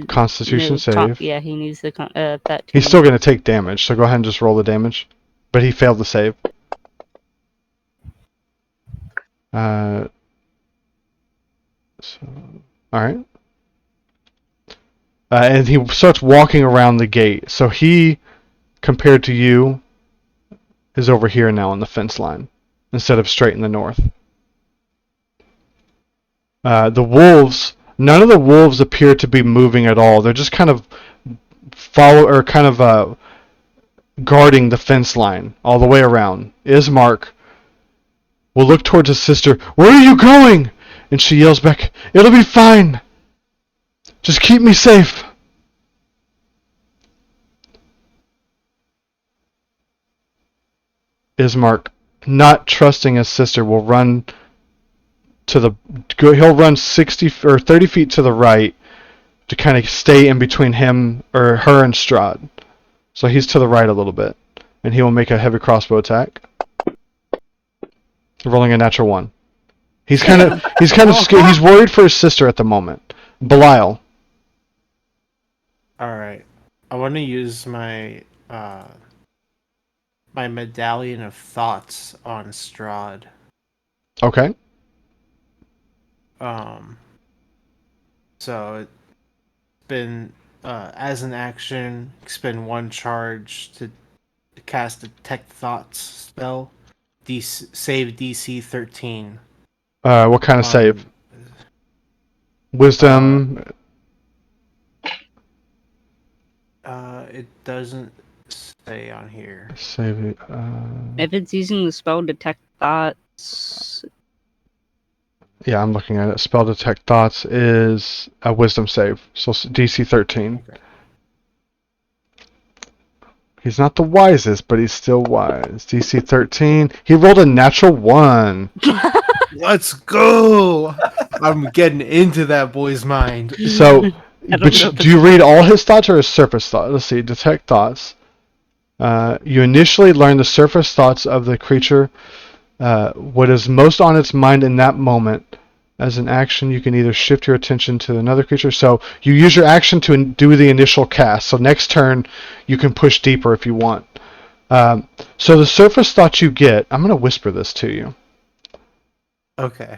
Constitution save. Yeah, he needs the 13. He's still going to take damage, so go ahead and just roll the damage. But he failed the save. Alright. And he starts walking around the gate. So he, compared to you, is over here now on the fence line instead of straight in the north. The wolves, none of the wolves appear to be moving at all. They're just kind of guarding the fence line all the way around. Ismark will look towards his sister. "Where are you going?" And she yells back, "It'll be fine. Just keep me safe." Ismark, not trusting his sister, will run he'll run 60 or 30 feet to the right to kind of stay in between him or her and Strahd. So he's to the right a little bit, and he will make a heavy crossbow attack. Rolling a natural 1. He's kind of scared. He's worried for his sister at the moment. Belial. All right. I want to use my my medallion of thoughts on Strahd. Okay. So it's been as an action, expend 1 charge to cast Detect Thoughts spell. Save DC 13. What kind of save? Wisdom. It doesn't say on here. Save it. If it's using the spell Detect Thoughts, Yeah, I'm looking at it. Spell Detect Thoughts is a Wisdom save, so DC 13. Okay. He's not the wisest, but he's still wise. DC 13. He rolled a natural 1. Let's go! I'm getting into that boy's mind. So, know but if do you read all his thoughts or his surface thoughts? Let's see. Detect Thoughts. You initially learn the surface thoughts of the creature, what is most on its mind in that moment. As an action, you can either shift your attention to another creature. So you use your action to do the initial cast. So next turn, you can push deeper if you want. So the surface thoughts you get, I'm going to whisper this to you. Okay.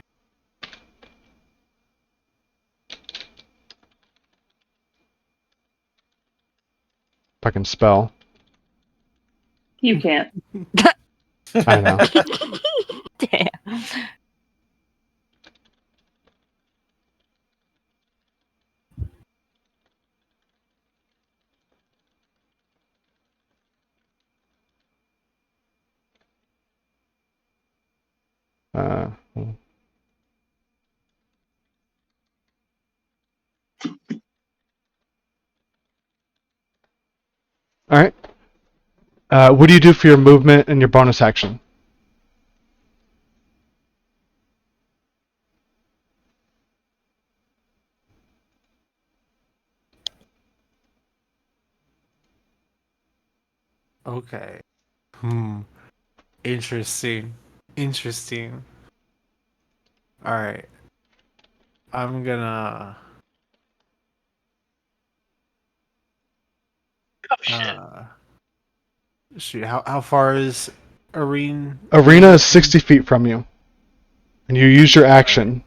If I can spell. You can't. I know. damn. Uh, all right. What do you do for your movement and your bonus action? Okay. Interesting. Alright. I'm gonna... shoot, how far is Arena? Arena is 60 feet from you. And you use your action.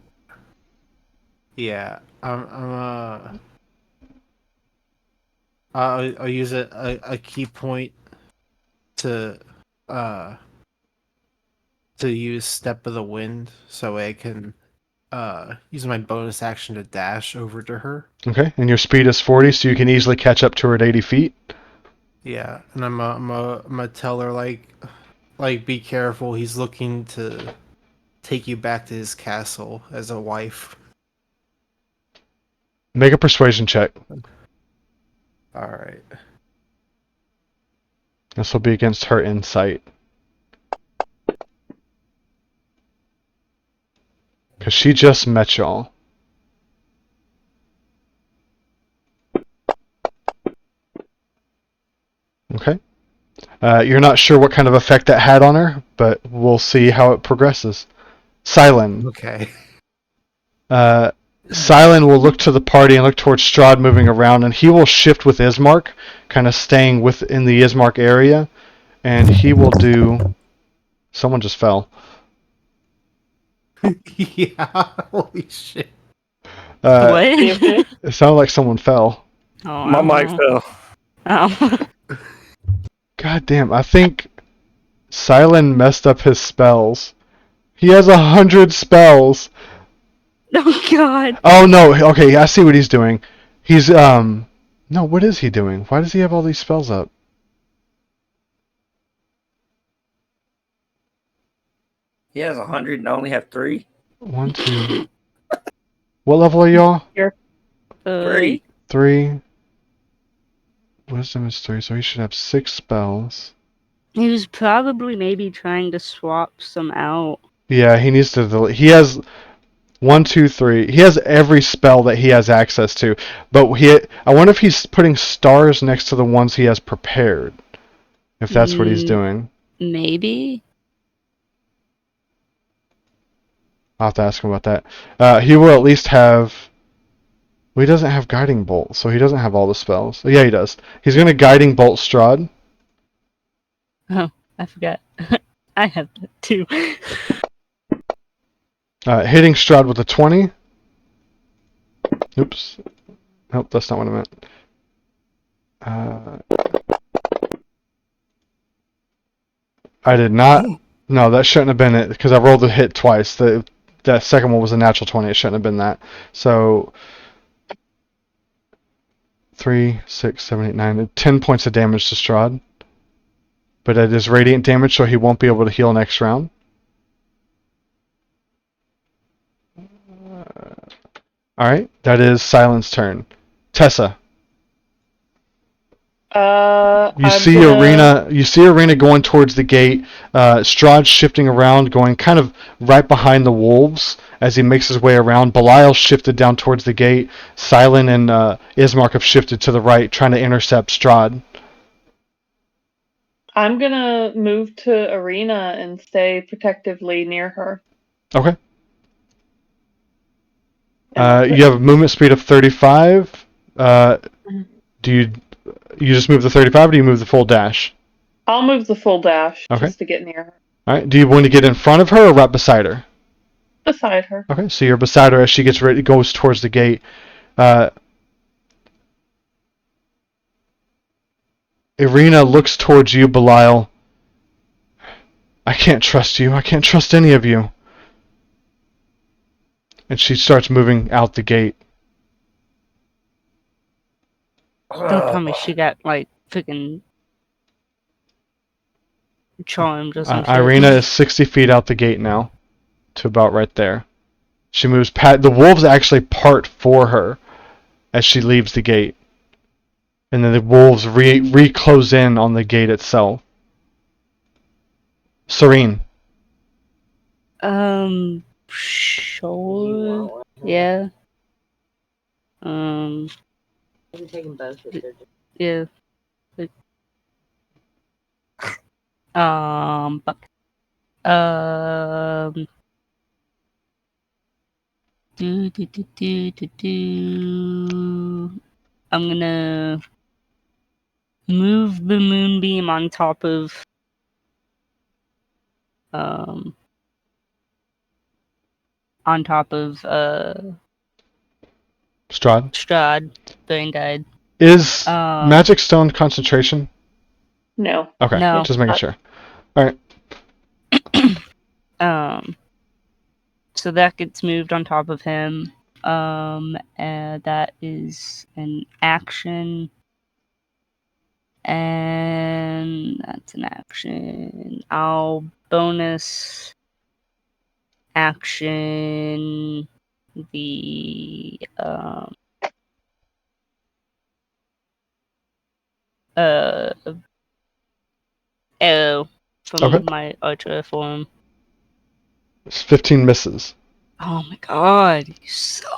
Yeah. I'll use a key point to use Step of the Wind so I can use my bonus action to dash over to her. Okay. And your speed is 40, so you can easily catch up to her at 80 feet. Yeah, and I'm gonna tell her like be careful. He's looking to take you back to his castle as a wife. Make a persuasion check. All right. This will be against her insight. Because she just met y'all. Okay. You're not sure what kind of effect that had on her, but we'll see how it progresses. Silent. Okay. Silent will look to the party and look towards Strahd moving around, and he will shift with Ismark, kind of staying within the Ismark area, and he will do... Someone just fell. Yeah. Holy shit. What? Okay. It sounded like someone fell. Oh, My mic fell. Oh. God damn, I think Silent messed up his spells. He has 100 spells. Oh God. Oh no, okay, I see what he's doing. He's no, what is he doing? Why does he have all these spells up? He has 100 and I only have 3. 1, 2. What level are y'all? You're 3. 3. Wisdom is 3, so he should have 6 spells. He was probably maybe trying to swap some out. Yeah, he needs to delete. He has 1, 2, 3. He has every spell that he has access to, but I wonder if he's putting stars next to the ones he has prepared. If that's what he's doing. Maybe. I'll have to ask him about that. He will at least have... Well, he doesn't have Guiding Bolt, so he doesn't have all the spells. Yeah, he does. He's going to Guiding Bolt Strahd. Oh, I forgot. I have that too. Hitting Strahd with a 20. Oops. Nope, that's not what I meant. I did not... No, that shouldn't have been it, because I rolled the hit twice. That second one was a natural 20. It shouldn't have been that. So... 3, 6, 7, 8, 9, 10 points of damage to Strahd. But it is radiant damage, so he won't be able to heal next round. Alright, that is Silent's turn. Tessa. You see Arena going towards the gate. Strahd shifting around, going kind of right behind the wolves as he makes his way around. Belial shifted down towards the gate. Silent and Ismark have shifted to the right, trying to intercept Strahd. I'm gonna move to Arena and stay protectively near her. Okay. You have a movement speed of 35. Do you just move the 35, or do you move the full dash? I'll move the full dash Okay. just to get near her. All right. Do you want to get in front of her or right beside her? Beside her. Okay. So you're beside her as she gets ready, goes towards the gate. Irina looks towards you, Belial. I can't trust you. I can't trust any of you. And she starts moving out the gate. Don't tell me she got like freaking charmed or some shit. Irina is 60 feet out the gate now, to about right there. She moves past. The wolves actually part for her as she leaves the gate, and then the wolves re-close in on the gate itself. Serene. Sure. Yeah. Yeah. But I'm gonna move the moonbeam on top of Strahd. Brain died. Is Magic Stone concentration? No. Okay, No. just making sure. Alright. So that gets moved on top of him. And that is an action. And that's an action. I'll bonus action the arrow from my archer form. It's 15 misses. Oh my god, you suck.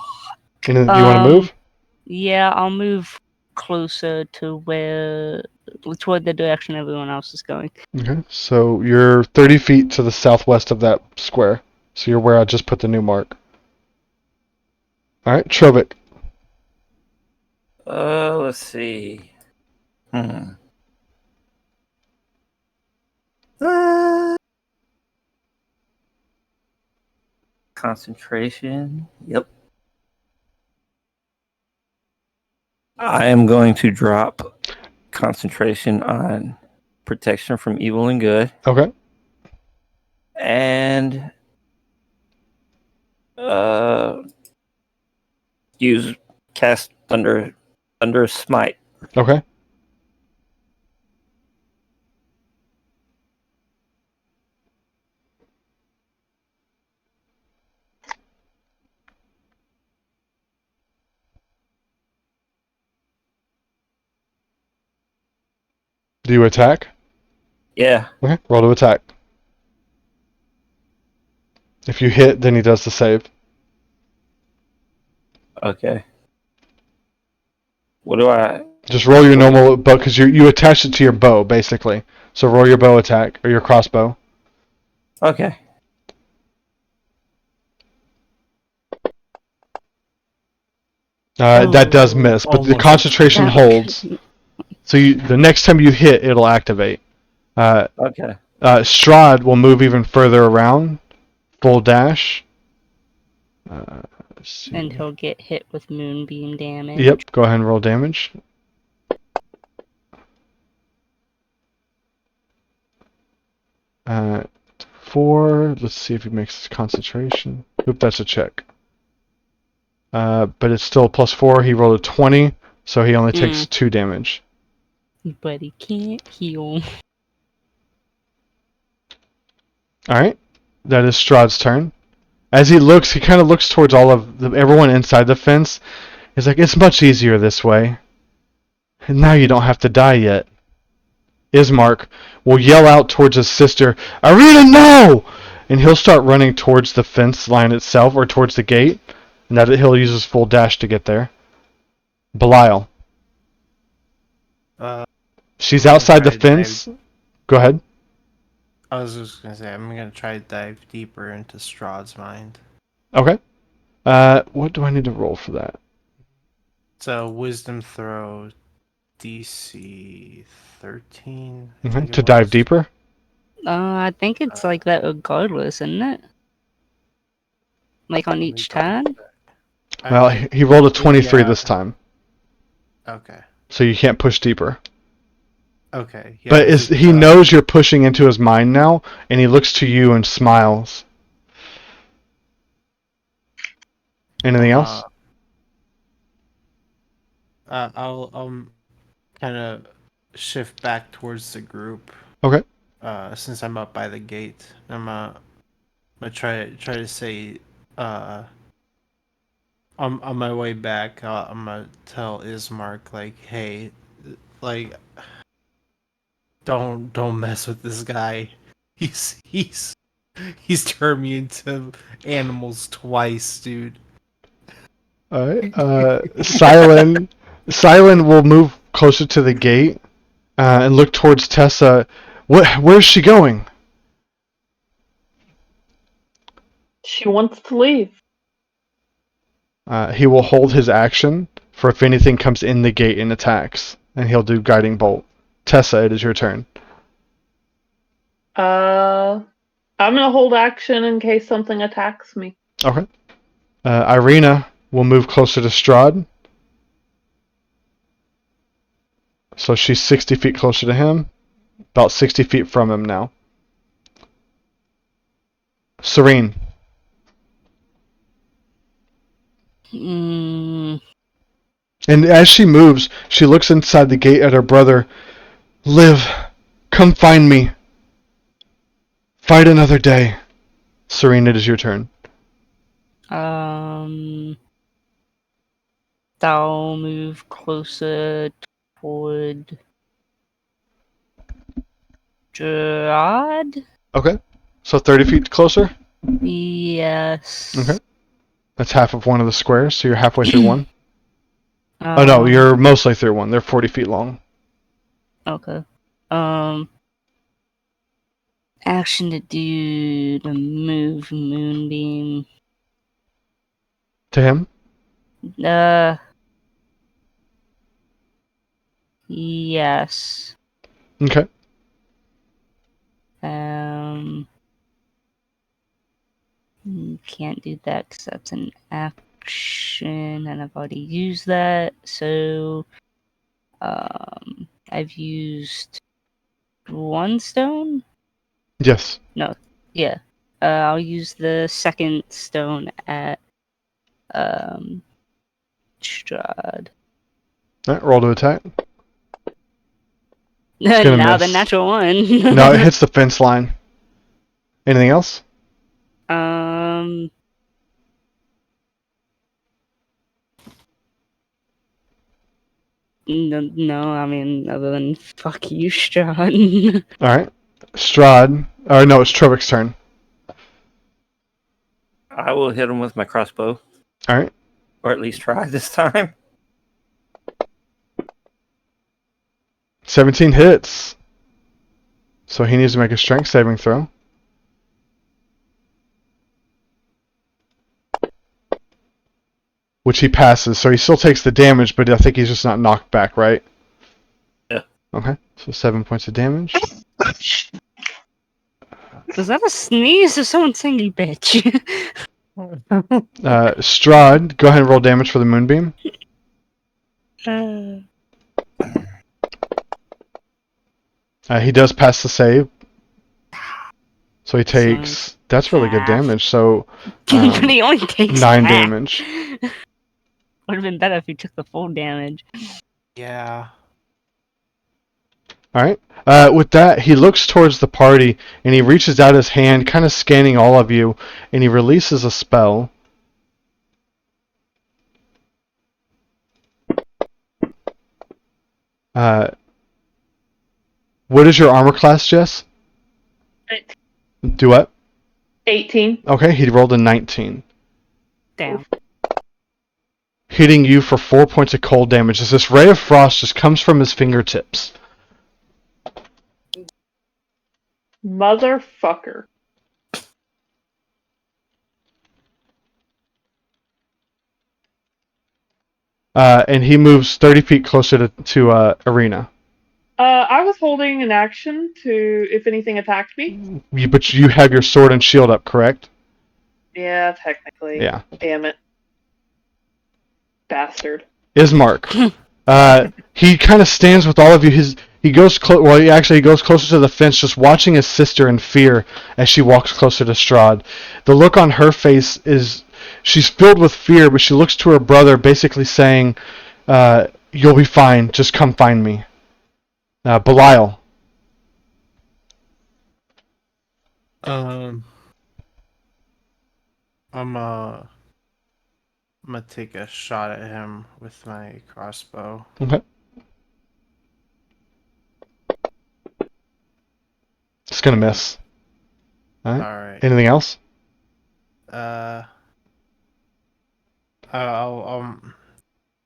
And then you want to move? Yeah, I'll move closer to toward the direction everyone else is going. Okay, so you're 30 feet to the southwest of that square. So you're where I just put the new mark. Alright, Trobik. Let's see. Concentration. Yep. I am going to drop concentration on protection from evil and good. Okay. and use cast thunder smite. Okay. Do you attack? Yeah. Okay. Roll to attack. If you hit, then he does the save. Okay. What do I? Just roll your normal bow, because you attach it to your bow, basically. So roll your bow attack, or your crossbow. Okay. That does miss, but the Almost concentration That holds. could- So the next time you hit, it'll activate. Okay. Strahd will move even further around. Full dash. Let's see. And he'll get hit with moonbeam damage. Yep, go ahead and roll damage. Uh, 4. Let's see if he makes concentration. Oop, that's a check. But it's still +4. He rolled a 20, so he only takes 2 damage. But he can't heal. Alright, that is Strahd's turn. As he looks, he kind of looks towards everyone inside the fence. He's like, it's much easier this way. And now you don't have to die yet. Ismark will yell out towards his sister, Irina, no! And he'll start running towards the fence line itself, or towards the gate. And that he'll use his full dash to get there. Belial. She's outside the fence. Go ahead. I was just gonna say I'm gonna try to dive deeper into Strahd's mind. Okay. What do I need to roll for that? It's a wisdom throw DC 13. I Mm-hmm. think it To dive was. deeper? I think it's like that regardless, isn't it? Like on Let me each double turn? check. Well, he rolled a 23 yeah. this time, Okay. so you can't push deeper. Okay. Yeah, But he knows you're pushing into his mind now, and he looks to you and smiles. Anything else? I'll kind of shift back towards the group. Okay. Since I'm up by the gate, I'm gonna try to say on my way back. I'm gonna tell Ismark like, hey, like, don't mess with this guy. He's turned me into animals twice, dude. Alright. Silent will move closer to the gate and look towards Tessa. Where's she going? She wants to leave. He will hold his action for if anything comes in the gate and attacks, and he'll do guiding bolt. Tessa, it is your turn. I'm gonna hold action in case something attacks me. Okay. Irina will move closer to Strahd. So she's 60 feet closer to him. About 60 feet from him now. Serene. Mm, And as she moves, she looks inside the gate at her brother. Liv, come find me. Fight another day. Serene, it is your turn. I'll move closer toward Gerard. Okay. So 30 feet closer? Yes. Okay. That's half of one of the squares, so you're halfway through one. Oh no, Um, you're mostly through one. They're 40 feet long. Okay. Action to do to move moonbeam. To him? Yes. Okay. Can't do that because that's an action, and I've already used that. So, I've used one stone. Yes. Yeah. I'll use the second stone at Strahd. Alright, roll to attack. gonna Now miss. the natural one. No, it hits the fence line. Anything else? No, I mean, other than fuck you, Strahd. Alright. Strahd. Or no, it's Trovik's turn. I will hit him with my crossbow, Alright. or at least try this time. 17 hits. So he needs to make a strength saving throw. Which he passes, so he still takes the damage, but I think he's just not knocked back, right? Yeah. Okay, so 7 points of damage. Was that a sneeze or someone saying you bitch? Strahd, go ahead and roll damage for the moonbeam. He does pass the save. So he takes... That's really good damage, so... But he only takes 9 half. damage. Would have been better if he took the full damage. Yeah. Alright. With that, he looks towards the party, and he reaches out his hand, kind of scanning all of you, and he releases a spell. What is your armor class, Jess? Do what? 18. Okay, he rolled a 19. Damn. Hitting you for 4 points of cold damage as this ray of frost just comes from his fingertips. Motherfucker. And he moves 30 feet closer to Arena. I was holding an action to if anything attacked me. But you have your sword and shield up, correct? Yeah, technically. Yeah. Damn it. Bastard. Ismark. He kind of stands with all of you. He goes he goes closer to the fence, just watching his sister in fear as she walks closer to Strahd. The look on her face is she's filled with fear, but she looks to her brother, basically saying, "You'll be fine. Just come find me." Belial. I'm gonna take a shot at him with my crossbow. Okay. It's gonna miss. All right. Alright. Anything else? I'll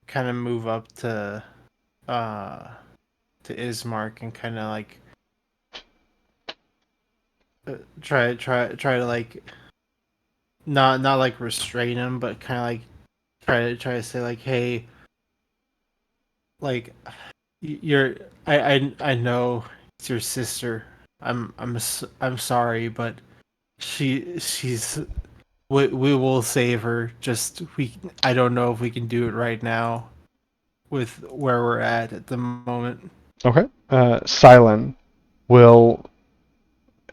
kind of move up to Ismark and kind of like try to like not like restrain him, but kind of like try to say like, hey, like I know it's your sister. I'm sorry, but she's we will save her. Just I don't know if we can do it right now with where we're at the moment. Okay. Silent will,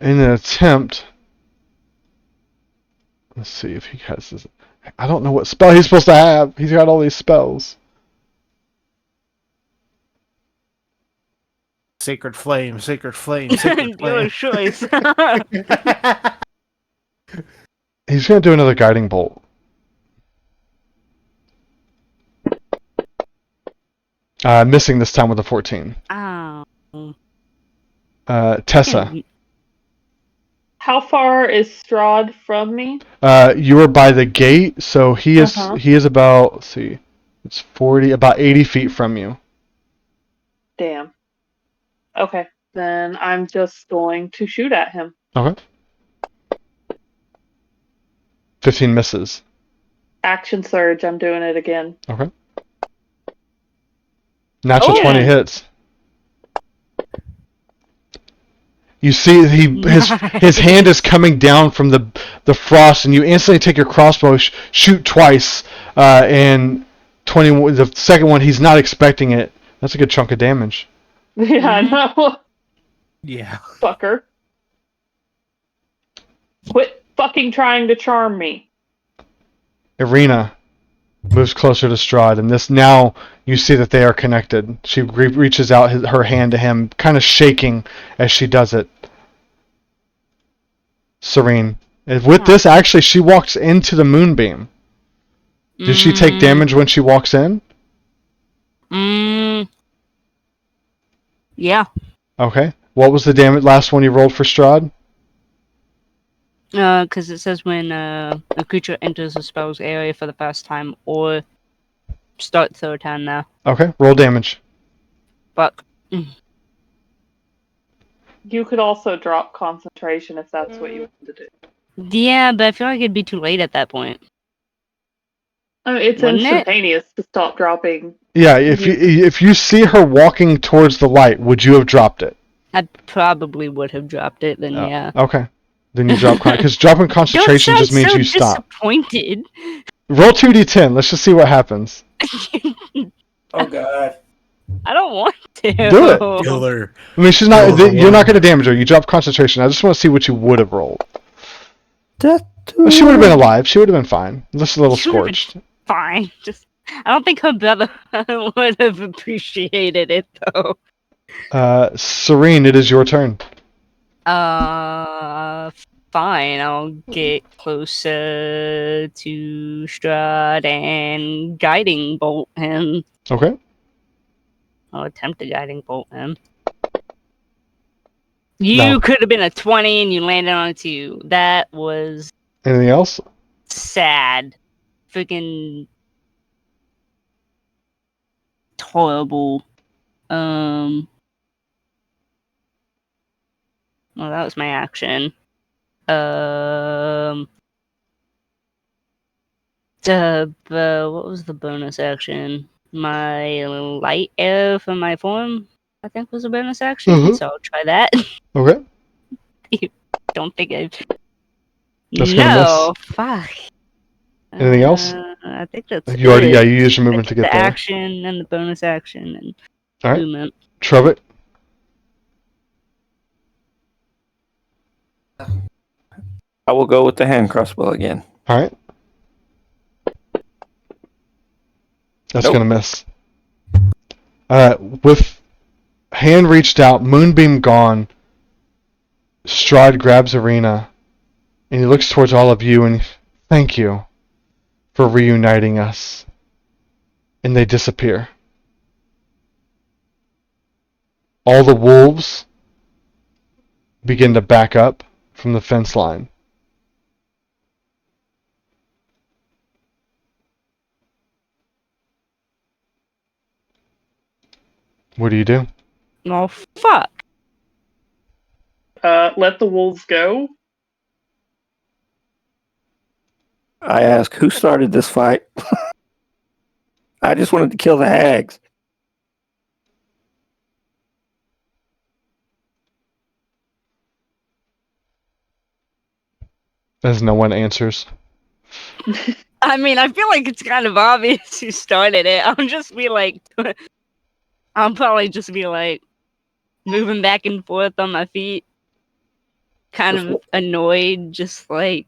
in an attempt. Let's see if he has this. I don't know what spell he's supposed to have. He's got all these spells. Sacred flame, sacred flame, sacred Your flame. choice. He's gonna do another guiding bolt. Missing this time with a 14. Oh. Tessa. How far is Strahd from me? You were by the gate, so he is Uh-huh. he is about, let's see, it's 40, about 80 feet from you. Damn. Okay, then I'm just going to shoot at him. Okay. 15 misses. Action surge, I'm doing it again. Okay. Natural Oh! 20 hits. You see his hand is coming down from the frost, and you instantly take your crossbow, shoot twice, and 20. The second one, he's not expecting it. That's a good chunk of damage. Yeah, I know. Yeah. Fucker. Quit fucking trying to charm me. Irina moves closer to Strahd, and this now you see that they are connected. She reaches out her hand to him, kind of shaking as she does it. Serene. And with this, actually, she walks into the moonbeam. Did she take damage when she walks in? Yeah. Okay. What was the last one you rolled for Strahd? Because it says when a creature enters a spell's area for the first time, or start third turn now. Okay, roll damage. Fuck. You could also drop concentration if that's what you want to do. Yeah, but I feel like it'd be too late at that point. I mean, it's Wouldn't it? instantaneous to stop dropping. Yeah, if you see her walking towards the light, would you have dropped it? I probably would have dropped it, then yeah. Okay. Then you drop because dropping concentration just means so you stop. Disappointed. Roll 2d10. Let's just see what happens. Oh god. I don't want to. Do it. Kill her. I mean, she's not. Oh, You're not going to damage her. You drop concentration. I just want to see what you would have rolled. Well, she would have been alive. She would have been fine. Just a little She would've been scorched. Fine. Just I don't think her brother would have appreciated it though. Serene, it is your turn. Fine. I'll get closer to Strahd and guiding bolt him. Okay. I'll attempt to guiding bolt him. You No. could have been a 20 and you landed on a 2. That was Anything else? sad. Freaking horrible. Well, that was my action. What was the bonus action? My light arrow for my form, I think, was a bonus action. Mhm. So I'll try that. Okay. Don't think I've. That's gonna No, fuck. Anything else? I think that's You already, it. yeah, you used your movement to The get there. action and the bonus action and All right. movement. Trubbitt. I will go with the hand crossbow again. All right. That's Nope. gonna miss. With hand reached out, moonbeam gone. Strahd grabs Irina, and he looks towards all of you and thank you for reuniting us. And they disappear. All the wolves begin to back up from the fence line. What do you do? Oh fuck! Let the wolves go. I ask, who started this fight? I just wanted to kill the hags. As no one answers. I mean, I feel like it's kind of obvious who started it. I'll just be like, I'll probably just be like moving back and forth on my feet, kind of annoyed, just like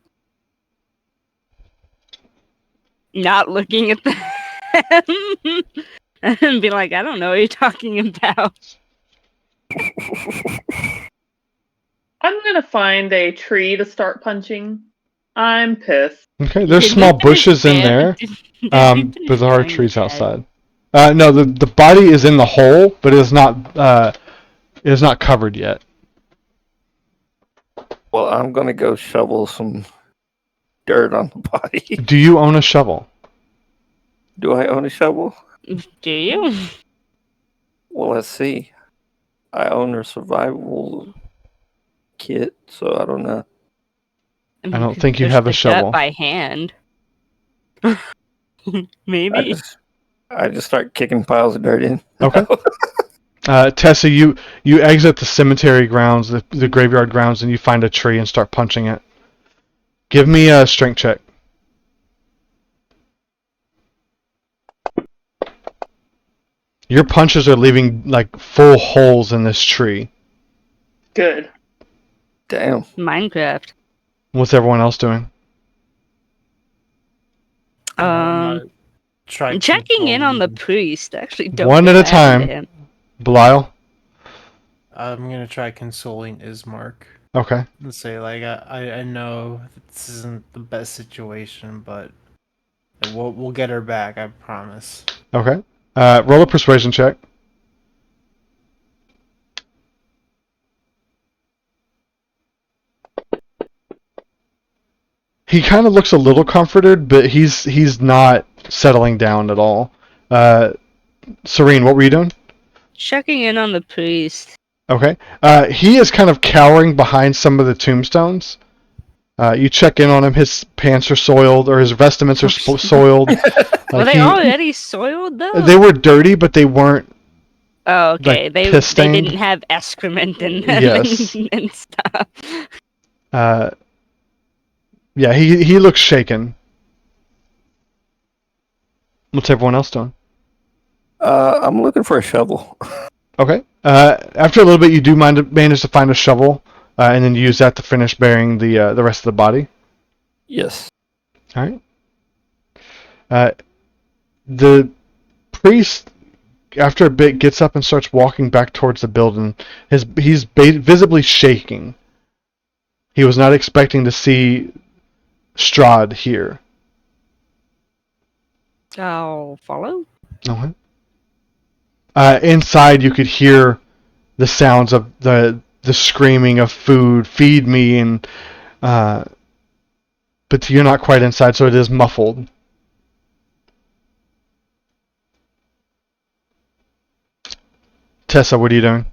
not looking at them, and be like, I don't know what you're talking about. I'm gonna find a tree to start punching. I'm pissed. Okay, there's Did small we finish bushes in Bam- there, did we finish but there are buying trees the bed? outside. No, the body is in the hole, but it is not covered yet. Well, I'm going to go shovel some dirt on the body. Do you own a shovel? Do I own a shovel? Do you? Well, let's see. I own a survival kit, so I don't know. mean, I don't could think you push have a the dirt shovel. by hand. Maybe. I just start kicking piles of dirt in. Okay. Tessa, you exit the cemetery grounds, the graveyard grounds, and you find a tree and start punching it. Give me a strength check. Your punches are leaving like full holes in this tree. Good. Damn. Minecraft. What's everyone else doing? Try Checking in on the controlling- priest. I actually don't One know at a what happened to time. him. Belial? I'm gonna try consoling Ismark Okay. and say like I know this isn't the best situation, but we'll get her back. I promise. Okay. Roll a persuasion check. He kind of looks a little comforted, but he's not settling down at all. Serene, what were you doing? Checking in on the priest. Okay. He is kind of cowering behind some of the tombstones. You check in on him. His pants are soiled, or his vestments are soiled. Were they already soiled though? They were dirty, but they weren't. Oh, okay. like, They piss-stained? didn't have excrement in them Yes. and stuff. Yeah, he looks shaken. What's everyone else doing? I'm looking for a shovel. Okay. After a little bit, you do manage to find a shovel, and then use that to finish burying the rest of the body. Yes. All right. The priest, after a bit, gets up and starts walking back towards the building. He's visibly shaking. He was not expecting to see Strahd here. I'll follow. Okay. Inside, you could hear the sounds of the screaming of food, feed me, and but you're not quite inside, so it is muffled. Tessa, what are you doing?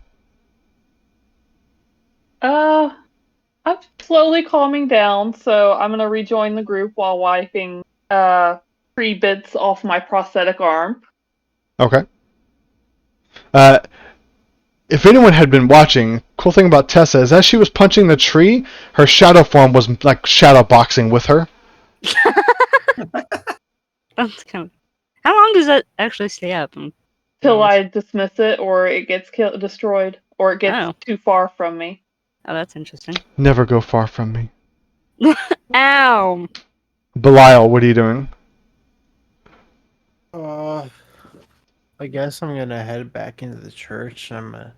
I'm slowly calming down, so I'm gonna rejoin the group while wiping tree bits off my prosthetic arm. Okay. If anyone had been watching, cool thing about Tessa is as she was punching the tree, her shadow form was like shadow boxing with her. That's kind of... How long does that actually stay up? Till I dismiss it, or it gets destroyed, or it gets Oh. too far from me. Oh, that's interesting. Never go far from me. Ow! Belial, what are you doing? I guess I'm gonna head back into the church. I'm gonna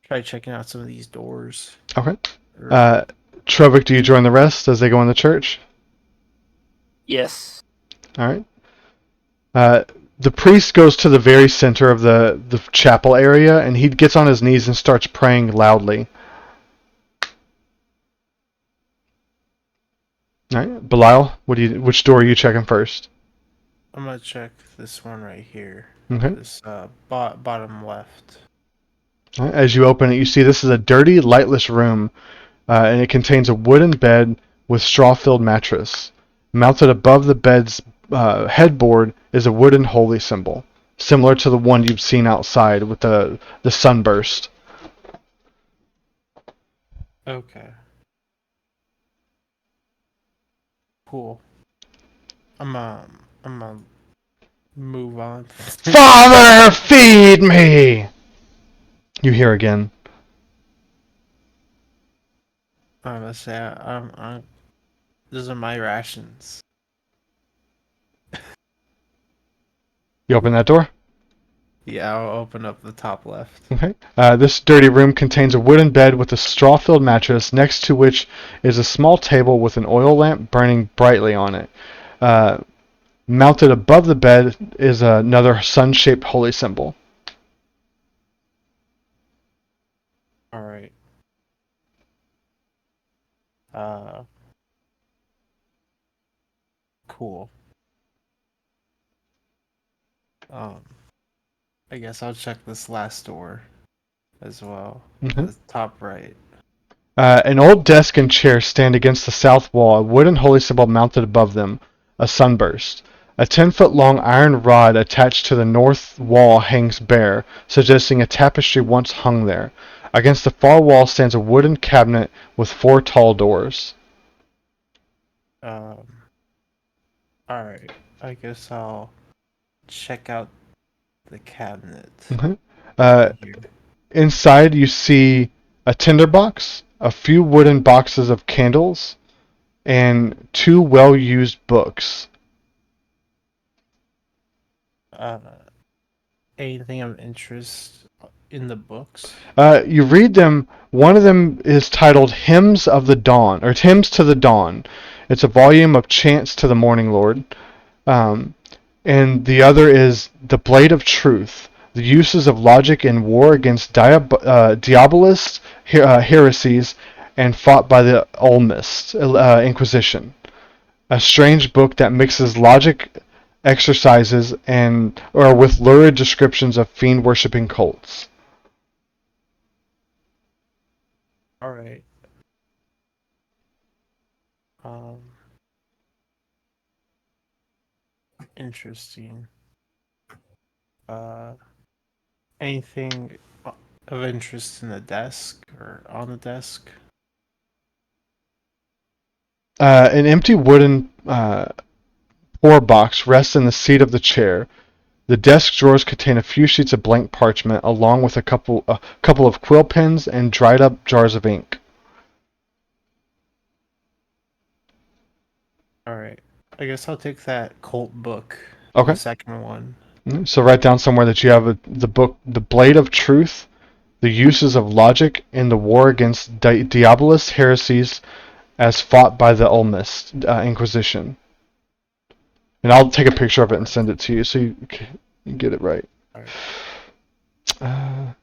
try checking out some of these doors. Okay. Trovic, do you join the rest as they go in the church? Yes. All right. The priest goes to the very center of the chapel area, and he gets on his knees and starts praying loudly. All right, Belial, which door are you checking first? I'm gonna check this one right here. Okay. This bottom left. All right, as you open it, you see this is a dirty, lightless room, and it contains a wooden bed with straw-filled mattress. Mounted above the bed's headboard is a wooden holy symbol, similar to the one you've seen outside with the sunburst. Okay. Cool. I'm gonna move on. Father, feed me! You hear again. I'm gonna say I'm those are my rations. You open that door? Yeah, I'll open up the top left. Okay. This dirty room contains a wooden bed with a straw-filled mattress, next to which is a small table with an oil lamp burning brightly on it. Mounted above the bed is another sun-shaped holy symbol. All right. Cool. I guess I'll check this last door as well. Mhm. The top right. An old desk and chair stand against the south wall, a wooden holy symbol mounted above them, a sunburst. A 10-foot-long iron rod attached to the north wall hangs bare, suggesting a tapestry once hung there. Against the far wall stands a wooden cabinet with 4 tall doors. Alright. I guess I'll check out the cabinet. Mhm. right here. Inside you see a tinderbox, a few wooden boxes of candles, and 2 well-used books. Anything of interest in the books? You read them. One of them is titled Hymns of the Dawn, or Hymns to the Dawn. It's a volume of chants to the Morning Lord. And the other is The Blade of Truth, the uses of logic in war against diabolist heresies and fought by the Olmist Inquisition. A strange book that mixes logic exercises or with lurid descriptions of fiend-worshipping cults. All right. Interesting. Anything of interest in the desk or on the desk? An empty wooden pour box rests in the seat of the chair. The desk drawers contain a few sheets of blank parchment, along with a couple of quill pens and dried up jars of ink. All right. I guess I'll take that cult book. Okay. The second one. So write down somewhere that you have the book, The Blade of Truth, the uses of logic in the war against diabolist heresies as fought by the Olmist Inquisition. And I'll take a picture of it and send it to you so you can get it right. All right.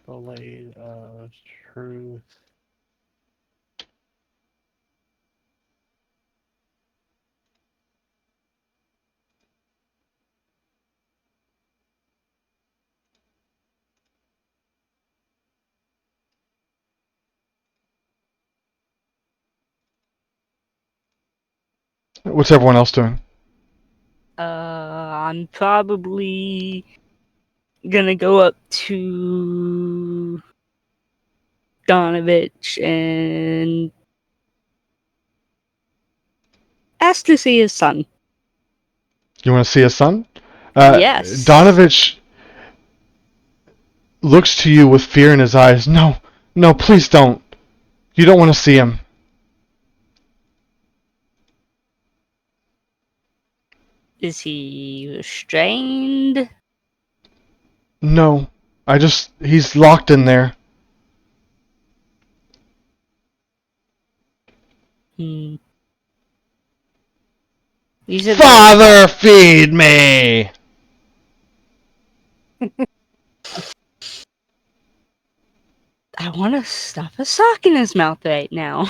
Blade of Truth. What's everyone else doing? I'm probably gonna go up to Donovich and ask to see his son. You want to see his son? Yes. Donovich looks to you with fear in his eyes. No, please don't. You don't want to see him. Is he restrained? No, he's locked in there. You said Father, feed me! I want to stuff a sock in his mouth right now.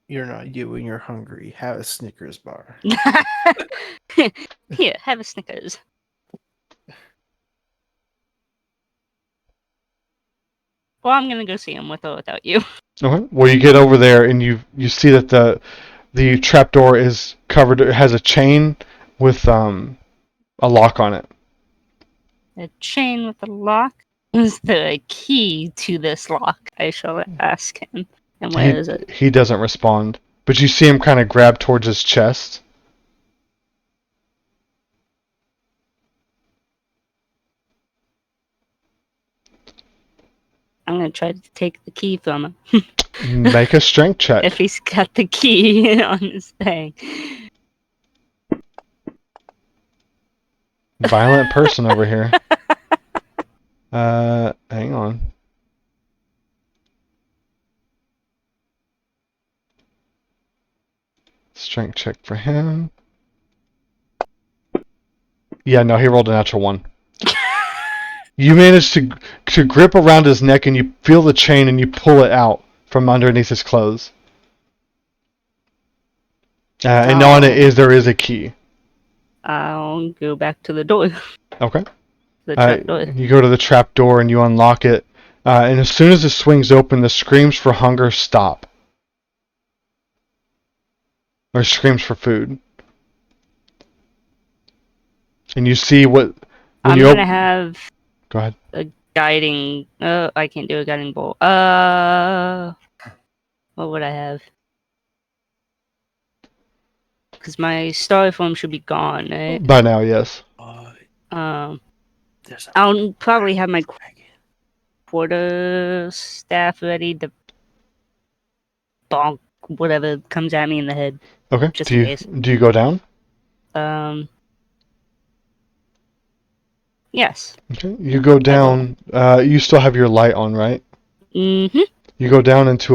You're not you when you're hungry. Have a Snickers bar. Here, have a Snickers. Well, I'm gonna go see him with or without you. Okay. Well, you get over there and you see that the trapdoor is covered. It has a chain with a lock on it. A chain with a lock? Is there a key to this lock? I shall ask him. And where is it? He doesn't respond, but you see him kind of grab towards his chest. I'm gonna try to take the key from him. Make a strength check. If he's got the key on his thing. Violent person over here. Hang on. Strength check for him. Yeah, no, he rolled a natural 1. You manage to grip around his neck and you feel the chain and you pull it out from underneath his clothes. And on it there is a key. I'll go back to the door. Okay. The trap door. You go to the trap door and you unlock it. And as soon as it swings open, the screams for hunger stop. Or screams for food. And you see what... I'm gonna have... Go ahead. A guiding... I can't do a guiding bolt. What would I have? because my styrofoam should be gone, right? By now, yes. There's a I'll probably have my dragon. quarter staff ready to bonk whatever comes at me in the head. Okay. Just do in you case. do you go down? Yes. Okay. You go down. You still have your light on, right? Mm-hmm. You go down into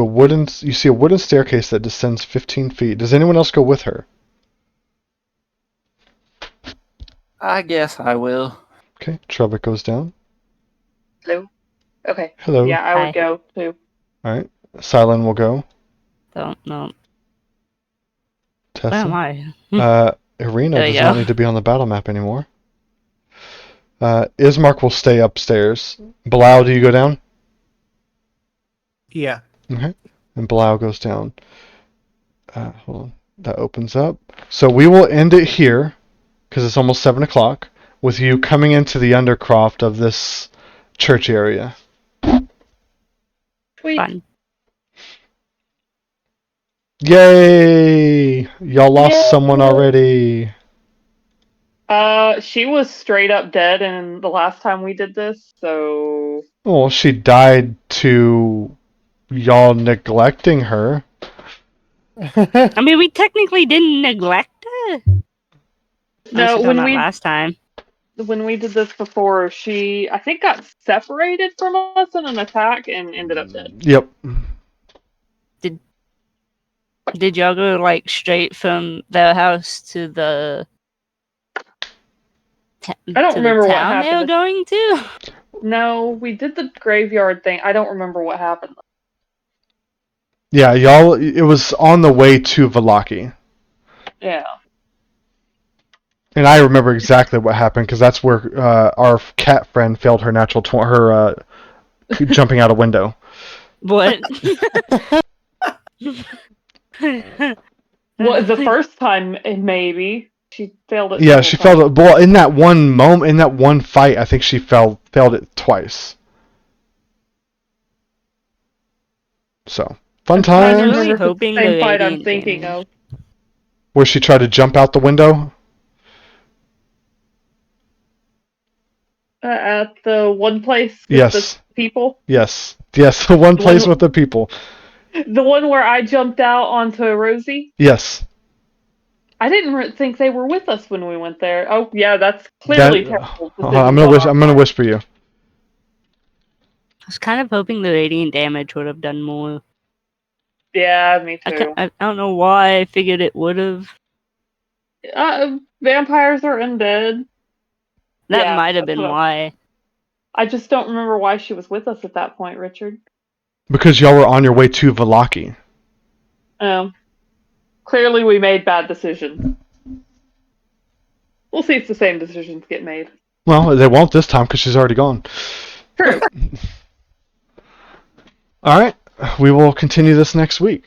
you see a wooden staircase that descends 15 feet. Does anyone else go with her? I guess I will. Okay. Trevor goes down. Hello. Okay. Hello. Yeah, I Hi. would go too. All right. Silent will go. Don't know. Tessa. Where am I? Irina There you does not go. need to be on the battle map anymore. Ismark will stay upstairs. Bilal, do you go down? Yeah. Okay. And Bilal goes down. Hold on. That opens up. So we will end it here, because it's almost 7 o'clock, with you coming into the undercroft of this church area. Sweet. Fun. Yay! Y'all lost Yay! someone already. She was straight up dead in the last time we did this, so Well, she died to y'all neglecting her. I mean, we technically didn't neglect her. no. Last time. When we did this before, she I think got separated from us in an attack and ended up dead. Yep. Did y'all go like straight from their house to the? I don't remember what town they were happened. going to. No, we did the graveyard thing. I don't remember what happened. Yeah, y'all. It was on the way to Valaki. Yeah. And I remember exactly what happened because that's where our cat friend failed her natural jumping out a window. What? Well, the first time maybe she failed it. Yeah, she failed it. Well, in that one moment, in that one fight, I think she failed it twice. So fun I times. remember really if it's hoping the same the fight I'm radiant thinking damage- of. Where she tried to jump out the window. At the one place with Yes. the people. Yes. Yes. The one place with the people. The one where I jumped out onto Rosie. Yes. I didn't think they were with us when we went there. Oh yeah, that's clearly terrible. I'm gonna whisper you. I was kind of hoping the radiant damage would have done more. Yeah, me too. I don't know why I figured it would have. Vampires are undead. That Yeah, might have that's been what why. I just don't remember why she was with us at that point, Richard. Because y'all were on your way to Valaki. Clearly we made bad decisions. We'll see if the same decisions get made. Well, they won't this time because she's already gone. True. All right. We will continue this next week.